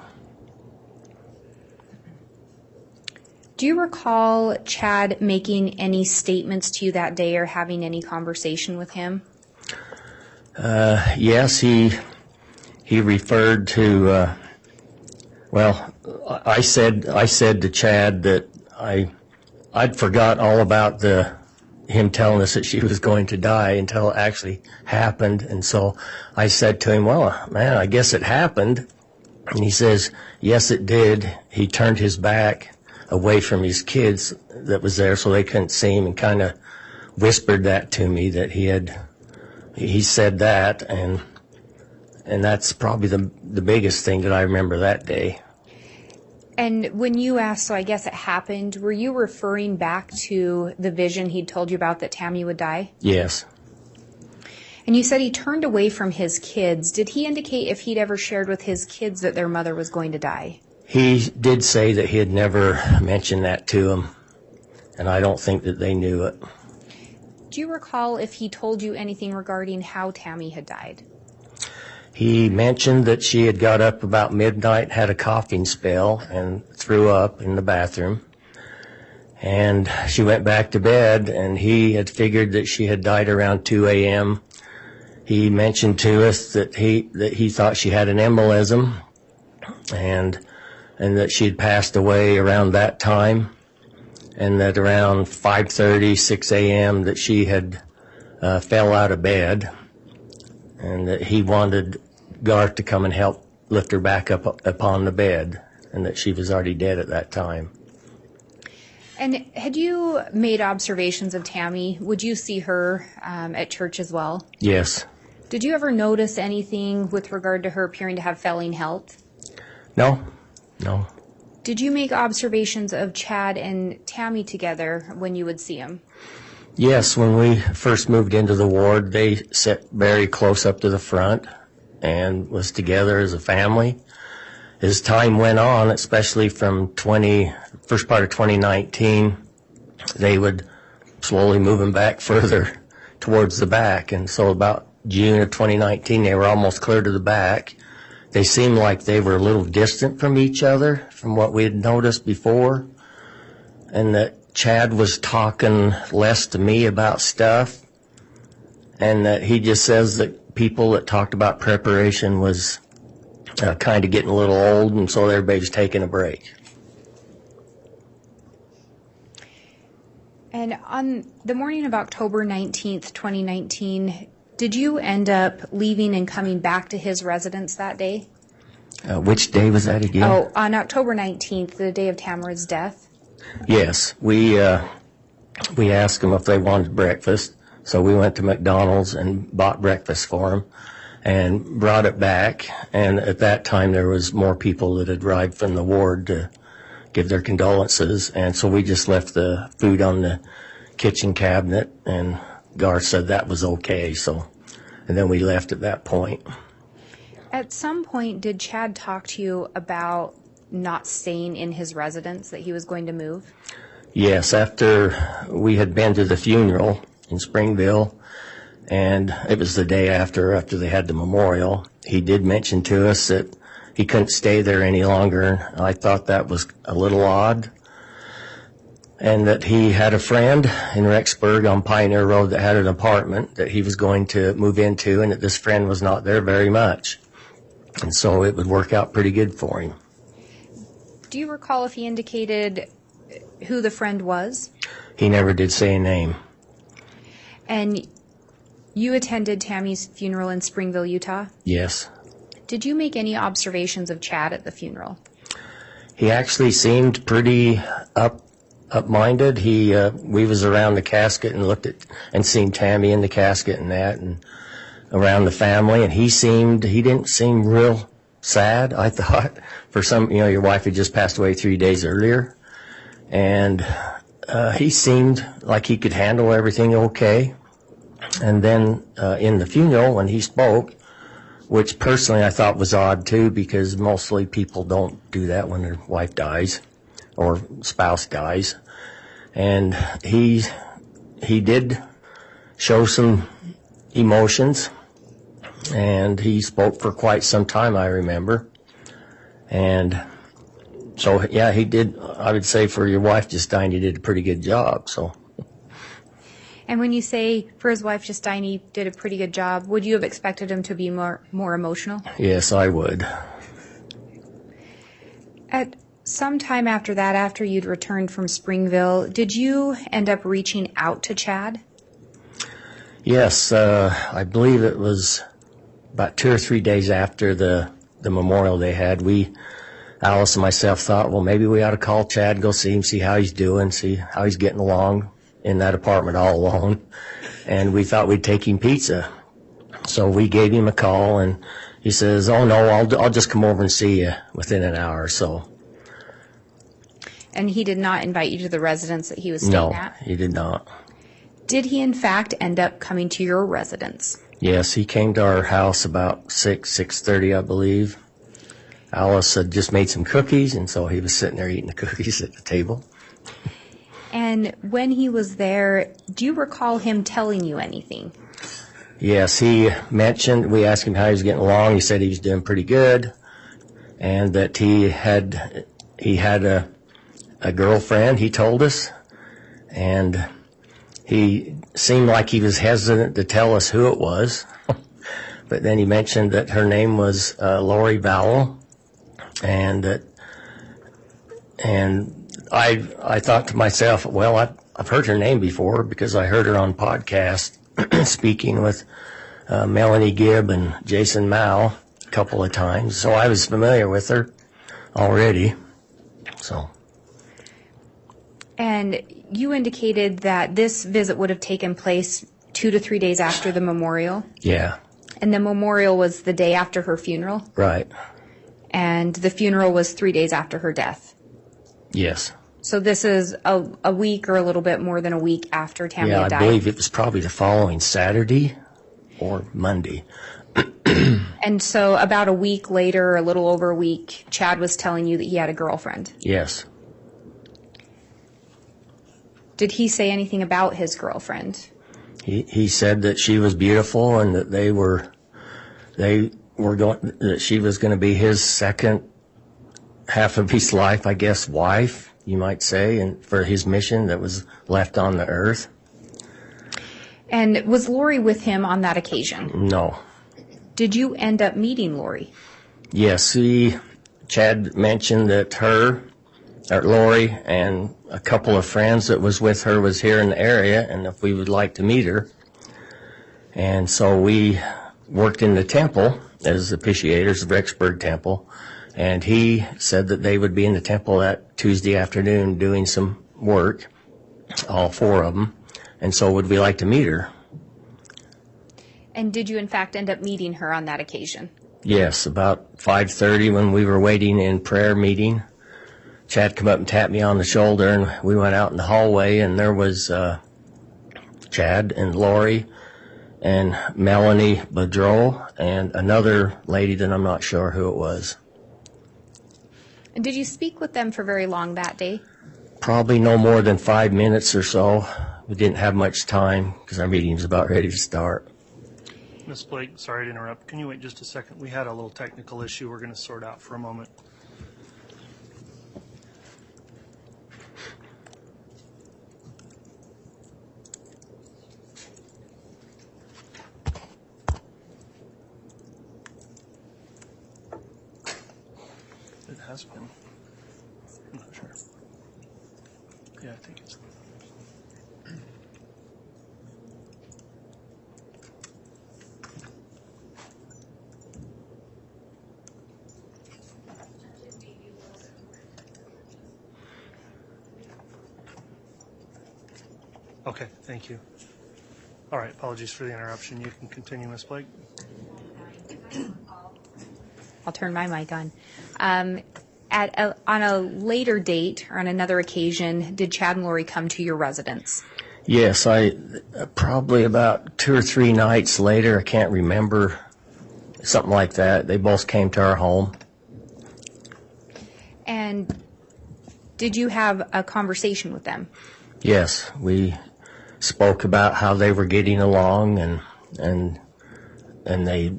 Do you recall Chad making any statements to you that day or having any conversation with him? Yes, he referred to, I said to Chad that I'd forgot all about him telling us that she was going to die until it actually happened. And so I said to him, well, man, I guess it happened. And he says, yes, it did. He turned his back away from his kids that was there so they couldn't see him, and kind of whispered that to me, that he said that, and that's probably the biggest thing that I remember that day. And when you asked, so I guess it happened, were you referring back to the vision he'd told you about that Tammy would die? Yes. And you said he turned away from his kids. Did he indicate if he'd ever shared with his kids that their mother was going to die? He did say that he had never mentioned that to them, and I don't think that they knew it. Do you recall if he told you anything regarding how Tammy had died? He mentioned that she had got up about midnight, had a coughing spell, and threw up in the bathroom. And she went back to bed, and he had figured that she had died around 2 a.m. He mentioned to us that he thought she had an embolism, and that she had passed away around that time, and that around 5:30, 6 a.m. that she had fell out of bed, and that he wanted Garth to come and help lift her back up upon the bed, and that she was already dead at that time. And had you made observations of Tammy? Would you see her at church as well? Yes. Did you ever notice anything with regard to her appearing to have failing health? No. Did you make observations of Chad and Tammy together when you would see them? Yes, when we first moved into the ward, they sat very close up to the front and was together as a family. As time went on, especially from first part of 2019, they would slowly move them back further towards the back. And so about June of 2019, they were almost clear to the back. They seemed like they were a little distant from each other from what we had noticed before, and that Chad was talking less to me about stuff, and that he just says that people that talked about preparation was kind of getting a little old, and so everybody's taking a break. And on the morning of October 19th, 2019, did you end up leaving and coming back to his residence that day? Which day was that again? Oh, on October 19th, the day of Tamarad's death. Yes, we asked them if they wanted breakfast, so we went to McDonald's and bought breakfast for them and brought it back. And at that time, there was more people that had arrived from the ward to give their condolences, and so we just left the food on the kitchen cabinet, and Garth said that was okay. So, and then we left at that point. At some point, did Chad talk to you about not staying in his residence, that he was going to move? Yes, after we had been to the funeral in Springville, and it was the day after they had the memorial, he did mention to us that he couldn't stay there any longer. I thought that was a little odd, and that he had a friend in Rexburg on Pioneer Road that had an apartment that he was going to move into, and that this friend was not there very much. And so it would work out pretty good for him. Do you recall if he indicated who the friend was? He never did say a name. And you attended Tammy's funeral in Springville, Utah? Yes. Did you make any observations of Chad at the funeral? He actually seemed pretty up-minded. We was around the casket and looked at and seen Tammy in the casket and that, and around the family, and he didn't seem real sad, I thought. For some, your wife had just passed away 3 days earlier, and he seemed like he could handle everything okay. And then in the funeral, when he spoke, which personally I thought was odd too, because mostly people don't do that when their wife dies or spouse dies, and he did show some emotions, and he spoke for quite some time, I remember. And so, yeah, he did. I would say for your wife just dying, he did a pretty good job. So. And when you say for his wife just dying, he did a pretty good job, would you have expected him to be more emotional? Yes, I would. At some time after that, after you'd returned from Springville, did you end up reaching out to Chad? Yes, I believe it was about 2 or 3 days after the memorial they had. Alice and myself thought, well, maybe we ought to call Chad, go see him, see how he's doing, see how he's getting along in that apartment all alone. And we thought we'd take him pizza. So we gave him a call, and he says, oh, no, I'll just come over and see you within an hour or so. And he did not invite you to the residence that he was staying at? No, he did not. Did he, in fact, end up coming to your residence? Yes, he came to our house about 6:30, I believe. Alice had just made some cookies, and so he was sitting there eating the cookies at the table. And when he was there, do you recall him telling you anything? Yes, we asked him how he was getting along. He said he was doing pretty good, and that he had a girlfriend, he told us, and he seemed like he was hesitant to tell us who it was. But then he mentioned that her name was Lori Vallow, and I thought to myself, well, I've heard her name before because I heard her on podcast speaking with Melanie Gibb and Jason Mao a couple of times, so I was familiar with her already. So. And you indicated that this visit would have taken place 2 to 3 days after the memorial? Yeah. And the memorial was the day after her funeral? Right. And the funeral was 3 days after her death? Yes. So this is a week or a little bit more than a week after Tammy had died? I believe it was probably the following Saturday or Monday. And so about a week later, a little over a week, Chad was telling you that he had a girlfriend? Yes. Did he say anything about his girlfriend? He said that she was beautiful and that that she was going to be his second half of his life, I guess, wife, you might say, and for his mission that was left on the earth. And was Lori with him on that occasion? No. Did you end up meeting Lori? Yes, Chad mentioned that Lori and a couple of friends that was with her was here in the area, and if we would like to meet her. And so we worked in the temple as officiators of Rexburg Temple, and he said that they would be in the temple that Tuesday afternoon doing some work, all four of them, and so would we like to meet her? And did you in fact end up meeting her on that occasion? Yes, about 5:30 when we were waiting in prayer meeting, Chad come up and tapped me on the shoulder, and we went out in the hallway, and there was Chad and Lori and Melanie Bedreau and another lady that I'm not sure who it was. And did you speak with them for very long that day? Probably no more than 5 minutes or so. We didn't have much time because our meeting was about ready to start. Ms. Blake, sorry to interrupt. Can you wait just a second? We had a little technical issue we're going to sort out for a moment. It has been. I'm not sure. Yeah, I think it's. Okay, thank you. All right, apologies for the interruption. You can continue, Ms. Blake. I'll turn my mic on. On a later date or on another occasion, did Chad and Lori come to your residence? Yes, I probably about 2 or 3 nights later, I can't remember, something like that. They both came to our home. And did you have a conversation with them? Yes, we spoke about how they were getting along and they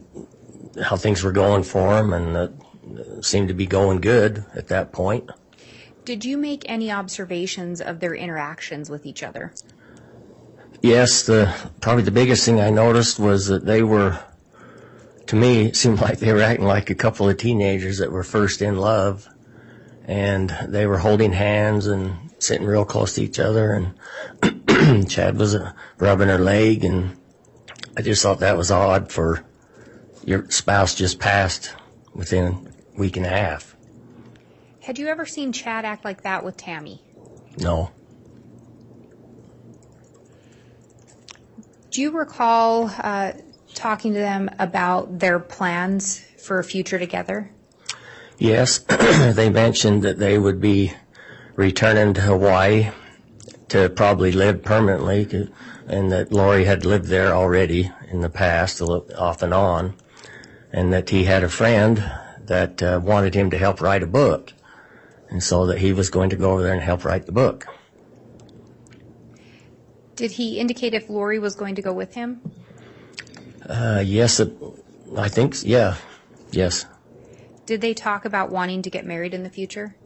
how things were going for them, and it seemed to be going good at that point. Did you make any observations of their interactions with each other? Yes, probably the biggest thing I noticed was that they were, to me, it seemed like they were acting like a couple of teenagers that were first in love, and they were holding hands and sitting real close to each other, and Chad was rubbing her leg, and I just thought that was odd for your spouse just passed within a week and a half. Had you ever seen Chad act like that with Tammy? No. Do you recall talking to them about their plans for a future together? Yes, they mentioned that they would be returning to Hawaii to probably live permanently, and that Lori had lived there already in the past, off and on, and that he had a friend that wanted him to help write a book, and so that he was going to go over there and help write the book. Did he indicate if Lori was going to go with him? Yes, I think, yeah, yes. Did they talk about wanting to get married in the future?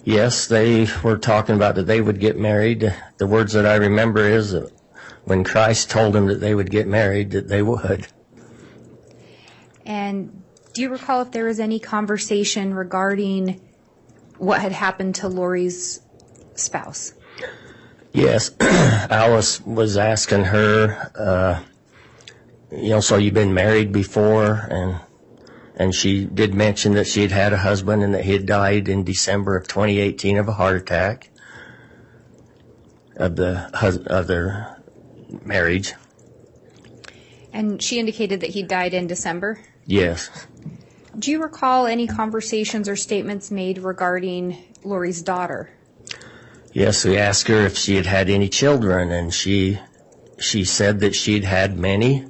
Yes, they were talking about that they would get married. The words that I remember is that when Christ told them that they would get married, that they would. And do you recall if there was any conversation regarding what had happened to Lori's spouse? Yes, Alice was asking her, so you've been married before, and she did mention that she had had a husband and that he had died in December of 2018 of a heart attack of their marriage. And she indicated that he died in December? Yes. Do you recall any conversations or statements made regarding Lori's daughter? Yes, we asked her if she had had any children, and she said that she'd had many,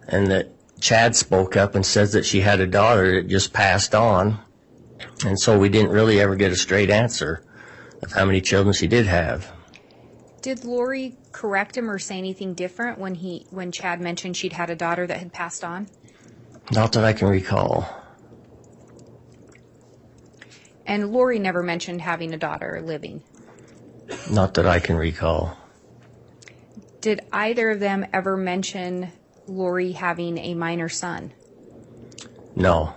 and that Chad spoke up and says that she had a daughter that just passed on, and so we didn't really ever get a straight answer of how many children she did have. Did Lori correct him or say anything different when Chad mentioned she'd had a daughter that had passed on? Not that I can recall. And Lori never mentioned having a daughter living? Not that I can recall. Did either of them ever mention Lori having a minor son? No.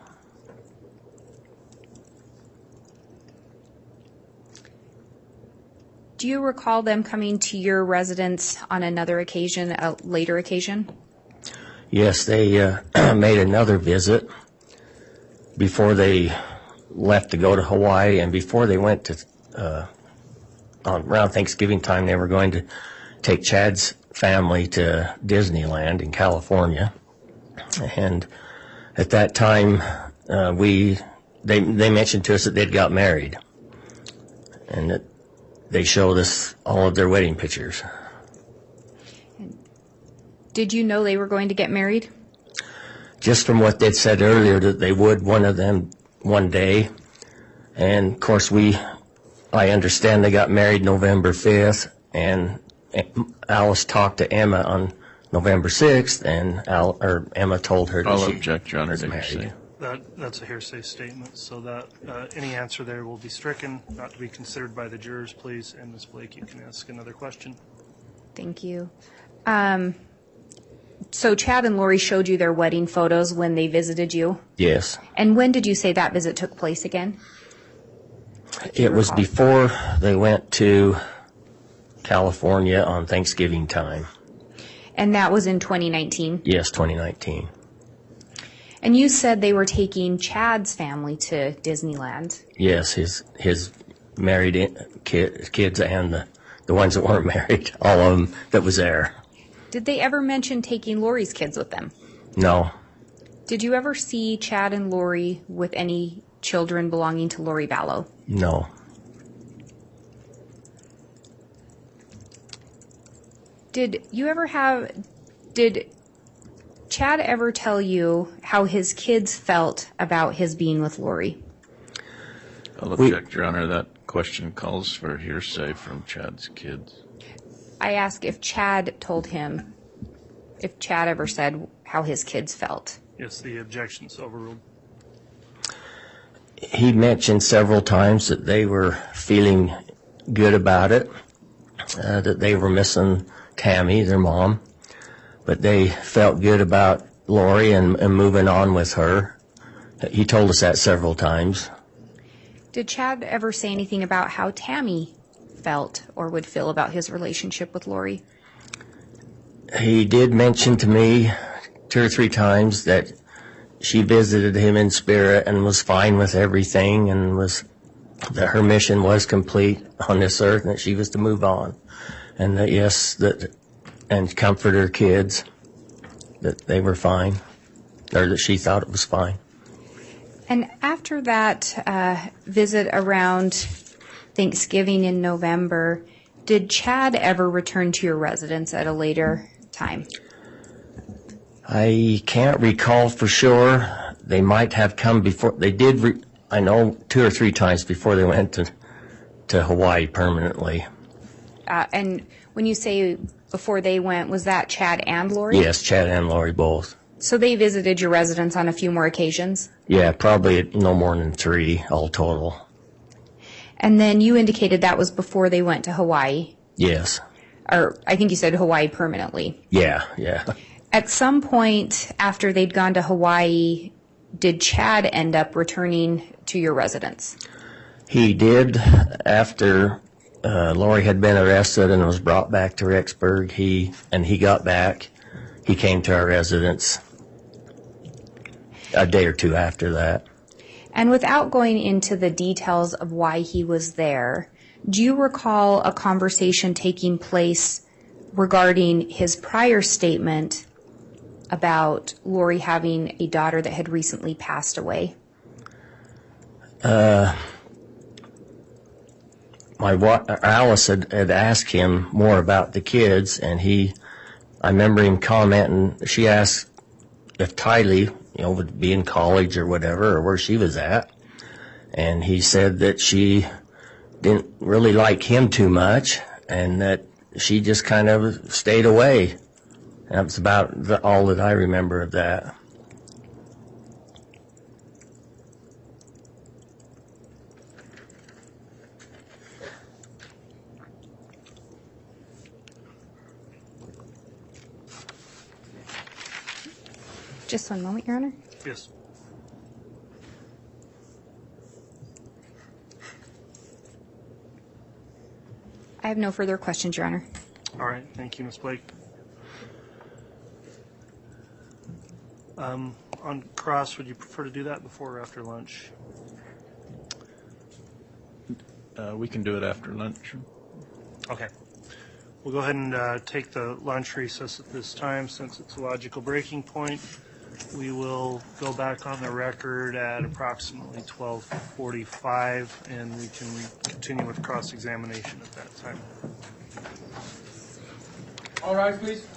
Do you recall them coming to your residence on another occasion, a later occasion? Yes, they made another visit before they left to go to Hawaii, and before they went to, around Thanksgiving time, they were going to take Chad's family to Disneyland in California. And at that time, they mentioned to us that they'd got married, and that they showed us all of their wedding pictures. Did you know they were going to get married? Just from what they'd said earlier, that they would, one of them, one day. And of course, I understand they got married November 5th, and Alice talked to Emma on November 6th, and Emma told her that I'll she object, Your Honor, was to married. hearsay. That's a hearsay statement, so that any answer there will be stricken, not to be considered by the jurors, please. And Ms. Blake, you can ask another question. Thank you. So Chad and Lori showed you their wedding photos when they visited you? Yes. And when did you say that visit took place again? It was before they went to California on Thanksgiving time. And that was in 2019? Yes, 2019. And you said they were taking Chad's family to Disneyland. Yes, his married kids and the ones that weren't married, all of them that was there. Did they ever mention taking Lori's kids with them? No. Did you ever see Chad and Lori with any children belonging to Lori Vallow? No. Did Chad ever tell you how his kids felt about his being with Lori? I'll object, Your Honor. That question calls for hearsay from Chad's kids. I ask if Chad ever said how his kids felt. Yes, the objection's overruled. He mentioned several times that they were feeling good about it, that they were missing Tammy, their mom, but they felt good about Lori and moving on with her. He told us that several times. Did Chad ever say anything about how Tammy felt or would feel about his relationship with Lori? He did mention to me 2 or 3 times that she visited him in spirit and was fine with everything, and that her mission was complete on this earth and that she was to move on. And that, yes, and comfort her kids, that they were fine, or that she thought it was fine. And after that visit around Thanksgiving in November, did Chad ever return to your residence at a later time? I can't recall for sure. They might have come before. They did, I know, 2 or 3 times before they went to Hawaii permanently. And when you say before they went, was that Chad and Lori? Yes, Chad and Lori both. So they visited your residence on a few more occasions? Yeah, probably no more than 3 all total. And then you indicated that was before they went to Hawaii? Yes. Or I think you said Hawaii permanently. Yeah. At some point after they'd gone to Hawaii, did Chad end up returning to your residence? He did. After Lori had been arrested and was brought back to Rexburg, he got back. He came to our residence a day or 2 after that. And without going into the details of why he was there, do you recall a conversation taking place regarding his prior statement about Lori having a daughter that had recently passed away? Alice had asked him more about the kids, and I remember him commenting. She asked if Tylee, would be in college or whatever, or where she was at, and he said that she didn't really like him too much, and that she just kind of stayed away. And that was about all that I remember of that. Just one moment, Your Honor. Yes. I have no further questions, Your Honor. All right. Thank you, Ms. Blake. On cross, would you prefer to do that before or after lunch? We can do it after lunch. Okay. We'll go ahead and take the lunch recess at this time since it's a logical breaking point. We will go back on the record at approximately 12:45, and we can continue with cross-examination at that time. All rise, please.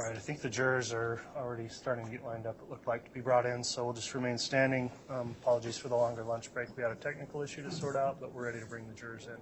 All right, I think the jurors are already starting to get lined up, it looked like, to be brought in, so we'll just remain standing. Apologies for the longer lunch break. We had a technical issue to sort out, but we're ready to bring the jurors in.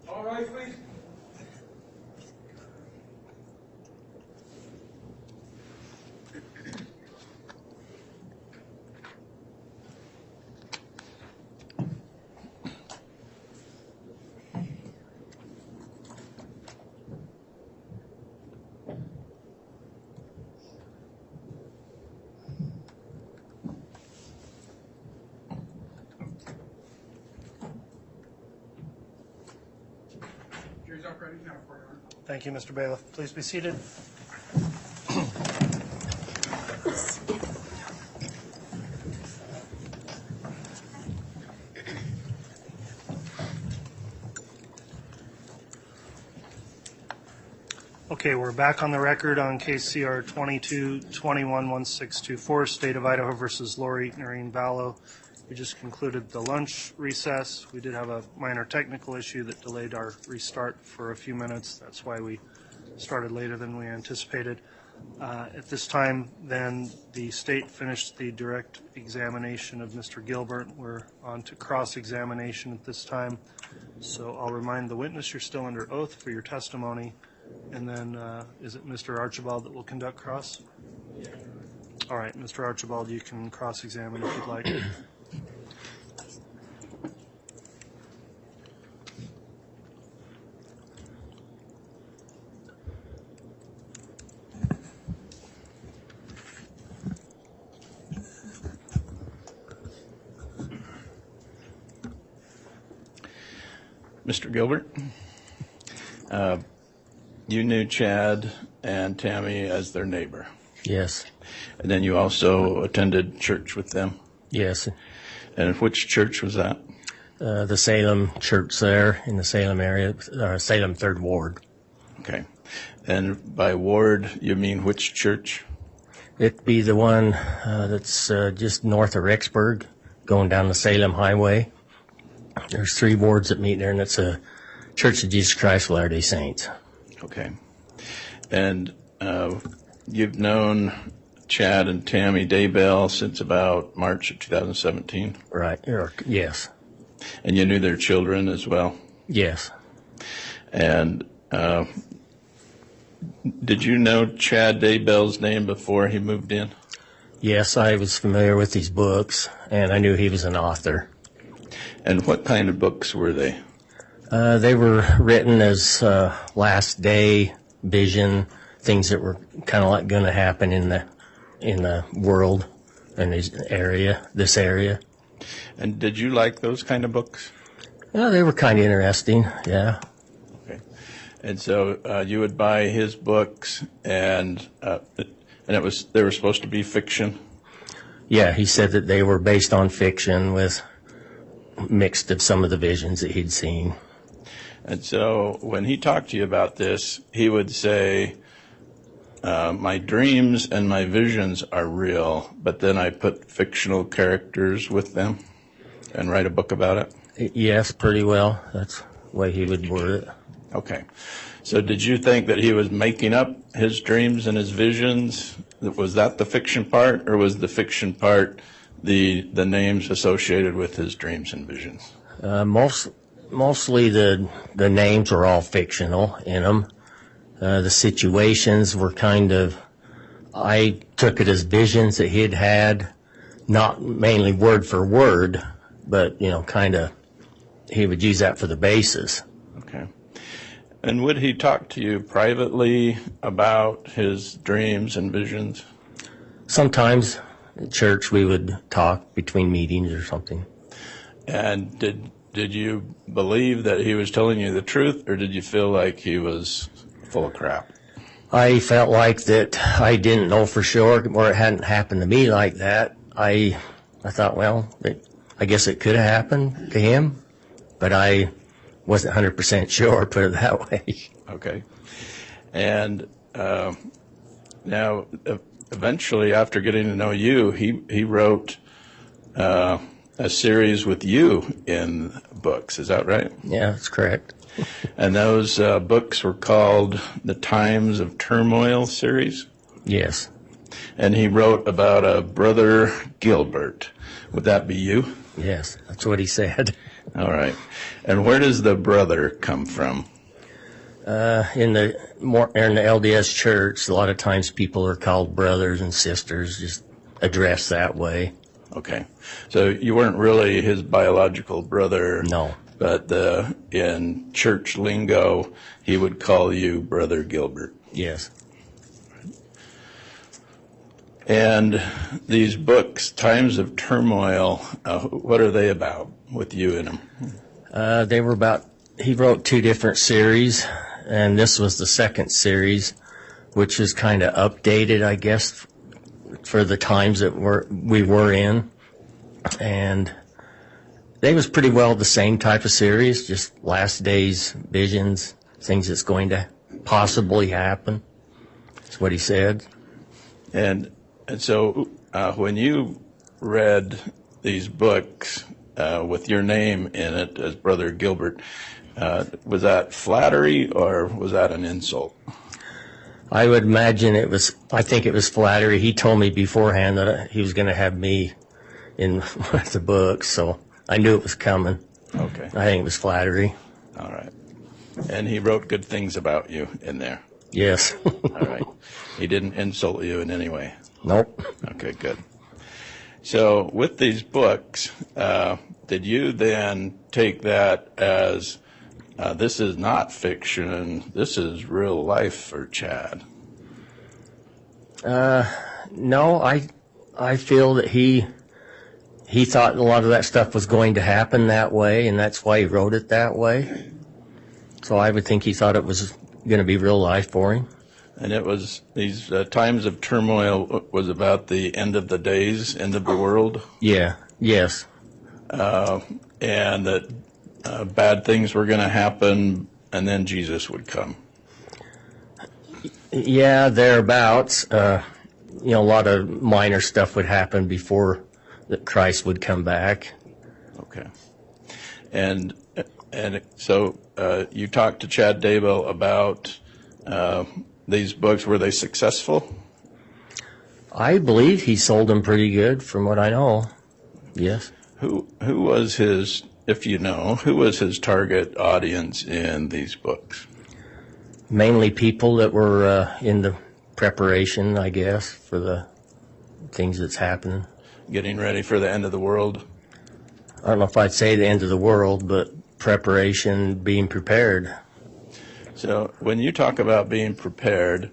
All rise, please. Jury's up ready now for you. Thank you, Mr. Bailiff. Please be seated. Okay, we're back on the record on case CR 22-21-1624, State of Idaho versus Lori Vallow. We just concluded the lunch recess. We did have a minor technical issue that delayed our restart for a few minutes. That's why we started later than we anticipated. At this time, then, the state finished the direct examination of Mr. Gilbert. We're on to cross-examination at this time. So I'll remind the witness you're still under oath for your testimony. And then is it Mr. Archibald that will conduct cross? Yeah. All right, Mr. Archibald, you can cross-examine if you'd like. Mr. Gilbert, you knew Chad and Tammy as their neighbor. Yes. And then you also attended church with them. Yes. And which church was that? The Salem church there in the Salem area, Salem 3rd Ward. Okay. And by ward, you mean which church? It'd be the one that's just north of Rexburg, going down the Salem Highway. There's 3 wards that meet there, and it's a Church of Jesus Christ of Latter-day Saints. Okay. And you've known Chad and Tammy Daybell since about March of 2017. Right. Yes. And you knew their children as well? Yes. And did you know Chad Daybell's name before he moved in? Yes, I was familiar with his books, and I knew he was an author. And what kind of books were they? They were written as last day vision, things that were kind of like going to happen in the world in this area. And did you like those kind of books? Yeah, they were kind of interesting. Yeah. Okay. And so you would buy his books, and they were supposed to be fiction? Yeah, he said that they were based on fiction with mixed of some of the visions that he'd seen. And so when he talked to you about this, he would say, my dreams and my visions are real, but then I put fictional characters with them and write a book about it? Yes, pretty well. That's the way he would word it. Okay. So did you think that he was making up his dreams and his visions? Was that the fiction part, or was the fiction part the names associated with his dreams and visions? Mostly the names were all fictional in them. The situations were I took it as visions that he'd had, not mainly word for word, but, he would use that for the basis. Okay. And would he talk to you privately about his dreams and visions? Sometimes at church we would talk between meetings or something. And did you believe that he was telling you the truth, or did you feel like he was full of crap? I felt like that I didn't know for sure, or it hadn't happened to me like that. I thought, well, I guess it could have happened to him, but I wasn't 100% sure, put it that way. Okay. And now, eventually, after getting to know you, he wrote a series with you in books. Is that right? Yeah, that's correct. And those books were called the Times of Turmoil series? Yes. And he wrote about a brother Gilbert. Would that be you? Yes, that's what he said. All right. And where does the brother come from? In the LDS church, a lot of times people are called brothers and sisters, just addressed that way. Okay. So you weren't really his biological brother. No. But in church lingo, he would call you Brother Gilbert. Yes. And these books, Times of Turmoil, what are they about with you in them? They were about, he wrote 2 different series, and this was the second series, which is kind of updated, I guess, for the times that we were in. And they was pretty well the same type of series, just last days visions, things that's going to possibly happen. That's what he said. And so when you read these books with your name in it as Brother Gilbert, was that flattery or was that an insult? I would imagine I think it was flattery. He told me beforehand that he was going to have me in one of the books, so I knew it was coming. Okay. I think it was flattery. All right. And he wrote good things about you in there? Yes. All right. He didn't insult you in any way? Nope. Okay, good. So with these books, did you then take that as this is not fiction, this is real life for Chad? No, I feel that he thought a lot of that stuff was going to happen that way, and that's why he wrote it that way. So I would think he thought it was going to be real life for him. And it was these times of turmoil was about the end of the days, end of the world? Yeah, yes. And that bad things were going to happen, and then Jesus would come. Yeah, thereabouts. A lot of minor stuff would happen before that Christ would come back. Okay. And so you talked to Chad Daybell about these books. Were they successful? I believe he sold them pretty good, from what I know. Yes. Who was his, if you know, who was his target audience in these books? Mainly people that were in the preparation, I guess, for the things that's happening. Getting ready for the end of the world? I don't know if I'd say the end of the world, but preparation, being prepared. So when you talk about being prepared,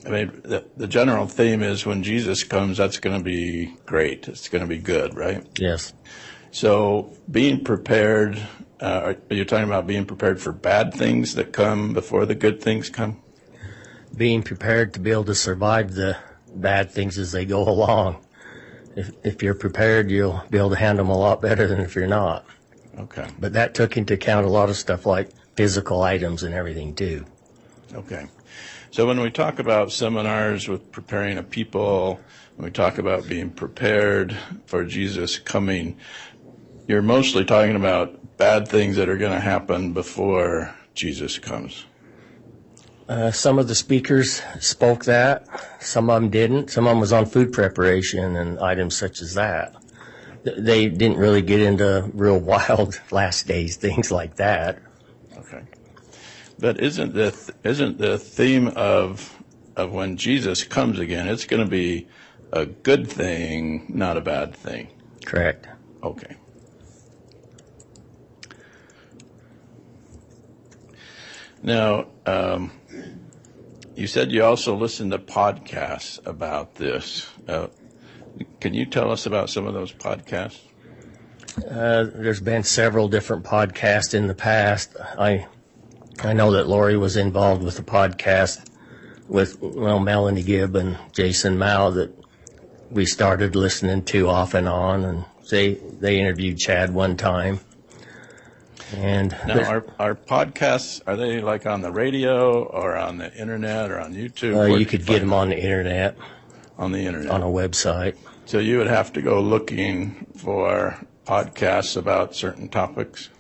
I mean, the general theme is when Jesus comes, that's going to be great. It's going to be good, right? Yes. So being prepared, are you talking about being prepared for bad things that come before the good things come? Being prepared to be able to survive the bad things as they go along. If you're prepared, you'll be able to handle them a lot better than if you're not. Okay. But that took into account a lot of stuff like physical items and everything, too. Okay. So when we talk about seminars with preparing a people, when we talk about being prepared for Jesus coming, you're mostly talking about bad things that are going to happen before Jesus comes. Some of the speakers spoke that. Some of them didn't. Some of them was on food preparation and items such as that. They didn't really get into real wild last days things like that. Okay. But isn't the theme of when Jesus comes again, it's going to be a good thing, not a bad thing? Correct. Okay. Now, you said you also listened to podcasts about this. Can you tell us about some of those podcasts? There's been several different podcasts in the past. I know that Lori was involved with a podcast with Melanie Gibb and Jason Mao that we started listening to off and on, and they interviewed Chad one time. And now, our podcasts, are they like on the radio or on the internet or on YouTube? You could get them on the internet. On the internet. On a website. So you would have to go looking for podcasts about certain topics?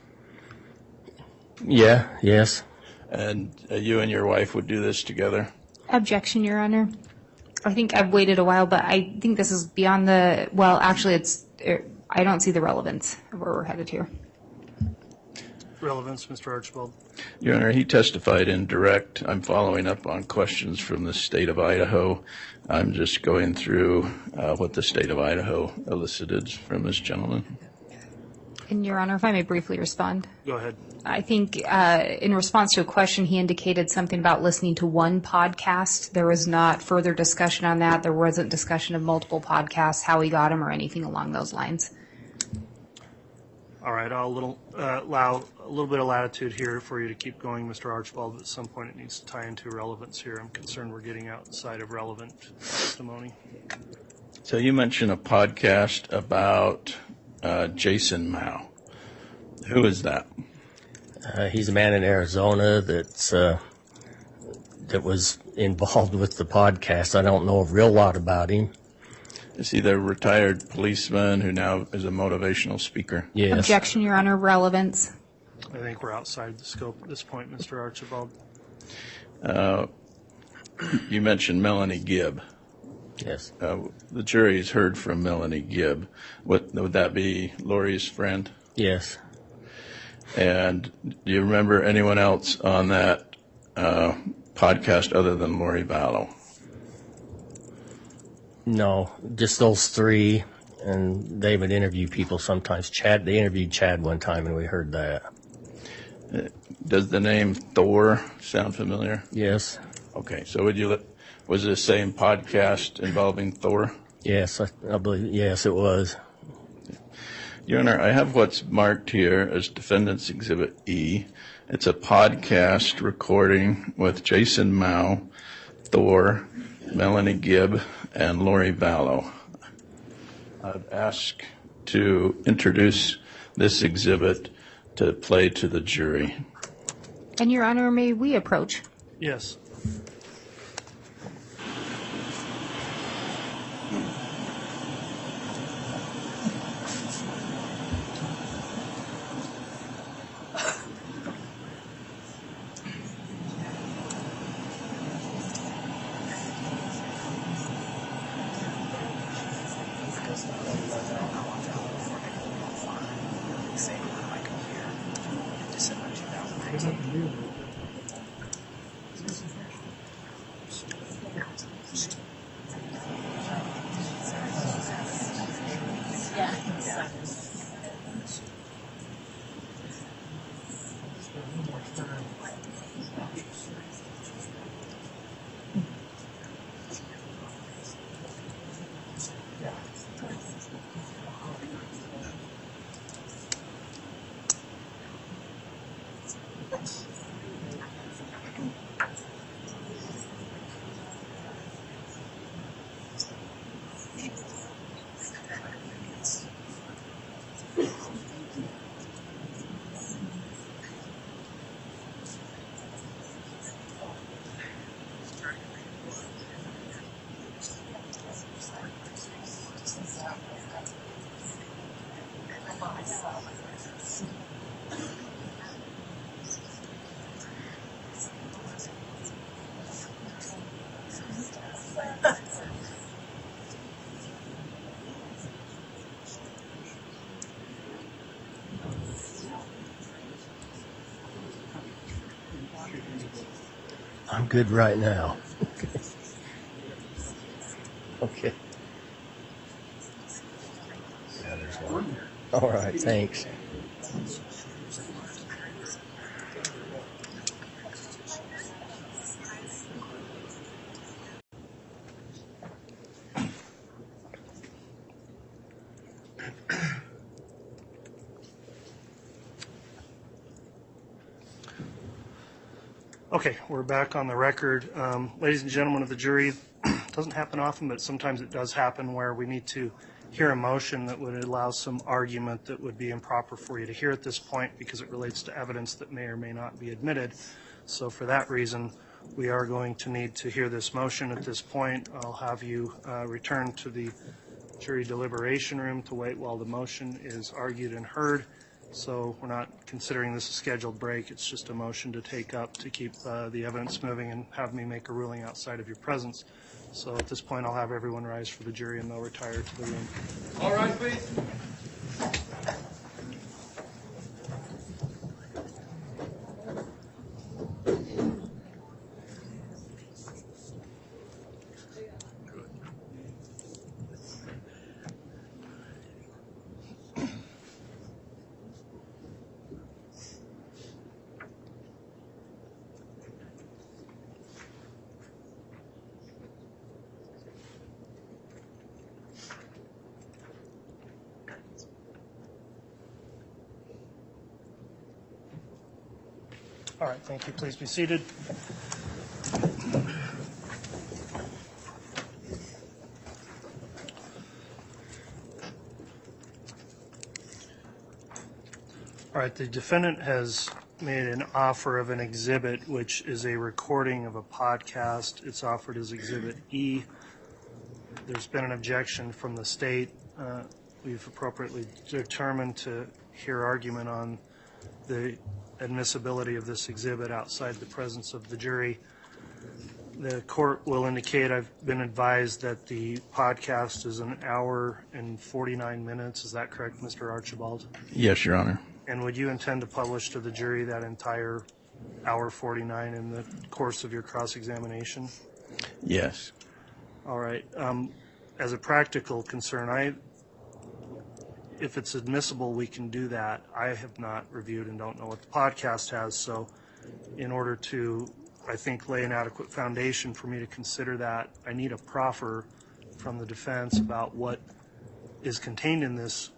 Yeah, yes. And you and your wife would do this together? Objection, Your Honor. I think I've waited a while, but I think this is beyond the, well, actually, I don't see the relevance of where we're headed here. Relevance, Mr. Archibald. Your Honor, he testified in direct. I'm following up on questions from the state of Idaho. I'm just going through what the state of Idaho elicited from this gentleman. And Your Honor, if I may briefly respond. Go ahead. I think in response to a question, he indicated something about listening to one podcast. There was not further discussion on that. There wasn't discussion of multiple podcasts, how he got them, or anything along those lines. All right, I'll allow a little bit of latitude here for you to keep going, Mr. Archibald, but at some point it needs to tie into relevance here. I'm concerned we're getting outside of relevant testimony. So you mentioned a podcast about Jason Mao. Who is that? He's a man in Arizona that was involved with the podcast. I don't know a real lot about him. Is he the retired policeman who now is a motivational speaker? Yes. Objection, Your Honor, relevance. I think we're outside the scope at this point, Mr. Archibald. You mentioned Melanie Gibb. Yes. The jury's heard from Melanie Gibb. Would that be Lori's friend? Yes. And do you remember anyone else on that podcast other than Lori Vallow? No, just those three, and they would interview people sometimes. They interviewed Chad one time, and we heard that. Does the name Thor sound familiar? Yes. Okay, so was it the same podcast involving Thor? Yes, I believe. Yes, it was. Your Honor, I have what's marked here as Defendant's Exhibit E. It's a podcast recording with Jason Mao, Thor, Melanie Gibb, and Lori Vallow. I'd ask to introduce this exhibit to play to the jury. And Your Honor, may we approach? Yes. I'm good right now. Okay. Yeah, there's one. All right, thanks. Okay, we're back on the record. Ladies and gentlemen of the jury, it doesn't happen often, but sometimes it does happen where we need to hear a motion that would allow some argument that would be improper for you to hear at this point because it relates to evidence that may or may not be admitted. So for that reason, we are going to need to hear this motion at this point. I'll have you return to the jury deliberation room to wait while the motion is argued and heard. So we're not considering this a scheduled break. It's just a motion to take up to keep the evidence moving and have me make a ruling outside of your presence. So at this point, I'll have everyone rise for the jury and they'll retire to the room. All right, please. All right, thank you. Please be seated. All right, the defendant has made an offer of an exhibit, which is a recording of a podcast. It's offered as Exhibit E. There's been an objection from the state. We've appropriately determined to hear argument on the admissibility of this exhibit outside the presence of the jury. The court will indicate I've been advised that the podcast is an hour and 49 minutes. Is that correct, Mr. Archibald? Yes, Your Honor. And would you intend to publish to the jury that entire hour 49 in the course of your cross-examination? Yes. All right. As a practical concern, if it's admissible, we can do that. I have not reviewed and don't know what the podcast has, so in order to, I think, lay an adequate foundation for me to consider that, I need a proffer from the defense about what is contained in this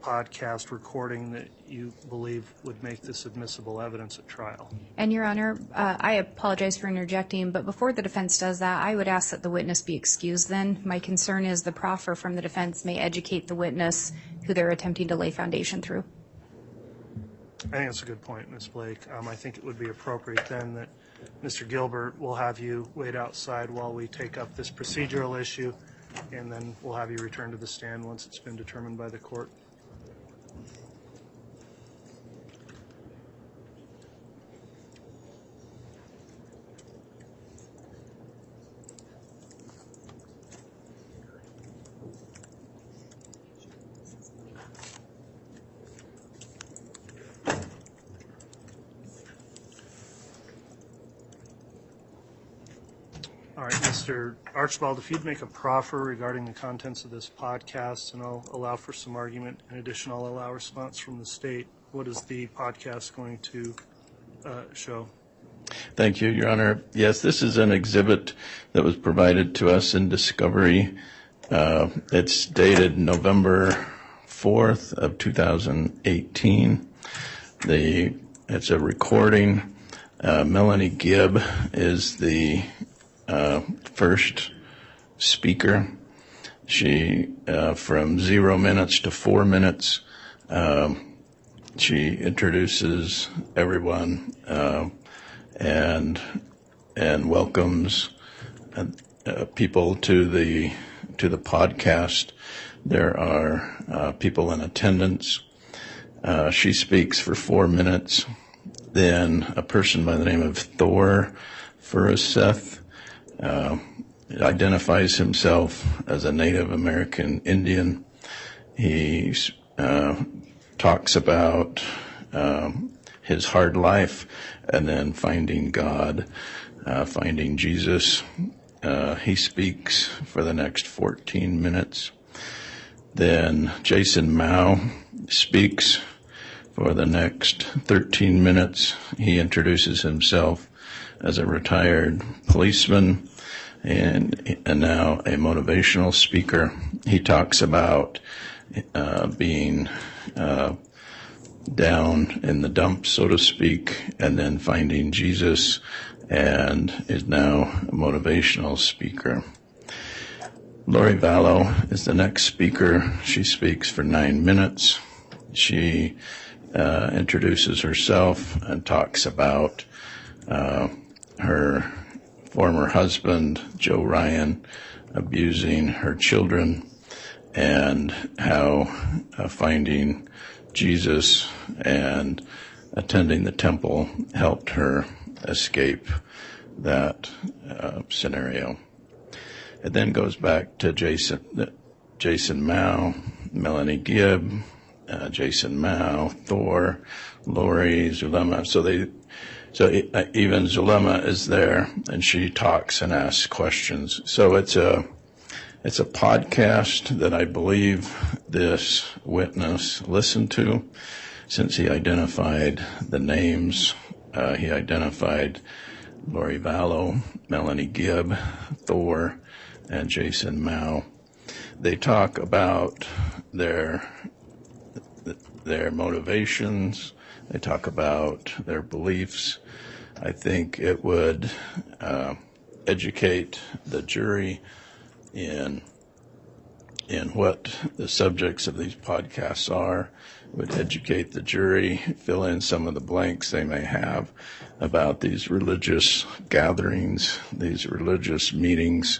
podcast recording that you believe would make this admissible evidence at trial. And, Your Honor, I apologize for interjecting, but before the defense does that, I would ask that the witness be excused then. My concern is the proffer from the defense may educate the witness who they're attempting to lay foundation through. I think that's a good point, Ms. Blake. I think it would be appropriate then that Mr. Gilbert will have you wait outside while we take up this procedural issue, and then we'll have you return to the stand once it's been determined by the court. All right, Mr. Archibald, if you'd make a proffer regarding the contents of this podcast, and I'll allow for some argument. In addition, I'll allow response from the state. What is the podcast going to show? Thank you, Your Honor. Yes, this is an exhibit that was provided to us in discovery. It's dated November 4th of 2018. It's a recording. Melanie Gibb is the first speaker. She, from 0 minutes to 4 minutes, she introduces everyone and welcomes people to the podcast. There are people in attendance. She speaks for 4 minutes. Then a person by the name of Thor Furuseth identifies himself as a Native American Indian. He talks about his hard life and then finding God, finding Jesus. He speaks for the next 14 minutes. Then Jason Mao speaks for the next 13 minutes. He introduces himself as a retired policeman and now a motivational speaker. He talks about being down in the dumps, so to speak, and then finding Jesus, and is now a motivational speaker. Lori Vallow is the next speaker. She speaks for 9 minutes. She introduces herself and talks about her former husband, Joe Ryan, abusing her children, and how finding Jesus and attending the temple helped her escape that scenario. It then goes back to Jason Mao, Melanie Gibb, Jason Mao, Thor, Lori, Zulema. So even Zulema is there, and she talks and asks questions. So it's a podcast that I believe this witness listened to, since he identified the names. He identified Lori Vallow, Melanie Gibb, Thor, and Jason Mao. They talk about their motivations. They talk about their beliefs. I think it would educate the jury in what the subjects of these podcasts are. It would educate the jury, fill in some of the blanks they may have about these religious gatherings, these religious meetings.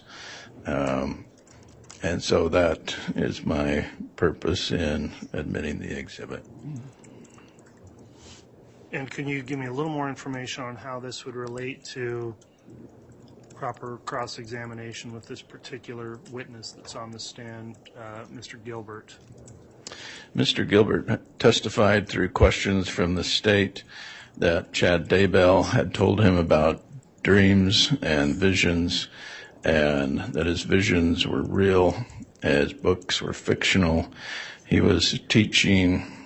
And so that is my purpose in admitting the exhibit. And can you give me a little more information on how this would relate to proper cross-examination with this particular witness that's on the stand, Mr. Gilbert? Mr. Gilbert testified through questions from the state that Chad Daybell had told him about dreams and visions, and that his visions were real, his books were fictional. He was teaching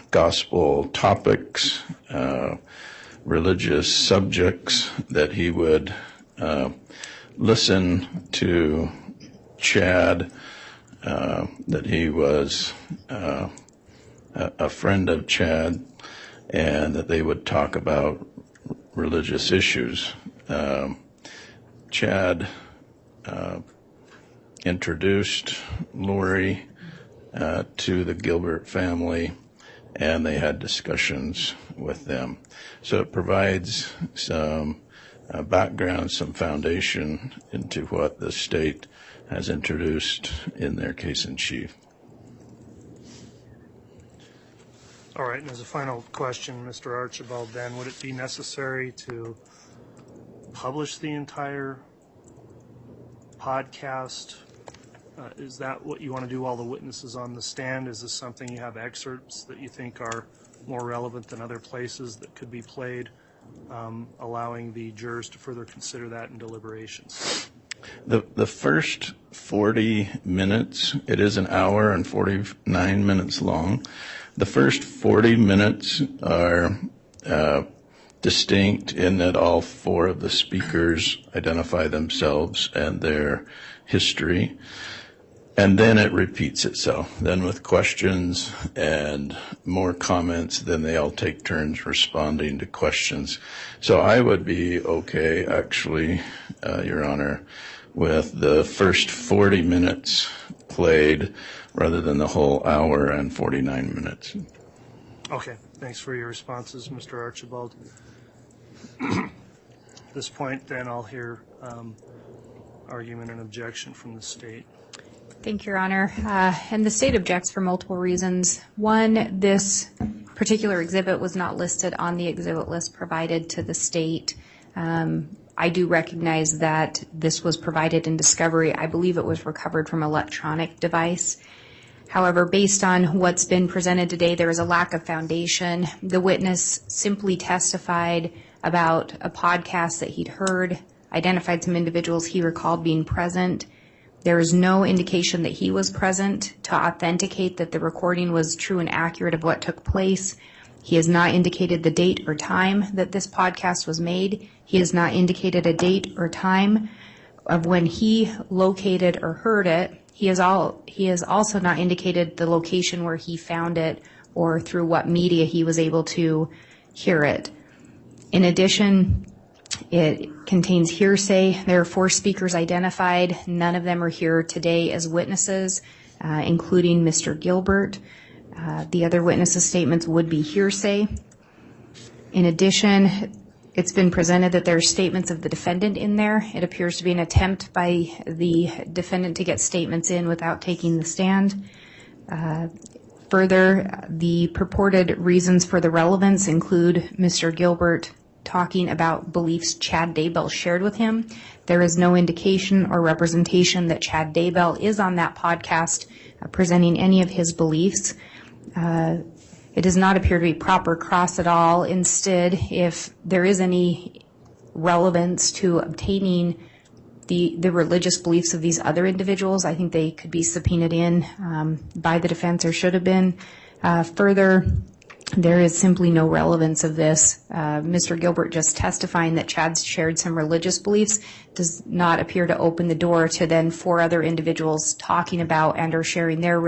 gospel topics, religious subjects, that he would listen to Chad, that he was a friend of Chad, and that they would talk about religious issues. Chad introduced Lori to the Gilbert family, and they had discussions with them. So it provides some background, some foundation into what the state has introduced in their case in chief. All right, and as a final question, Mr. Archibald, then, would it be necessary to publish the entire podcast? Is that what you want to do, all the witnesses on the stand? Is this something you have excerpts that you think are more relevant than other places that could be played? allowing the jurors to further consider that in deliberations. The first 40 minutes, it is an hour and 49 minutes long. The first 40 minutes are distinct in that all four of the speakers identify themselves and their history. And then it repeats itself. Then with questions and more comments, then they all take turns responding to questions. So I would be okay, actually, Your Honor, with the first 40 minutes played rather than the whole hour and 49 minutes. Okay, thanks for your responses, Mr. Archibald. At this point, then, I'll hear argument and objection from the state. Thank you, Your Honor. And the state objects for multiple reasons. One, this particular exhibit was not listed on the exhibit list provided to the state. I do recognize that this was provided in discovery. I believe it was recovered from an electronic device. However, based on what's been presented today, there is a lack of foundation. The witness simply testified about a podcast that he'd heard, identified some individuals he recalled being present. There is no indication that he was present to authenticate that the recording was true and accurate of what took place. He has not indicated the date or time that this podcast was made. He has not indicated a date or time of when he located or heard it. He has also not indicated the location where he found it or through what media he was able to hear it. In addition, it contains hearsay. There are 4 speakers identified. None of them are here today as witnesses, including Mr. Gilbert. The other witnesses' statements would be hearsay. In addition, it's been presented that there are statements of the defendant in there. It appears to be an attempt by the defendant to get statements in without taking the stand. Further, the purported reasons for the relevance include Mr. Gilbert talking about beliefs Chad Daybell shared with him. There is no indication or representation that Chad Daybell is on that podcast presenting any of his beliefs. It does not appear to be proper cross at all. Instead, if there is any relevance to obtaining the religious beliefs of these other individuals, I think they could be subpoenaed in by the defense or should have been. Further, there is simply no relevance of this. Mr. Gilbert just testifying that Chad shared some religious beliefs does not appear to open the door to then 4 other individuals talking about and or sharing their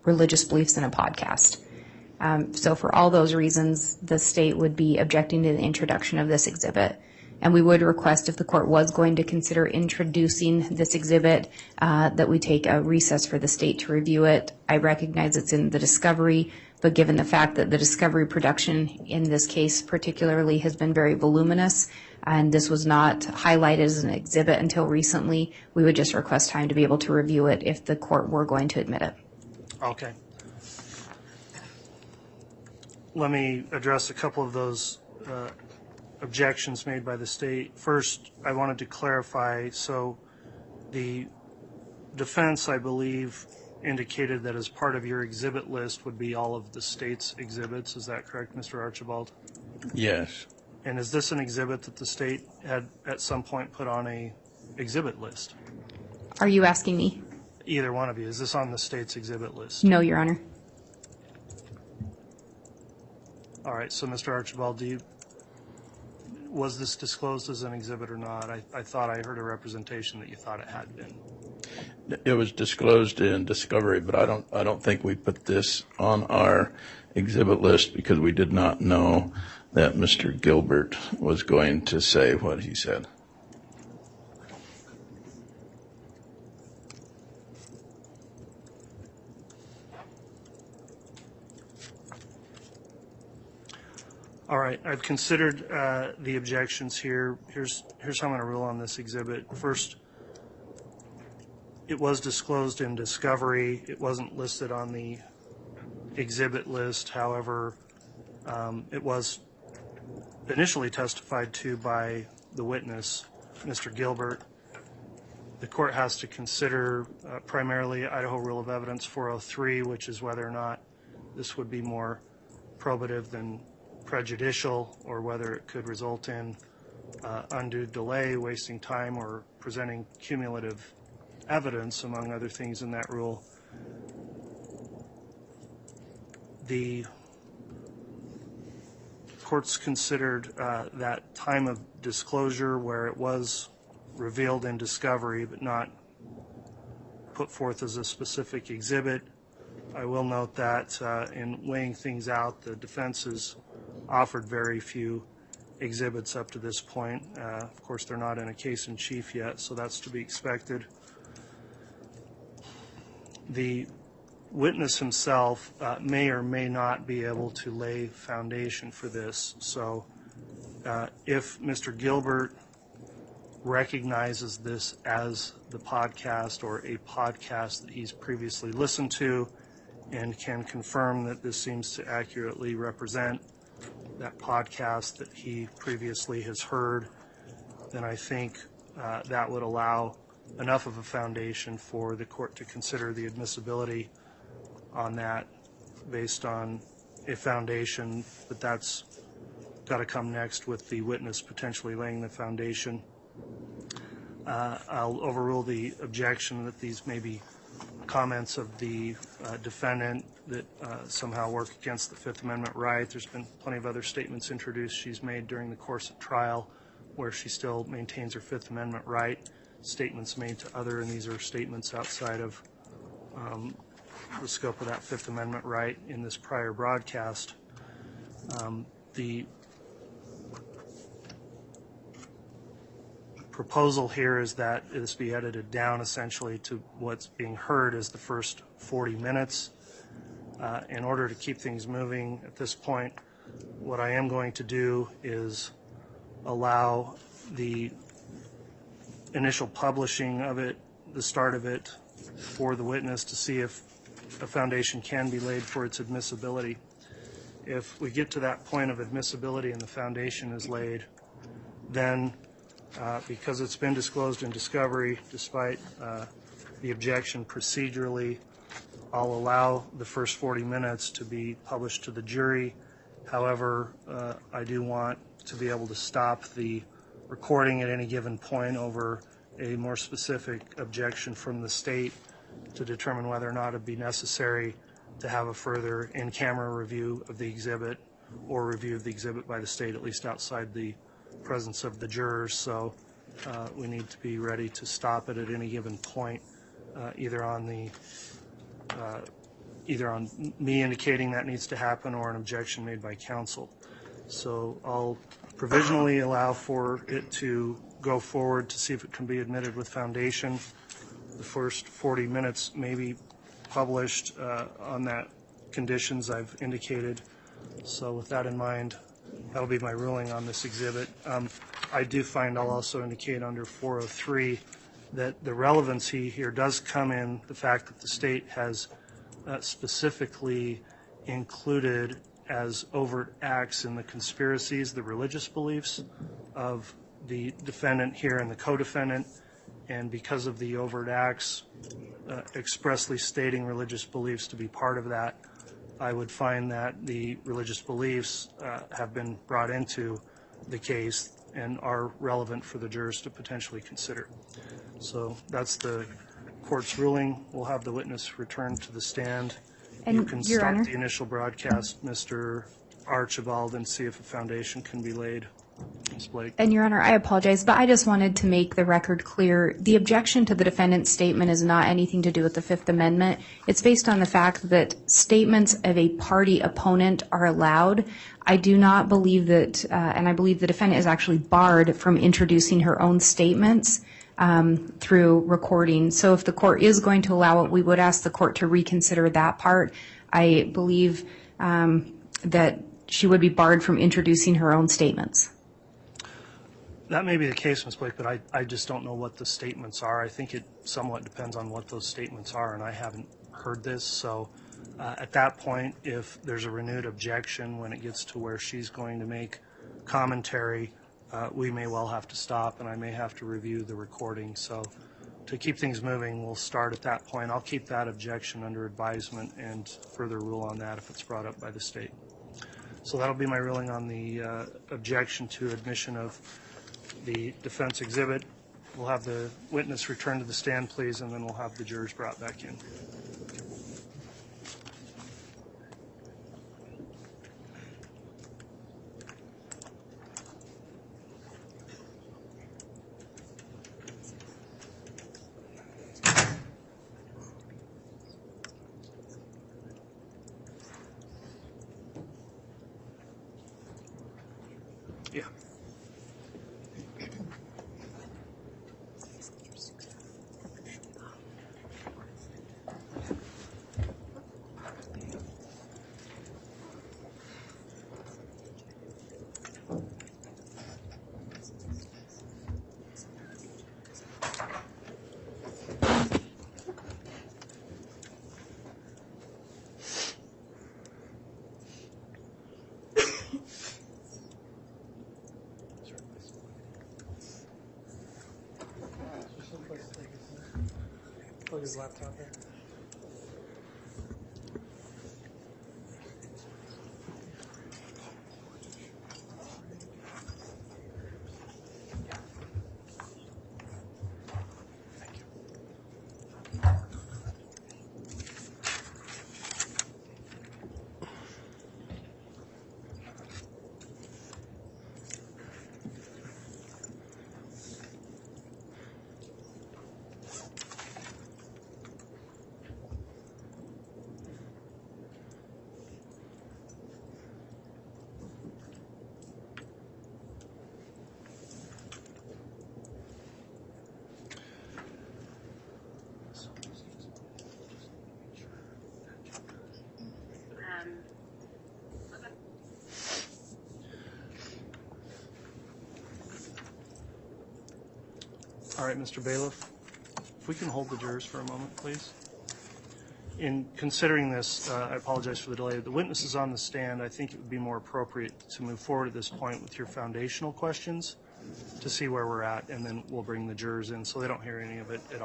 religious beliefs in a podcast. So for all those reasons, the state would be objecting to the introduction of this exhibit. And we would request, if the court was going to consider introducing this exhibit, that we take a recess for the state to review it. I recognize it's in the discovery, but given the fact that the discovery production in this case particularly has been very voluminous, and this was not highlighted as an exhibit until recently, we would just request time to be able to review it if the court were going to admit it. Okay. Let me address a couple of those objections made by the state. First, I wanted to clarify, so the defense, I believe, indicated that as part of your exhibit list would be all of the state's exhibits. Is that correct, Mr. Archibald? Yes. And is this an exhibit that the state had at some point put on a exhibit list? Are you asking me? Either one of you. Is this on the state's exhibit list? No, Your Honor. All right, so Mr. Archibald, was this disclosed as an exhibit or not? I thought I heard a representation that you thought it had been. It was disclosed in discovery, but I don't think we put this on our exhibit list because we did not know that Mr. Gilbert was going to say what he said. All right, I've considered the objections here. Here's how I'm going to rule on this exhibit. First, it was disclosed in discovery. It wasn't listed on the exhibit list. However, it was initially testified to by the witness, Mr. Gilbert. The court has to consider primarily Idaho Rule of Evidence 403, which is whether or not this would be more probative than prejudicial or whether it could result in undue delay, wasting time, or presenting cumulative evidence, among other things in that rule. The courts considered that time of disclosure where it was revealed in discovery but not put forth as a specific exhibit. I will note that in weighing things out, the defense has offered very few exhibits up to this point. Of course, they're not in a case in chief yet, so that's to be expected. The witness himself may or may not be able to lay foundation for this. So if Mr. Gilbert recognizes this as the podcast or a podcast that he's previously listened to and can confirm that this seems to accurately represent that podcast that he previously has heard, then I think that would allow enough of a foundation for the court to consider the admissibility on that based on a foundation, but that's got to come next with the witness potentially laying the foundation. I'll overrule the objection that these may be comments of the defendant that somehow work against the Fifth Amendment right. There's been plenty of other statements introduced she's made during the course of trial where she still maintains her Fifth Amendment right. Statements made to other, and these are statements outside of the scope of that Fifth Amendment right in this prior broadcast. The proposal here is that this be edited down essentially to what's being heard as the first 40 minutes. In order to keep things moving at this point, what I am going to do is allow the initial publishing of it, the start of it, for the witness to see if a foundation can be laid for its admissibility. If we get to that point of admissibility and the foundation is laid, then because it's been disclosed in discovery, despite the objection procedurally, I'll allow the first 40 minutes to be published to the jury. However, I do want to be able to stop the recording at any given point over a more specific objection from the state to determine whether or not it'd be necessary to have a further in-camera review of the exhibit or review of the exhibit by the state, at least outside the presence of the jurors. So we need to be ready to stop it at any given point, either on me indicating that needs to happen or an objection made by counsel. So I'll provisionally allow for it to go forward to see if it can be admitted with foundation. The first 40 minutes may be published on that conditions I've indicated. So with that in mind, that'll be my ruling on this exhibit. I do find I'll also indicate under 403 that the relevancy here does come in the fact that the state has specifically included as overt acts in the conspiracies the religious beliefs of the defendant here and the co-defendant, and because of the overt acts expressly stating religious beliefs to be part of that, I would find that the religious beliefs have been brought into the case and are relevant for the jurors to potentially consider. So that's the court's ruling. We'll have the witness return to the stand. And you can Your start Honor, the initial broadcast, Mr. Archibald, and see if a foundation can be laid. Ms. Blake. And Your Honor, I apologize, but I just wanted to make the record clear. The objection to the defendant's statement is not anything to do with the Fifth Amendment. It's based on the fact that statements of a party opponent are allowed. I do not believe that, and I believe the defendant is actually barred from introducing her own statements through recording. So if the court is going to allow it, we would ask the court to reconsider that part. I believe that she would be barred from introducing her own statements. That may be the case, Ms. Blake, but I just don't know what the statements are. I think it somewhat depends on what those statements are, and I haven't heard this. So at that point, if there's a renewed objection when it gets to where she's going to make commentary, we may well have to stop, and I may have to review the recording. So to keep things moving, we'll start at that point. I'll keep that objection under advisement and further rule on that if it's brought up by the state. So that'll be my ruling on the objection to admission of the defense exhibit. We'll have the witness return to the stand, please, and then we'll have the jurors brought back in. Yeah. Plug his laptop in. All right, Mr. Bailiff, if we can hold the jurors for a moment, please. In considering this, I apologize for the delay. The witness is on the stand. I think it would be more appropriate to move forward at this point with your foundational questions to see where we're at, and then we'll bring the jurors in so they don't hear any of it at all.